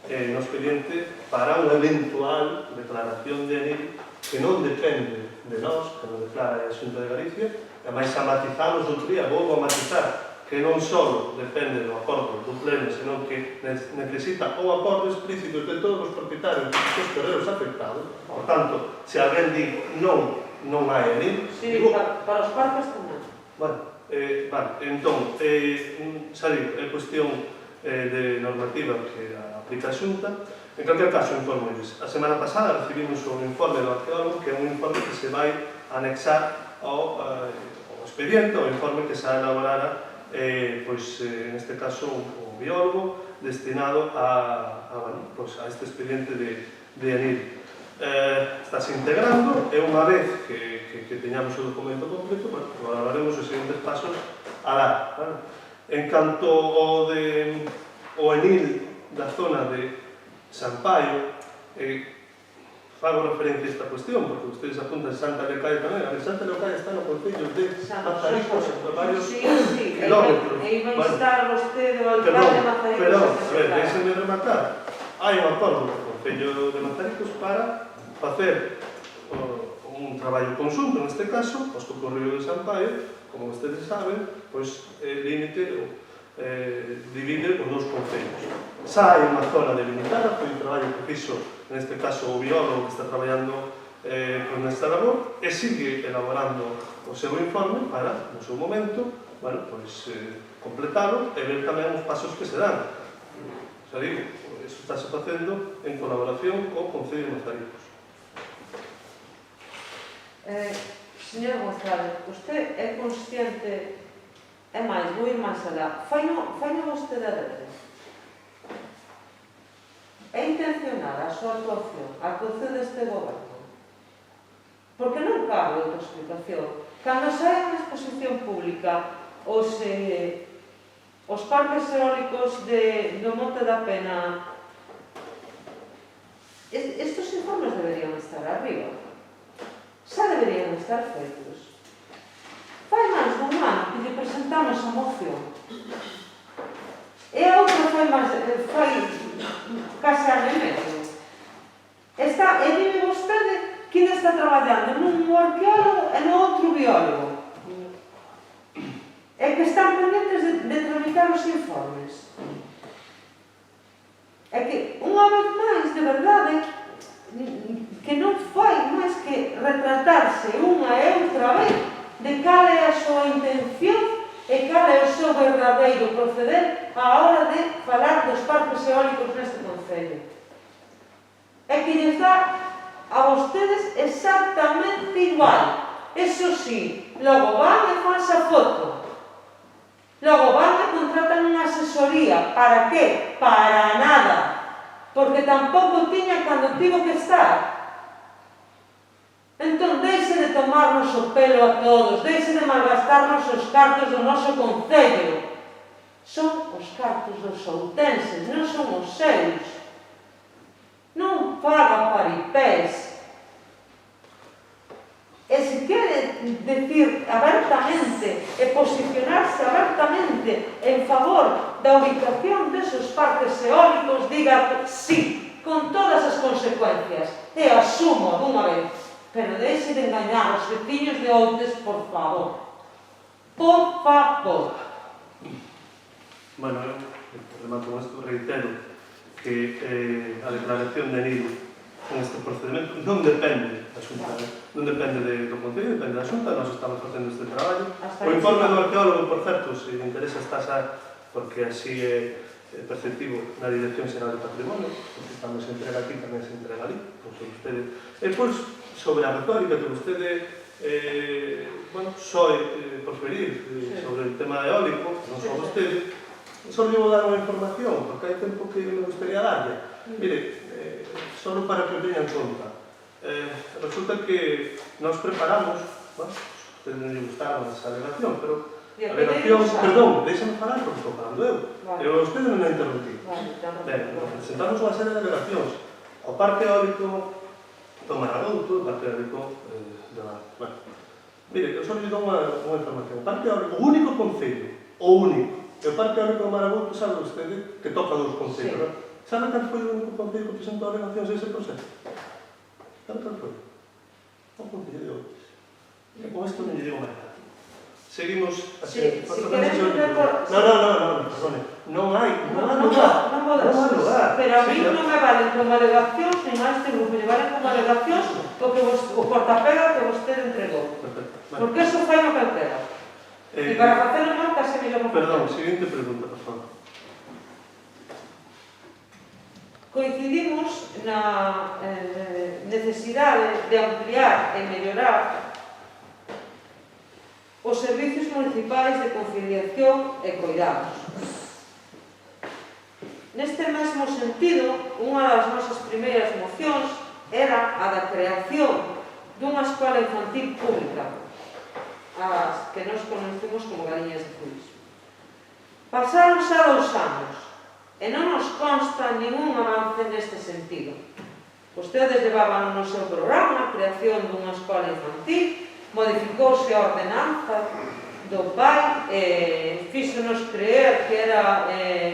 no expediente para unha eventual declaración de NIL que non depende de nós, que non declara a Xunta de Galicia, e máis a matizamos outro día, vou a matizar que non só depende do acordo do pleno, senón que necesita o acordo explícito de todos os propietarios dos terrenos afectados. Por tanto, se alguén di non hai NIL... Sí, para os parques tamén. Bueno, vale, entón, xa digo, é cuestión de normativa que aplica a Xunta. En calquer caso, informoles. A semana pasada recibimos un informe do arqueólogo, que é un informe que se vai anexar ao expediente, ao informe que se elaborara, neste caso, o biólogo destinado a este expediente de ANIL. Estáse integrando, e unha vez que teñamos o documento completo, valoraremos os seguintes pasos a dar. En canto ao ANIL da zona de San Paio, fago referencia a esta cuestión, porque ustedes apuntan Santa Leocadia tamén. A Santa Leocadia está no concello de Mazaricos, varios kilómetros. E iba a instar vostede o alcalde de Mazaricos. Perdón, a ver, déjenme rematar. Hai un acordo co concello de Mazaricos para facer un traballo conxunto, neste caso, pois co Correo de San Paio, como ustedes saben, pois límite divide os dos concellos. Xa hai unha zona delimitada, foi un traballo que fixo, neste caso, o biólogo que está traballando nesta labor, e sigue elaborando o seu informe para, no seu momento, completalo e ver tamén os pasos que se dan. Xa digo, iso estáse facendo en colaboración co Concello de Mazaricos. Señora González, usted é consciente, é máis, vou ir máis alá, faino vostede adrede? É intencionada a súa actuación, a actuación deste goberno? Porque non cabe outra explicación. Cando sae unha exposición pública os parques eólicos do Monte da Pena estos informes deberían estar arriba. Xa deberían estar feitos. Fai máis dun ano que lle presentamos a moción. E a outra fai case ano e medio. E dime vostede que ainda está traballando nun arqueólogo e no outro biólogo. E que están pendentes de tramitar os informes. É que, unha vez máis, de verdade, que non fai máis que retratarse unha e outra vez de cal é a súa intención e cal é o seu verdadeiro proceder á hora de falar dos parques eólicos neste concello. É que lles dá a vostedes exactamente igual. Eso sí, logo van e fanse a foto. Logo van e contratan unha asesoría. Para que? Para nada. Porque tampouco tiña cando tivo que estar. Entón, deixe de tomarnos o pelo a todos, deixe de malgastarnos os cartos do noso concello. Son os cartos dos outenses, non son os seus. Non faga paripés. E se quere decir abertamente e posicionarse abertamente en favor da ubicación desos parques eólicos, diga sí, con todas as consecuencias, e asumo dunha vez. Pero deixe de engañar os veciños de Outes, por favor. Por favor. Bueno, eu remato con isto, reitero que a declaración de Nilo en este procedimento non depende da Xunta, non depende do Concello, depende da Xunta, nós estamos facendo este traballo. O informe do arqueólogo, por certo, se interesa está xa, porque así é perceptivo na Dirección Xeral de Patrimonio, porque cando se entrega aquí tamén se entrega ali, pois vostede. E pois, sobre a retórica que vostede soe proferir sobre o tema eólico, non só vostede, só lle vou dar unha información, porque hai tempo que me gustaría darlle. Mire, só para que o teña en conta. Resulta que nós preparamos, ustedes non lle gustaron esa alegación, pero a alegación, perdón, deixame falar porque estou falando eu. E vostede non me interrumpí. Ben, presentamos unha serie de alegacións ao Parque Eólico do Maragouto, o Parque Eólico mire, eu só lle dou unha información. O Parque Eólico, o único concello, o único, e o Parque Eólico do Maragouto, sabe vostede que toca dos concellos, non? Sabe cal foi o único concello que presentou alegacións a ese proceso? Sabe cal foi? O concello de Outes. E con isto non lle digo máis nada. Seguimos a si queres recordar... No, perdone. Non hai lugar. Pero a mí non me valen como alegacións, nin a este grupo lle valen como alegacións o cortapega que vostede entregou. Porque eso fai no calquera. E para facelo mal, case mellor. Perdón, seguinte pregunta, por favor. Coincidimos na necesidade de ampliar e mellorar os servicios municipais de conciliación e cuidados. Neste mesmo sentido, unha das nosas primeiras mocións era a da creación dunha escola infantil pública, as que nos conocemos como Galiñas de Fuis. Pasaron xa 2 anos e non nos consta ningún avance neste sentido. Vostedes levaban no seu programa a creación dunha escola infantil, modificouse a ordenanza do pai, fíxonos creer que era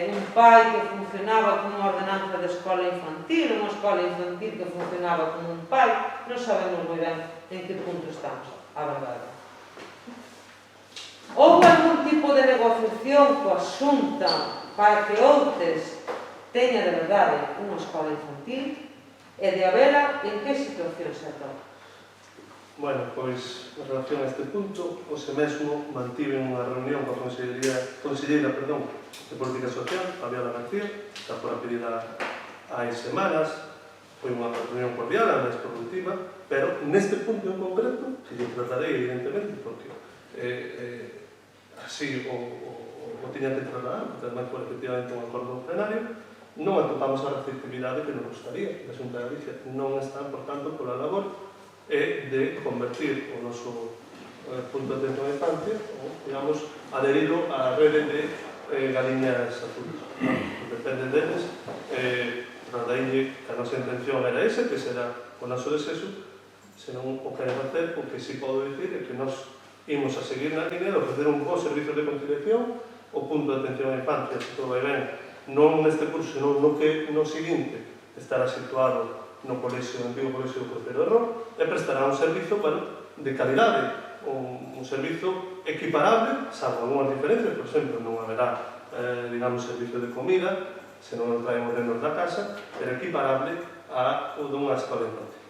un pai que funcionaba como ordenanza de escola infantil, unha escola infantil que funcionaba como un pai. Non sabemos moi ben en que punto estamos, a verdade. Houve algún tipo de negociación coa Xunta para que Outes teña de verdade unha escola infantil? E de habela, en que situación se atopa? Bueno, pois, en relación a este punto, hoxe mesmo mantive unha reunión coa conselleira de Política Social, Fabiola García, xa fora pedida hai semanas, foi unha reunión cordial, a máis productiva, pero neste punto en concreto, se lle tratarei, evidentemente, porque así o tiña que trasladar, porque ademais foi efectivamente un acordo plenario, non atopamos a receptividade que nos gustaría. A Xunta de Galicia non está, por tanto, pola labor de convertir o noso punto de atención a infancia, digamos, adherido á rede de Galiñas Azules. Depende deles, trasladeille que a nosa intención era esa, que será o noso desexo, senón o que quere facer, o que si podo dicir é que nós imos a seguir na línea de ofrecer un bo servicio de conciliación, o punto de atención á infancia, se todo vai ben, non neste curso, senón no seguinte, estará situado no antigo colexio do Crucero de Rol, e prestará un servizo, de calidade, un servizo equiparable, salvo algunhas diferencias, por exemplo, non haberá, digamos, servicio de comida, se non nos traemos dentro da casa, pero equiparable ao dunha escola infantil.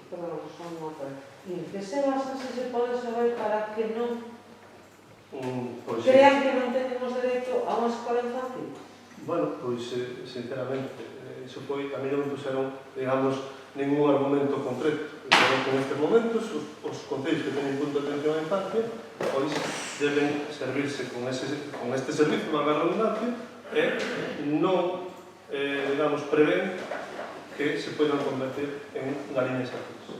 Perdón, só unha cosa. E que se basa se pode saber para que non crean que non tenemos dereito a unha escola infantil? Bueno, pois, sinceramente, iso foi, a mí non me puseron, digamos, ningún argumento concreto. Pero que nestes momentos, os concellos que teñen punto de atención á infancia, pois, deben servirse con este servizo, valga a redundancia, e non, digamos, prevén que se poden convertir en galiñas azuis.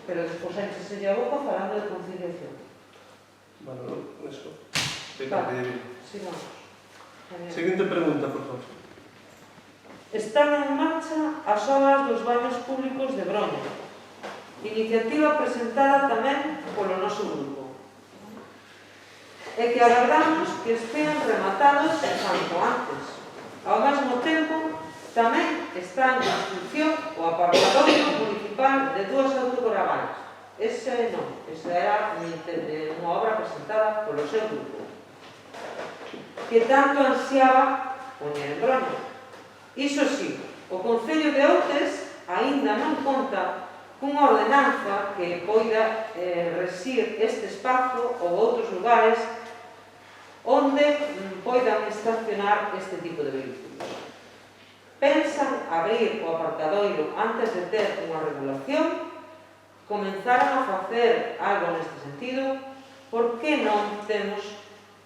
Pero despois enchese a boca falando de conciliación. Bueno, eso, que Vale, sigamos. Seguinte pregunta, por favor. Están en marcha as obras dos baños públicos de Broña. Iniciativa presentada tamén polo noso grupo. E que agardamos que estean rematados canto antes. Ao mesmo tempo, tamén está en construcción o apartadoiro municipal de 2 autocaravanas. Ese non, esa era unha obra presentada polo seu grupo, que tanto ansiaba poñer en Broña. Iso sí, o Concello de Outes aínda non conta cunha ordenanza que poida resir este espazo ou outros lugares onde poidan estacionar este tipo de vehículos. Pensan abrir o apartadoiro antes de ter unha regulación, comenzaron a facer algo neste sentido, por que non temos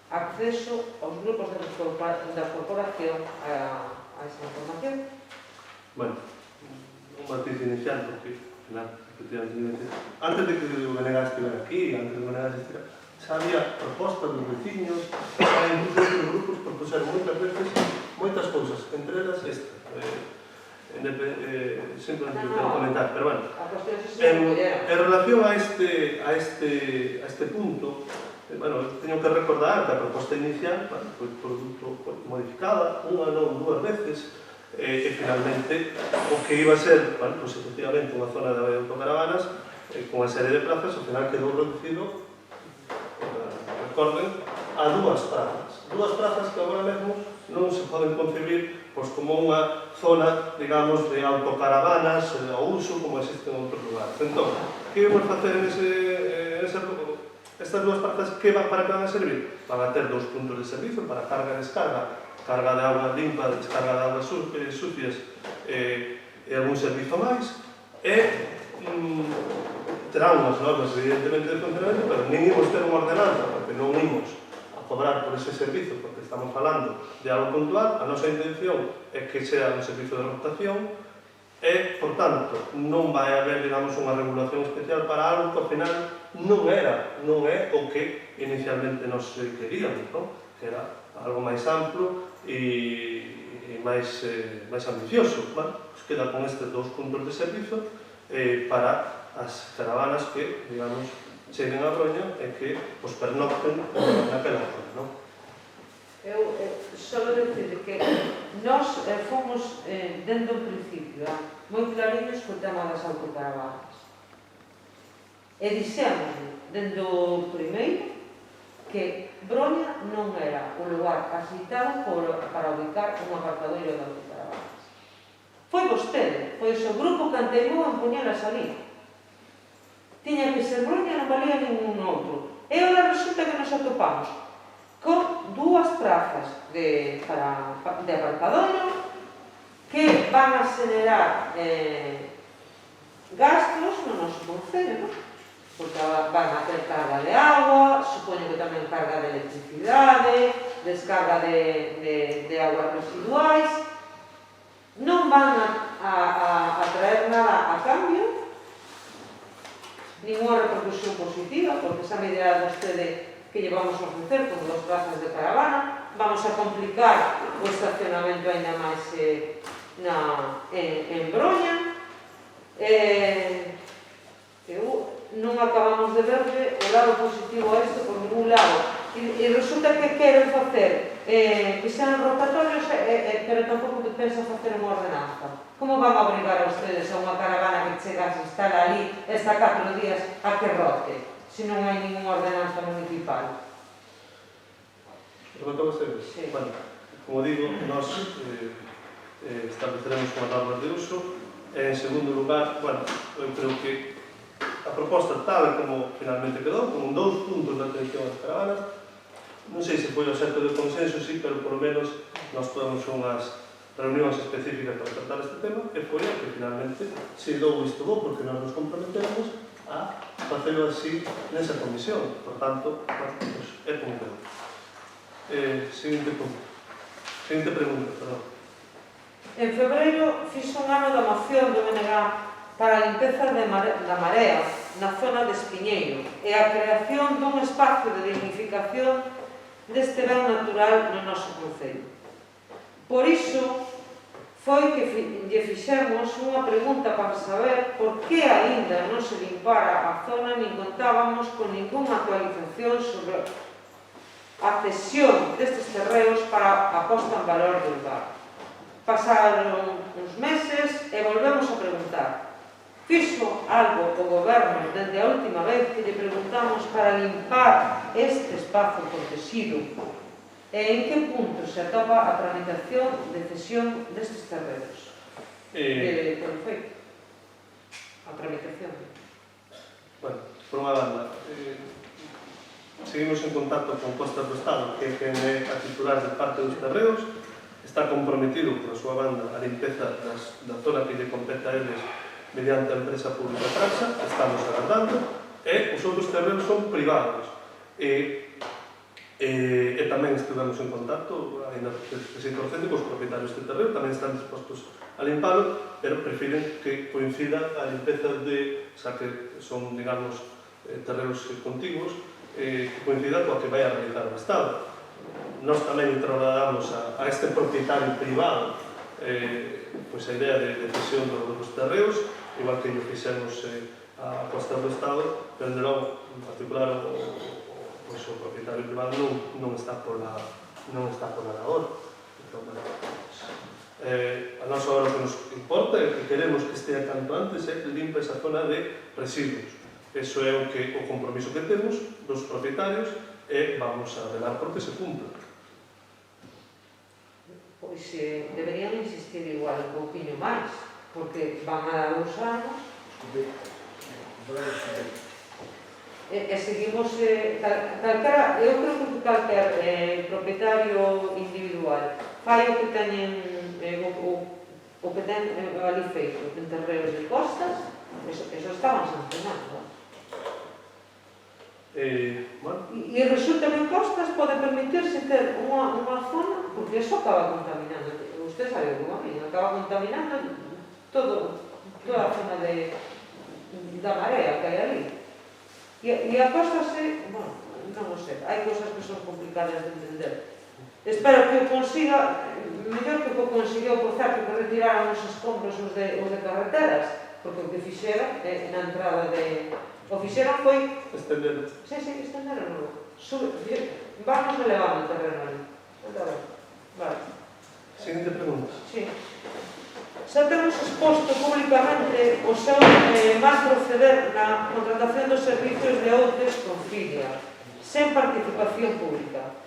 acceso aos grupos da corporación a esa información? Bueno, un matiz inicial, porque, efectivamente, antes de que o Venegas estivera aquí, antes de que o Venegas estivera, xa había propostas dos veciños, xa incluso outros grupos propuseron moitas veces moitas cousas, entre elas esta. Simplemente lo quero comentar, pero bueno. En relación a este punto, teño que recordar que a proposta inicial foi modificada unha non dúas veces, e finalmente o que iba a ser, efectivamente, unha zona de autocaravanas con unha serie de plazas, ao final quedou reducido, recorden, a 2 plazas que agora mesmo non se poden concebir como unha zona, digamos, de autocaravanas ao uso como existe en outros lugares. Entón, que vamos facer estas 2 plazas? Para que van a servir? Van a ter 2 puntos de servicio para carga e descarga, carga de auga limpa, descarga de augas sucias e algún servizo máis, e terá unhas normas evidentemente de funcionamento, pero nin imos ter unha ordenanza, porque non imos a cobrar por ese servizo, porque estamos falando de algo puntual. A nosa intención é que sea un servizo de rotación e, por tanto, non vai haber, digamos, unha regulación especial para algo que ao final non é o que inicialmente nos queríamos, que era algo máis amplo e máis ambicioso. Queda con estes 2 puntos de servizo para as caravanas que, digamos, cheguen a Broña e que os pernocten naquela zona. Eu só decir que nós fomos, dende o principio, moi clariños co tema das autocaravanas. E dixemos, dende o primeiro, que Broña non era o lugar axeitado para ubicar un apartadoiro de autocaravanas. Foi vostede, foi o seu grupo que anteimou en poñelas ali. Tiña que ser Broña, non valía ningún outro. E agora resulta que nos atopamos con 2 plazas de apartadoiro que van a xenerar gastos no noso concello, porque van a ter carga de agua, supoño que tamén carga de electricidade, descarga de aguas residuais. Non van a traer nada a cambio, ninguna repercusión positiva, porque xa me dirá vostede que lle vamos a ofrecer con 2 plazas de caravana, vamos a complicar o estacionamento aínda máis en Broña, non acabamos de verle o lado positivo a isto por ningún lado, e resulta que queren facer que sean rotatorios, pero tampouco que pensan facer unha ordenanza. Como van a obrigar a ustedes a unha caravana que chega a se instala ali está 4 días a que rote, se non hai ninguna ordenanza municipal? Rematamos ustedes? Sí. Bueno, como digo, nós estableceremos unha norma de uso. En segundo lugar, bueno, eu creo que a proposta tal como finalmente quedou, con 2 puntos de atención ás caravanas, non sei se foi o certo de consenso, sí, pero por lo menos nós podemos unhas reunións específicas para tratar este tema, e foi o que finalmente se dou isto bo, porque nós nos comprometemos a facelo así nesa comisión. Por tanto, bueno, pues, é como quedou. Seguinte punto. Seguinte pregunta, perdón. En febreiro fixo un ano da moción do BNG para a limpeza da marea na zona de Espiñeiro e a creación dun espacio de dignificación deste ben natural no noso concello. Por iso foi que lle fixemos unha pregunta para saber por que aínda non se limpara a zona nin contábamos con ninguna actualización sobre a cesión destes terreos para a posta en valor do lugar. Pasaron uns meses e volvemos a preguntar. Fixo algo o goberno dende a última vez que lle preguntamos para limpar este espazo protegido? E en que punto se atopa a tramitación de cesión destes terrenos? Por feito, a tramitación. Bueno, por unha banda, seguimos en contacto con Costas do Estado, que é a titular de parte dos terreos, está comprometido por a súa banda a limpeza da zona que lle compete a eles mediante a empresa pública Traxa, estamos agardando, e os outros terrenos son privados. E tamén estivemos en contacto, ainda recientemente, cos propietarios de terreno, tamén están dispostos a limpalo, pero prefiren que coincida a limpeza de, xa que son, digamos, terrenos contiguos, que coincida coa que vai a realizar o Estado. Nós tamén trasladamos a este propietario privado pois a idea de cesión dos terreos, igual que o fixemos a Costa do Estado, pero de logo, en particular, o propietario privado non está por la labor. Entón, a nós agora o que nos importa é que queremos que estea canto antes é que limpa esa zona de residuos. Eso é o compromiso que temos dos propietarios e vamos a velar porque se cumpla. Pois deberían insistir igual un pouquinho máis, porque van a dar 2 anos e seguimos calquera, eu creo que calquer propietario individual fai o que teñen o que ten ali feito en terreos de costas, eso estaban sancionando. Bueno. E resulta que en costas pode permitirse ter unha zona, porque eso acaba contaminando, usted sabe como a mí, acaba contaminando toda a zona da marea que hai ali. E a costas bueno, non o sei, hai cosas que son complicadas de entender. Espero que o consiga, mellor que o conseguiu, por certo, que retiraran os escombros os de carreteras, porque o que fixera na entrada de... O fixeron foi... Estender. Sí, estenderon. Vamos elevando o terreno ali. Vale. Seguinte pregunta. Sí. Xa temos exposto públicamente o seu mal proceder na contratación dos servicios de OUTES con Filia, sen participación pública.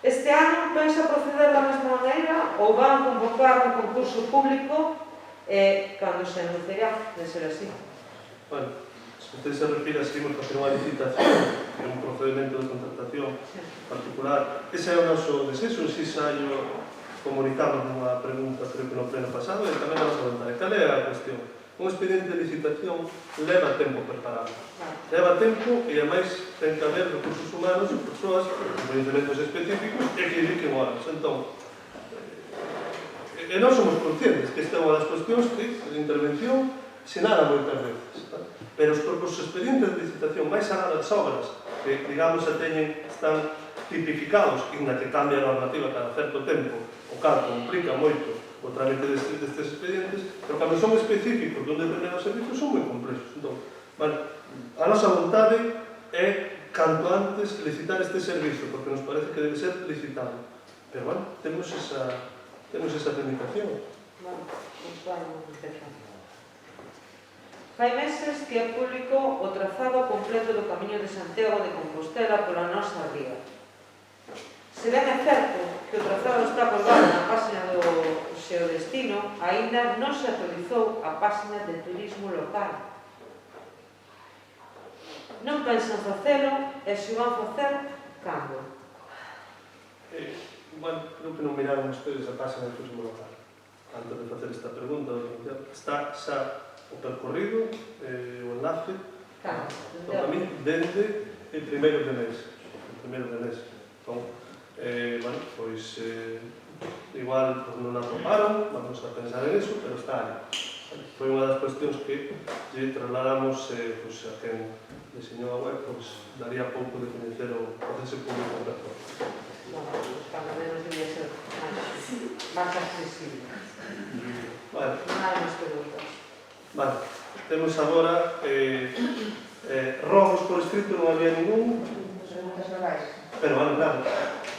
Este ano pensa proceder da mesma maneira ou van convocar un concurso público cando se anunciará de ser así? Bueno, se usted se refira, seguimos a facer unha licitación, que é un procedimento de contratación particular. Ese é o noso desexo, si saio comunicamos nunha pregunta, creo que no pleno pasado, e tamén a nosa vontade. Cal é a cuestión? Un expediente de licitación leva tempo preparado. Leva tempo e, ademais, ten que haber recursos humanos e persoas con conhecimentos específicos e que dediquen horas. Entón, e nós somos conscientes que esta é unha das cuestións que, de intervención, sinala moitas veces. Pero os expedientes de licitación máis alá das obras, que, digamos, están tipificados e na que cambia a normativa cada certo tempo, o cal complica moito o trámite destes expedientes, pero cando son específicos de un determinado servicio son moi complexos. Entón, a nosa vontade é canto antes licitar este servicio, porque nos parece que debe ser licitado. Pero, bueno, temos esa limitación. Bueno, pues vamos a empezar. Fai meses que é público o trazado completo do Camiño de Santiago de Compostela pola nosa ría. Se ben é certo que o trazado está colgado na página do Xeodestino, aínda non se actualizou a página de turismo local. Non pensan facelo e se o van facer, cando? Bueno, creo que non miraron ustedes a página de turismo local antes de facer esta pregunta. Está xa o percorrido, o enlace, o camiño dende o primeiro de mes. Entón, bueno, pois, igual non atoparon, vamos a pensar en eso, pero está aí. Foi unha das cuestións que lle trasladamos pois, a quen diseñou a web, pois, daría pouco de coñecer o proceso público da zona. Bueno, os camareros debía ser máis accesible. Vale. Non hai máis preguntas. Vale, temos agora robos por escrito, non había ningún, Preguntas orais. pero bueno, claro,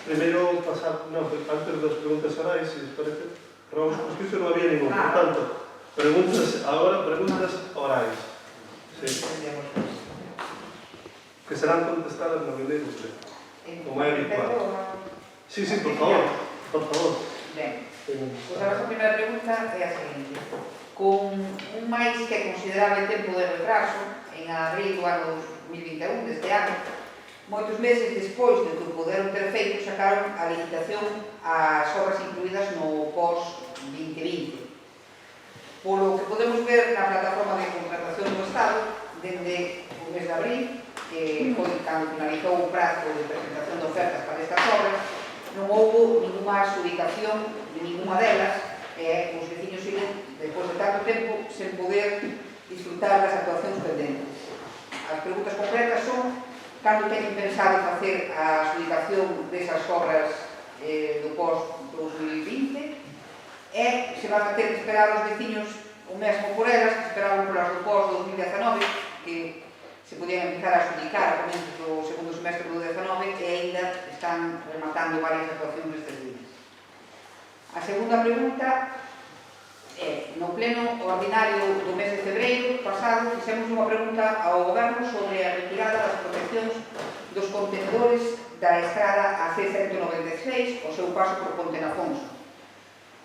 primeiro pasar, non, antes das preguntas orais, se les parece, robos por escrito non había ningún, por tanto, preguntas orais, sí, que serán contestadas no vindeiro pleno, como é habitual. Sí, por favor. Ben, pois a nosa primeira pregunta é a seguinte. Con un máis que considerable tempo de retraso, en abril do ano 2021 deste ano, moitos meses despois de que o poderon ter feito, sacaron a licitación ás obras incluídas no pós-2020. Polo que podemos ver na plataforma de contratación do Estado, dende o mes de abril, que foi cando finalizou o prazo de presentación de ofertas para estas obras, non houve ninguna adjudicación de ninguna delas, e os veciños siguen, despois de tanto tempo, sen poder disfrutar das actuacións pendentes. As preguntas concretas son cando teñen pensado facer a adjudicación desas obras do pós-2020 e se van a ter que esperar os veciños o mesmo por elas que esperaban polas do pós-2019, que se podían empezar a adjudicar a comenzos do segundo semestre do 19 e ainda están rematando varias actuacións nestes días. A segunda pregunta é, no pleno ordinario do mes de febreiro pasado, fixemos unha pregunta ao Goberno sobre a retirada das proteccións dos contenedores da estrada AC-196, o seu paso por Pontenafonso.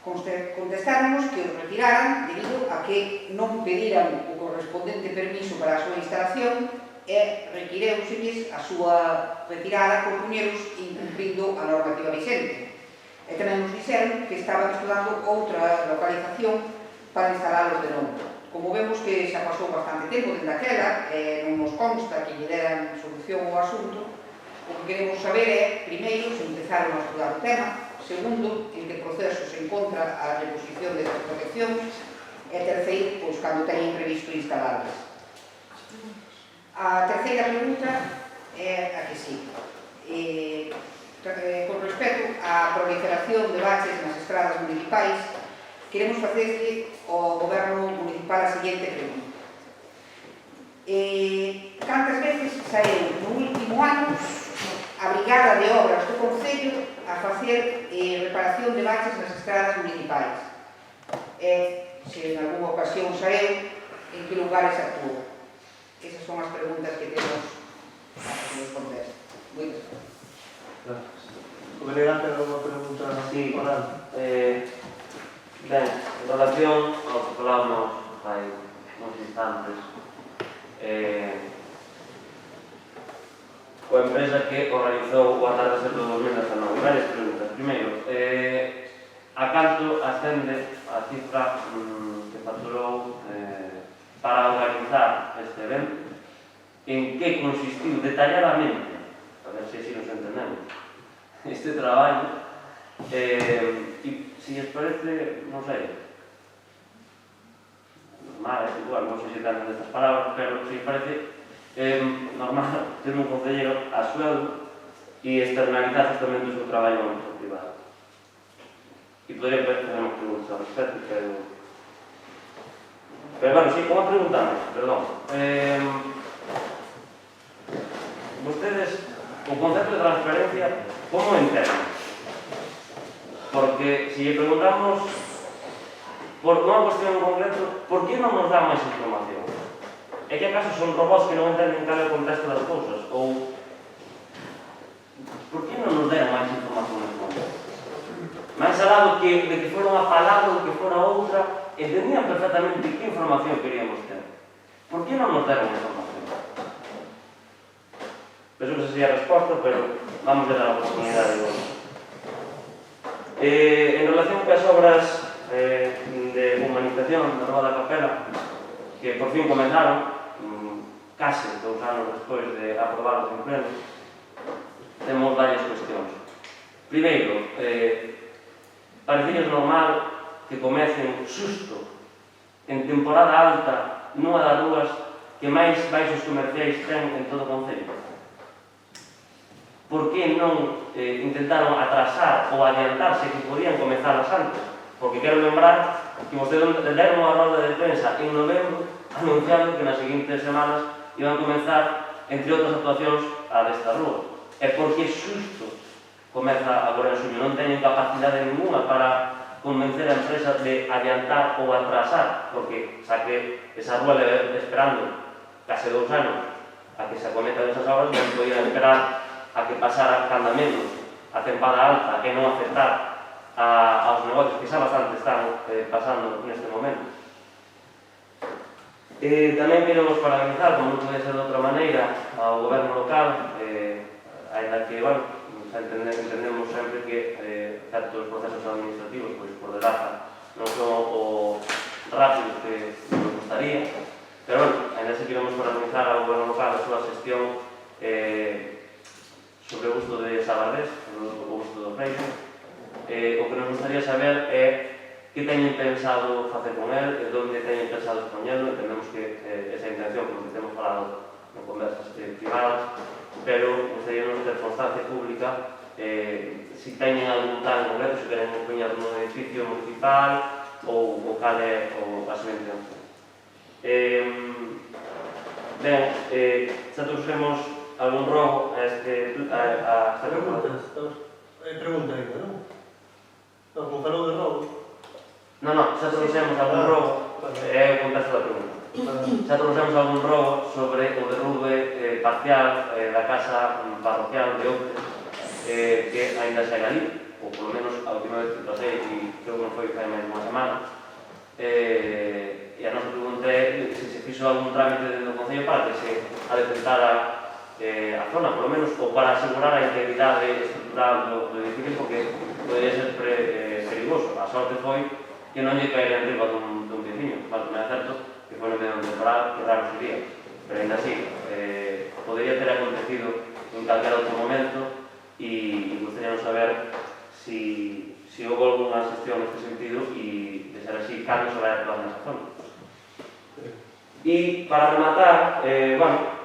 Contestáronos que os retiraran debido a que non pediran o correspondente permiso para a súa instalación e requireuselles a súa retirada por puñeros incumplindo a normativa vigente. E tamén nos dixeron que estaban estudando outra localización para instalalos de novo. Como vemos que xa pasou bastante tempo dende aquela, non nos consta que lle deran solución ao asunto, o que queremos saber é, primeiro, se empezaron a estudar o tema, segundo, en que proceso se encontra a reposición destas proteccións, e terceiro, pois, cando teñen previsto instalarlas. A terceira pregunta é a que sí. Con respecto á proliferación de baches nas estradas municipais, queremos facerle ao Goberno municipal a seguinte pregunta. Cantas veces saíu no último ano a Brigada de Obras do Concello a facer reparación de baches nas estradas municipais? Se en algunha ocasión saíu, en que lugares actuou? Esas son as preguntas que temos a responder. Moitas gracias. Gracias. O delegante era unha pregunta oral. Ben, en relación ao que falamos hai uns instantes, coa empresa que organizou o atardecer do 2019, varias preguntas. Primeiro, a canto ascende a cifra que facturou para organizar este evento, en que consistiu detalladamente, a ver se así nos entendemos, este traballo, e se lles parece, non sei, normal, igual, non sei se tanto destas palabras, pero si parece normal ter un concelleiro a sueldo e externalizar justamente o seu traballo no ámbito privado. E podría fazer unhas preguntas ao respecto, pero bueno, sí, unha pregunta máis, perdón. Vostedes, o concepto de transferencia, como entenden? Porque, se lle preguntamos por unha cuestión en concreto, por que non nos dá máis información? É que acaso son robots que non entenden cal é o contexto das cousas? Ou por que non nos deran máis información neste momento? Máis alá de que fora unha palabra ou que fora outra, entendían perfectamente que información queríamos ter. Por que non nos deran información? Penso que esa sería a resposta, pero vamos a dar a oportunidade de hoxe. En relación coas obras de humanización da Rúa da Capela, que por fin comenzaron, case 2 anos despois de aprobados en pleno, temos varias cuestións. Primeiro, parecilles normal que comecen xusto en temporada alta nunha das rúas que máis baixos comerciais ten en todo o concello. Por que non intentaron atrasar ou adiantarse que podían comezalas antes? Porque quero lembrar que vostedes deron unha roda de prensa en novembro anunciando que nas seguintes semanas iban a comenzar, entre outras actuacións, a desta rúa. É porque xusto comeza agora en xuño, non teñen capacidade ninguna para convencer a empresa de adiantar ou atrasar, porque xa que esa rúa leve esperando case 2 anos a que se acometan esas obras, non podían esperar a que pasara cando menos a tempada alta e non afectar aos negocios que xa bastante están pasando neste momento. Tamén queremos parabenizar, como non pode ser de outra maneira, ao goberno local, ainda que, bueno, entendemos sempre que certos procesos administrativos, pois por desgraza, non son o rápidos que nos gustaría, pero, bueno, ainda se queremos parabenizar ao goberno local a súa xestión sobre o uso de Sabardés, o uso do Freixo. O que nos gustaría saber é que teñen pensado facer con él, e onde teñen pensado expoñerlo. Entendemos que esa intención, como que temos falado en conversas privadas, pero gustaría non ter constancia pública se teñen algún plan concreto, se queren expoñer nun edificio municipal ou cal é a súa intención. Ben, xa trouxemos algún rogo a esta Pregunta ainda, non? Non, como falou de robo. Non, xa trouxemos algún rogo, é o contexto da pregunta. Xa trouxemos algún rogo sobre o derrube parcial da casa parroquial de Oute, que ainda segue ali, ou polo menos a última vez que pasei, e creo que non foi fai máis unha semana. E a nosa pregunta é se se fixo algún trámite do Concello para que se adecentara a zona, polo menos, ou para asegurar a integridade estrutural do edificio, porque podría ser perigoso. A sorte foi que non lle caera en riba dun veciño, mas me acerto que foi no medio temporal, que raro sería, pero ainda así podría ter acontecido en calquera outro momento, e gustaríamos saber si houve alguna xestión neste sentido e, de ser así, cando se vai actuar nesa zona. E para rematar, bueno,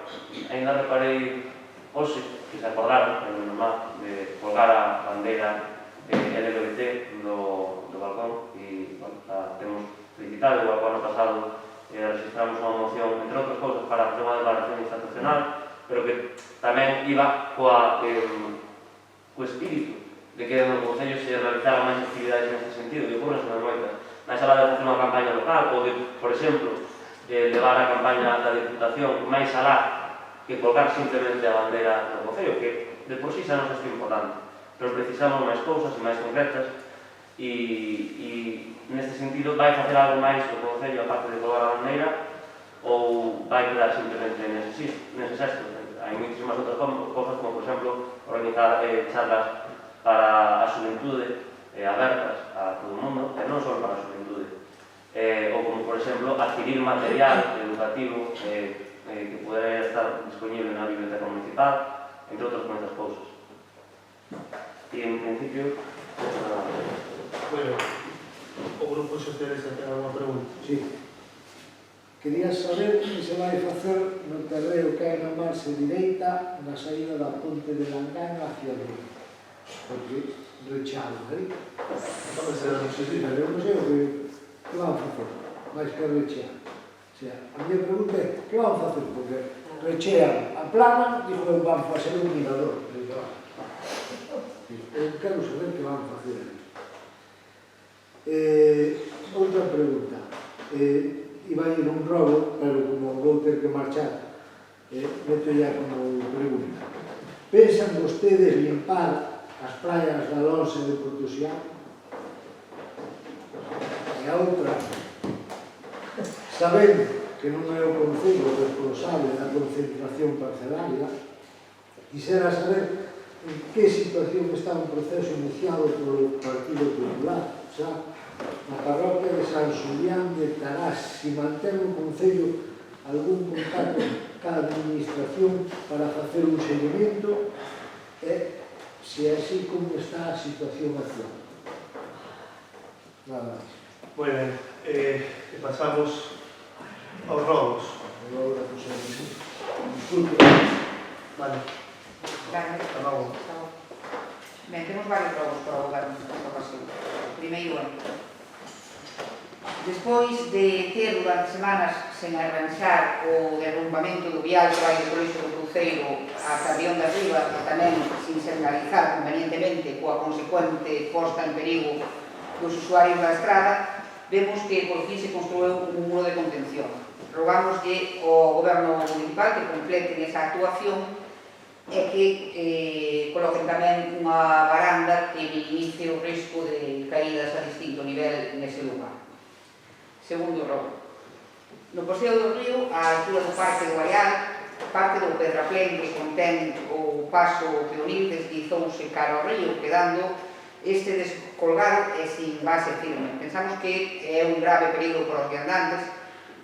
ainda reparei hoxe que se acordaron, é normal, de colgar a bandeira LGBT do balcón, e, bueno, temos felicitado, igual que o ano pasado registramos unha moción, entre outras cousas, para facer unha declaración institucional, pero que tamén iba co espírito de que no Concello se realizaran máis actividades neste sentido, e ocurren sobre moitas. Máis alá de facer unha campaña local, ou de, por exemplo, levar a campaña da Diputación máis alá que colgar simplemente a bandeira do Concello, que de por sí xa non é importante, pero precisamos máis cousas e máis concretas, e neste sentido vai facer algo máis do Concello aparte de colgar a bandeira, ou vai quedar simplemente nese sexto. Hai moitísimas outras cousas, como por exemplo organizar charlas para a xuventude abertas a todo o mundo, e non só para a xuventude, ou como por exemplo adquirir material educativo que podería estar disponible na biblioteca municipal, entre outras moitas cousas. E en principio, Bueno, o Grupo Socialista ten alguma pregunta? Sí. Quería saber que se vai facer no terreo que hai na marxe direita na saída da ponte de Langán hacia o río. Porque rechado aí. Pode ser, non sei se... Pero eu non sei o que van facer, máis que rechear. O sea, a minha pregunta é, que van facer? Porque rechean a plana, digo, van facer un mirador. Eu quero saber que van facer aí. Outra pregunta. Iba a ir un robo, pero como vou ter que marchar, meto ya como pregunta. Pensan vostedes limpar as praias da Alonso e de Portuxián? E a outra, sabendo que non é o Concello responsable da concentración parcelaria, quisera saber en que situación está un proceso iniciado polo Partido Popular, xa na parroquia de San Xulián de Tarás, si mantén o Concello algún contacto ca administración para facer un seguimento e se é así como está a situación actual. Nada máis. Moi ben, pasamos aos robos. Agora, pues, disculpe. Vale, Vale. hasta logo. Ben, temos varios robos para o goberno nesta ocasión. Primeiro, despois de ter durante semanas sen arranxar o derrumbamento do vial que vai do Colexio do Cruceiro a Carrión de Arriba e tamén sin señalizar convenientemente coa consecuente posta en perigo dos usuarios da estrada, vemos que por fin se construiu un muro de contención. Rogámoslle ao goberno municipal que completen esa actuación e que coloquen tamén unha baranda que minimice o risco de caídas a distinto nivel nese lugar. Segundo robo. No Paseo do Río, a altura do Parque do Guaial, parte do pedraplén que contén o paso peonil deslizouse cara ao río, quedando este descolgado e sin base firme. Pensamos que é un grave perigo para os viandantes,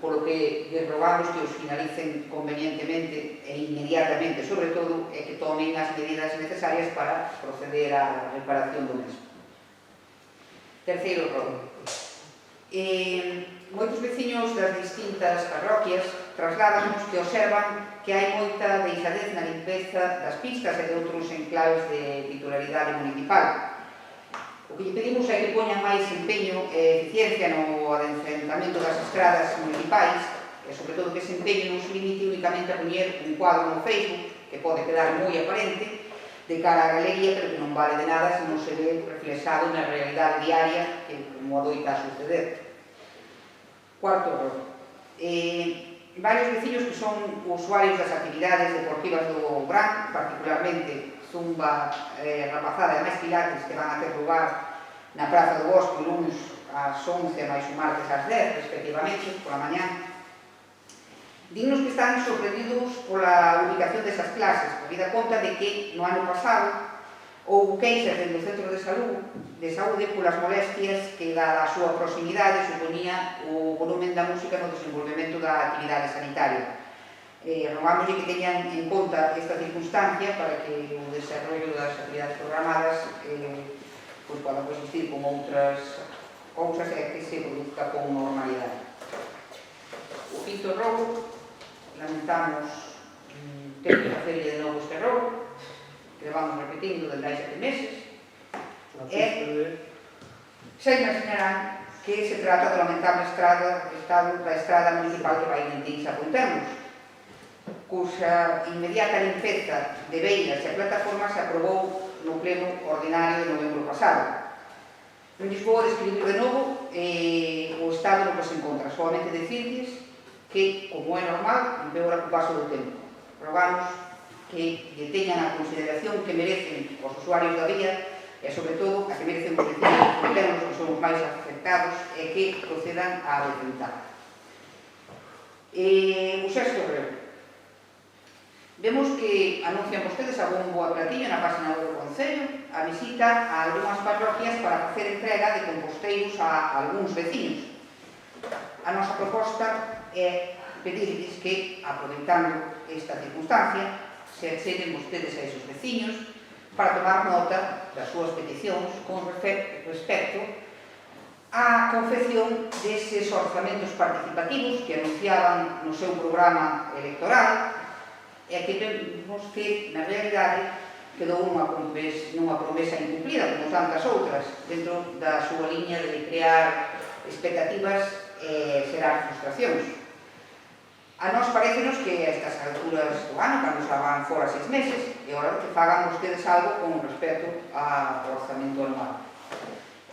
polo que les rogamos que os finalicen convenientemente e inmediatamente, sobre todo, e que tomen as medidas necesarias para proceder á reparación do mesmo. Terceiro robo. Moitos veciños das distintas parroquias trasladanos que observan que hai moita deixadez na limpeza das pistas e de outros enclaves de titularidade municipal. O que lle pedimos é que poñan máis empeño e eficiencia no adencentamento das estradas municipais e, sobre todo, que ese empeño non se limite únicamente a poñer un cuadro no Facebook, que pode quedar moi aparente, de cara á galería, pero que non vale de nada se non se ve reflexado na realidade diaria, que como adoita a suceder. Cuarto error. Varios veciños que son usuarios das actividades deportivas do Gran, particularmente zumba, rapazada e máis pilates que van a ter lugar na Praza do Bosque lunes ás 11 máis o martes ás 10, respectivamente, pola mañá. Dignos que están sorprendidos pola ubicación desas clases, habida conta de que no ano pasado houve queixas dentro do centro de saúde polas molestias que, dada a súa proximidade, suponía o volumen da música no desenvolvemento da actividade sanitaria. Rogámoslle que teñan en conta esta circunstancia para que o desarrollo das actividades programadas poda coexistir con outras cousas e que se produzca con normalidade. O quinto robo, lamentamos ter que facerle de novo este robo, que vamos repetindo desde hai 7 meses, sen imaginarán que se trata do lamentable estado da estrada municipal que vai de Intins a Pontermos, cuxa inmediata limpeza de beiras e plataformas se aprobou no pleno ordinario de novembro pasado. Non lles vou describir de novo o estado no que se encontra, solamente decirles que, como é normal, empeora co paso do tempo. Rogamos que lle teñan a consideración que merecen os usuarios da vía e, sobre todo, a que merecen os vecinos internos que son os máis afectados e que procedan a detentar. O sexto erro. Vemos que anuncian vostedes a bombo a platillo na página do Concello a visita a algunhas parroquias para facer entrega de composteiros a algúns veciños. A nosa proposta é pedirles que, aproveitando esta circunstancia, se acheguen vostedes a esos veciños para tomar nota das súas peticións con respecto a confección deses orzamentos participativos que anunciaban no seu programa electoral e que vemos que, na realidade, quedou nunha promesa incumplida, como tantas outras, dentro da súa liña de crear expectativas e xerar frustracións. A nós parecenos que a estas alturas do ano, cando xa van fora 6 meses, é hora que fagan vostedes algo con respecto ao orzamento anual.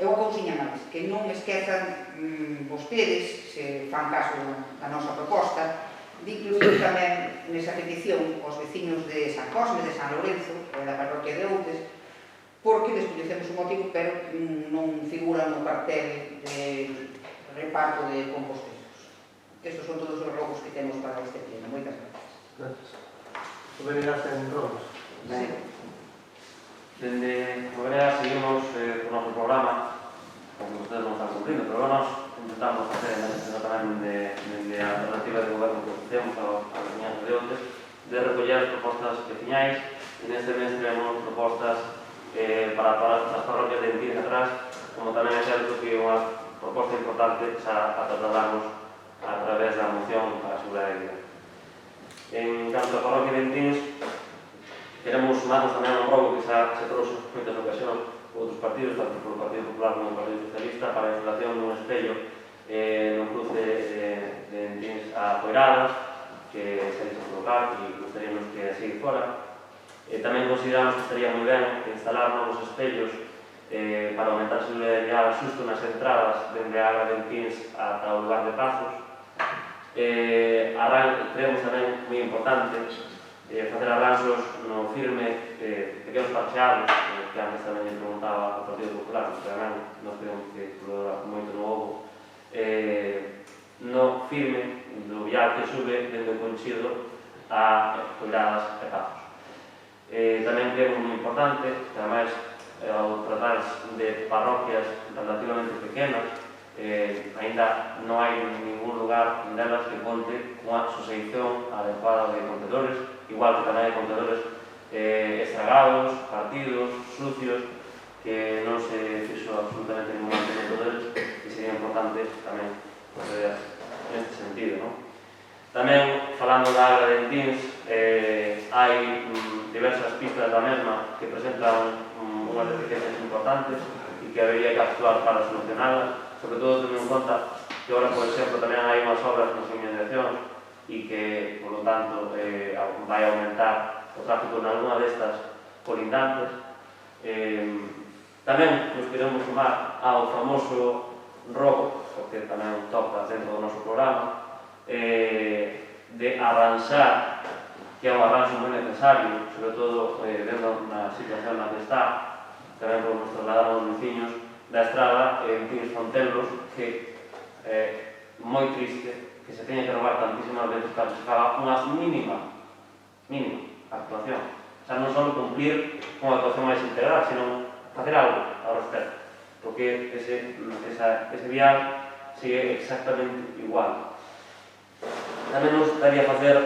É unha cousiña máis, que non esquezan vostedes, se fan caso da nosa proposta, de incluir tamén nesa petición os veciños de San Cosme, de San Lorenzo e da parroquia de Outes, porque descoñecemos o motivo, pero non figura no cartel de reparto de composteiros. Estos son todos os rogos que temos para este pleno. Moitas gracias. Gracias. Venirás en rogos. Sí. Dende Moguera seguimos o noso programa, como ustedes non están cumprindo, pero nós intentamos facer tamén dende a alternativa de goberno que ofrecemos a veciñanza de Outes, de recoller as propostas veciñais, e neste mes tivemos propostas para as parroquias de Entís atrás, como tamén é certo que unha proposta importante xa a trasladamos a través da moción para a Seguridade de Vida. En canto a parroquia de Entís, queremos sumarnos tamén a un rogo que xa se trouxe en moitas ocasións outros partidos, tanto polo Partido Popular como polo Partido Socialista, para a instalación dun espello no cruce de Entís a Coiradas, que se deixa colocar e gustaríamos que así fora. Tamén consideramos que estaría moi ben instalar novos espellos para aumentar a seguridade vial xusto nas entradas dende a área de Entís ata o lugar de Pazos. Creemos tamén moi importante facer arranxos no firme, pequenos parcheados, que antes tamén lle preguntaba ao Partido Popular, que tamén nos creemos que colabora moito no ovo, no firme do vial que sube dende o Conchido a Coiradas e Pazos. Tamén creemos moi importante, que ademais, ao tratarse de parroquias relativamente pequenas, ainda non hai ningún lugar delas que conte unha asociación adecuada de contedores, igual que tamén hai contedores estragados, partidos, sucios, que non se fixo absolutamente ningún mantenimento deles, e sería importante tamén proceder neste sentido, non? Tamén, falando da área de Entís, hai diversas pistas da mesma que presentan unhas deficiencias importantes e que habería que actuar para solucionarlas, sobre todo tendo en conta que ahora, por exemplo, tamén hai unhas obras nas inmediacións e que, por lo tanto, vai aumentar o tráfico en alguna destas colindantes. Tamén nos queremos sumar ao famoso rogo, porque tamén toca dentro do noso programa, de arranxar, que é un arranxo moi necesario, sobre todo dentro na situación na que está, tamén por nos trasladar aos veciños, da estrada en Pins Fontelos, que é moi triste que se teña que robar tantísimas veces para que se faga unha mínima actuación. O sea, non só cumplir unha actuación máis integral, sino facer algo ao respecto, porque ese vial sigue exactamente igual. Tamén nos gustaría facer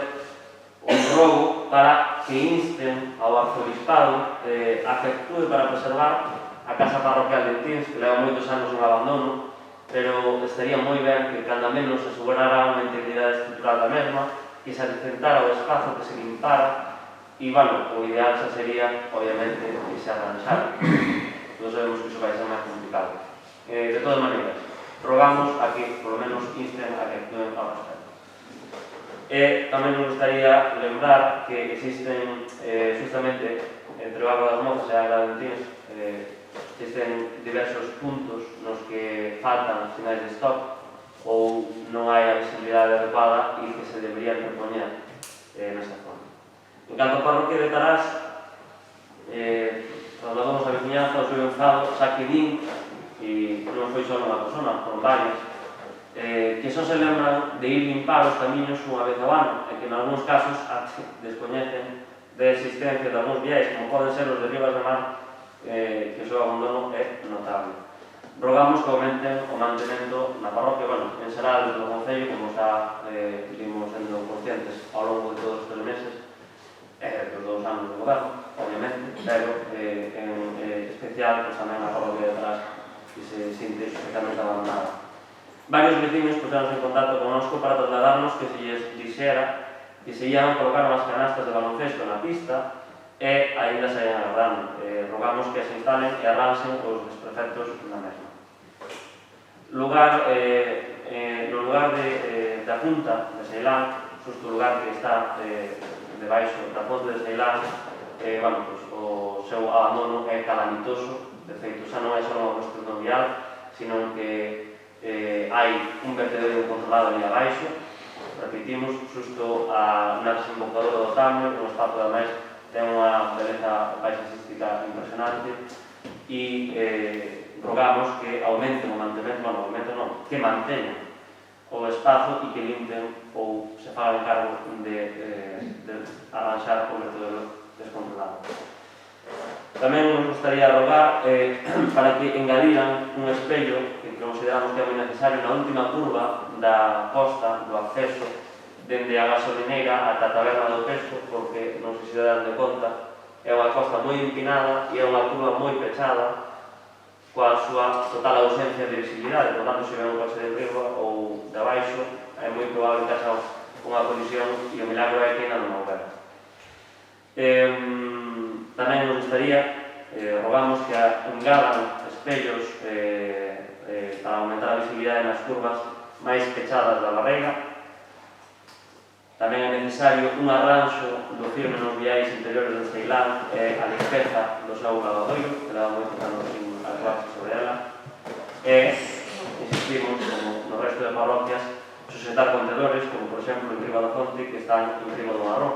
un rogo para que insten ao arzobispado a que actúe para preservar a casa parroquial de Entís, que leva moitos anos en abandono, pero estaría moi ben que cando menos se asegurara unha integridade estrutural da mesma, que se adecentara o espazo, que se limpara, e, bueno, o ideal xa sería, obviamente, que se arranxara. Todos sabemos que iso vai ser máis complicado. De todas maneiras, rogamos a que, polo menos, insten a que actúen ao respecto. Tamén nos gustaría lembrar que existen, justamente, entre o Agua das Mozas e a Agua de Entís, existen diversos puntos nos que faltan sinais de stop ou non hai a visibilidade adecuada e que se deberían repoñer nesta zona. En canto a parroquia de Tarás, trasladamos a veciñanza o seu enfado, xa que din, e non foi só unha persona, foron varias, que só se lembran de ir limpar os camiños unha vez ao ano e que en algúns casos descoñecen de existencia de algúns viais, como poden ser os de Rivas de Mar, que o seu abandono é notable. Rogamos que aumenten o mantemento na parroquia, bueno, en xeral do Concello, como xa vimos sendo conscientes ao longo de todos estes meses, dos 2 anos de goberno, obviamente, pero en especial tamén a parroquia de Tarás que se sinte especialmente abandonada. Varios vecinos puseronse en contacto connosco para trasladarnos que se lles dixera que se ian colocar unhas canastas de baloncesto na pista e aínda se ian agardando. Rogamos que se instalen e arranxen os desperfectos na mesma. No lugar da punta de Ceilán, xusto o lugar que está debaixo da ponte de Ceilán, o seu abandono é calamitoso. De feito, xa non é só unha cuestión vial, sino que hai un vertedero controlado ali abaixo, repetimos, xusto na desembocadura do Tamio, un espazo da máis ten unha beleza paisaxística impresionante e rogamos que aumenten o mantemento, que manteñan o espazo e que limpen ou se fagan cargo de arranxar o vertedero descontrolado. Tamén nos gustaría rogar para que engadiran un espello que consideramos que é moi necesario na última curva da costa, do acceso dende a gasolineira ata a taberna do Pesco, porque non sei se dan de conta, é unha costa moi empinada e é unha curva moi pechada coa súa total ausencia de visibilidade. Por tanto, se ven un coche de riba ou de abaixo, é moi probable que haxa unha colisión e o milagro é que ainda non houbera. Tamén nos gustaría, rogamos que engadan espellos para aumentar a visibilidade nas curvas máis pechadas da barreira. Tamén é necesario un arranxo do firme nos viais interiores de Ceilán e a limpeza do seu lavadoiro, que leva moito cando sin actuarse sobre ela. E, insistimos, como no resto de parroquias, sujetar contedores, como por exemplo en Riba da Fonte, que están en riba do Marrón,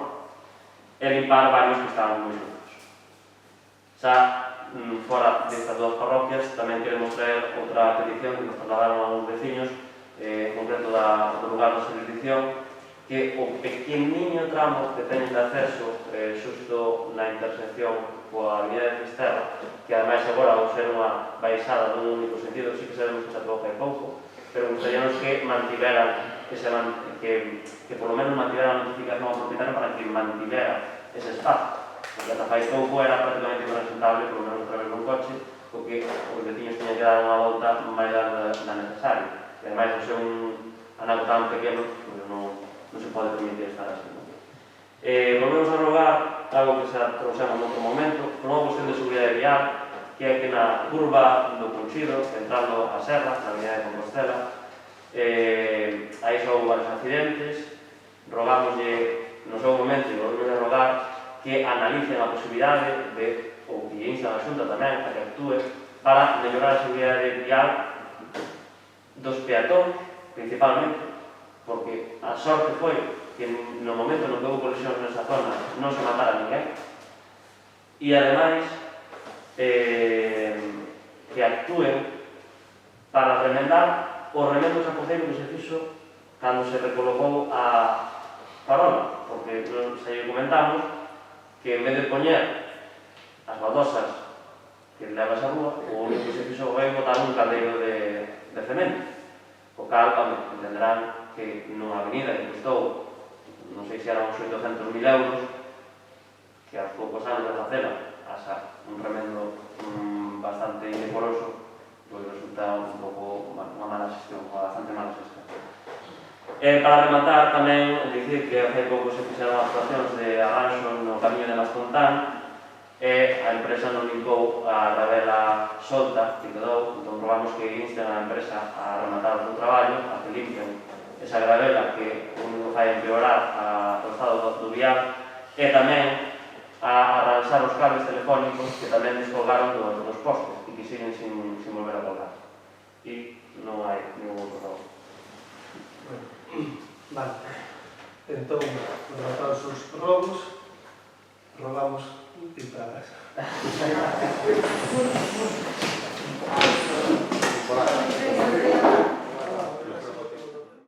e limpar varios que están moi sucios. Xa fora destas dúas parroquias tamén queremos traer outra petición que nos trasladaron a uns vecinos, en concreto do lugar da jurisdicción, que o pequeniño tramo que teñen de acceso xusto na intersección coa avenida de Fisterra, que ademais agora ao ser unha baixada dun único sentido, sí que sabemos que se atoca e pouco, pero gustaríamos que mantiveran que por lo menos mantiveran a notificación ao propietario para que mantivera ese espacio, porque ata fai pouco era prácticamente impresentable, por lo menos a través dun coche, porque os veciños tiñan que dar unha volta máis larga da necesaria. E ademais, ao ser un anaco tan pequeno, non se pode permitir estar así. Volvemos a rogar algo que se trouxemos en outro momento, por unha cuestión de seguridade vial, que é que na curva do Conchido, entrando a Serra, na avenida de Compostela, aí xa houve varios accidentes. Rogámoslle no seu momento, e volvemos a rogar, que analicen a posibilidade de, ou que instan a Xunta tamén a que actúe para mellorar a seguridade vial dos peatóns, principalmente, porque a sorte foi que no momento no que houve colisión nesa zona non se matara ninguén, e ademais que actúen para remendar o remendo chapuceiro que se fixo cando se recolocou a farola, porque se comentamos que en vez de poñer as baldosas que leva esa rúa, o único que se fixo foi botar un caldeiro de cemento, o cal, entenderán que nunha avenida que custou, non sei se eran uns 800.000 euros, que aos poucos anos de facela asa un remendo bastante indecoroso, pois resulta un pouco unha mala xestión, bastante mala xestión. Para rematar, tamén dicir que hace pouco se fixeron actuacións de arranxo no camiño de Mascontán e a empresa non limpou a rabela solta que quedou, entón probamos que insten a empresa a rematar o seu traballo, a que limpen esa gravela que o único fai empeorar o estado do vial, e tamén a arranxar os cables telefónicos que tamén descolgaron dos postes e que siguen sin volver a colgar. E non hai ningún outro traballo. Vale. Entón, rematados os robos, robamos pintadas.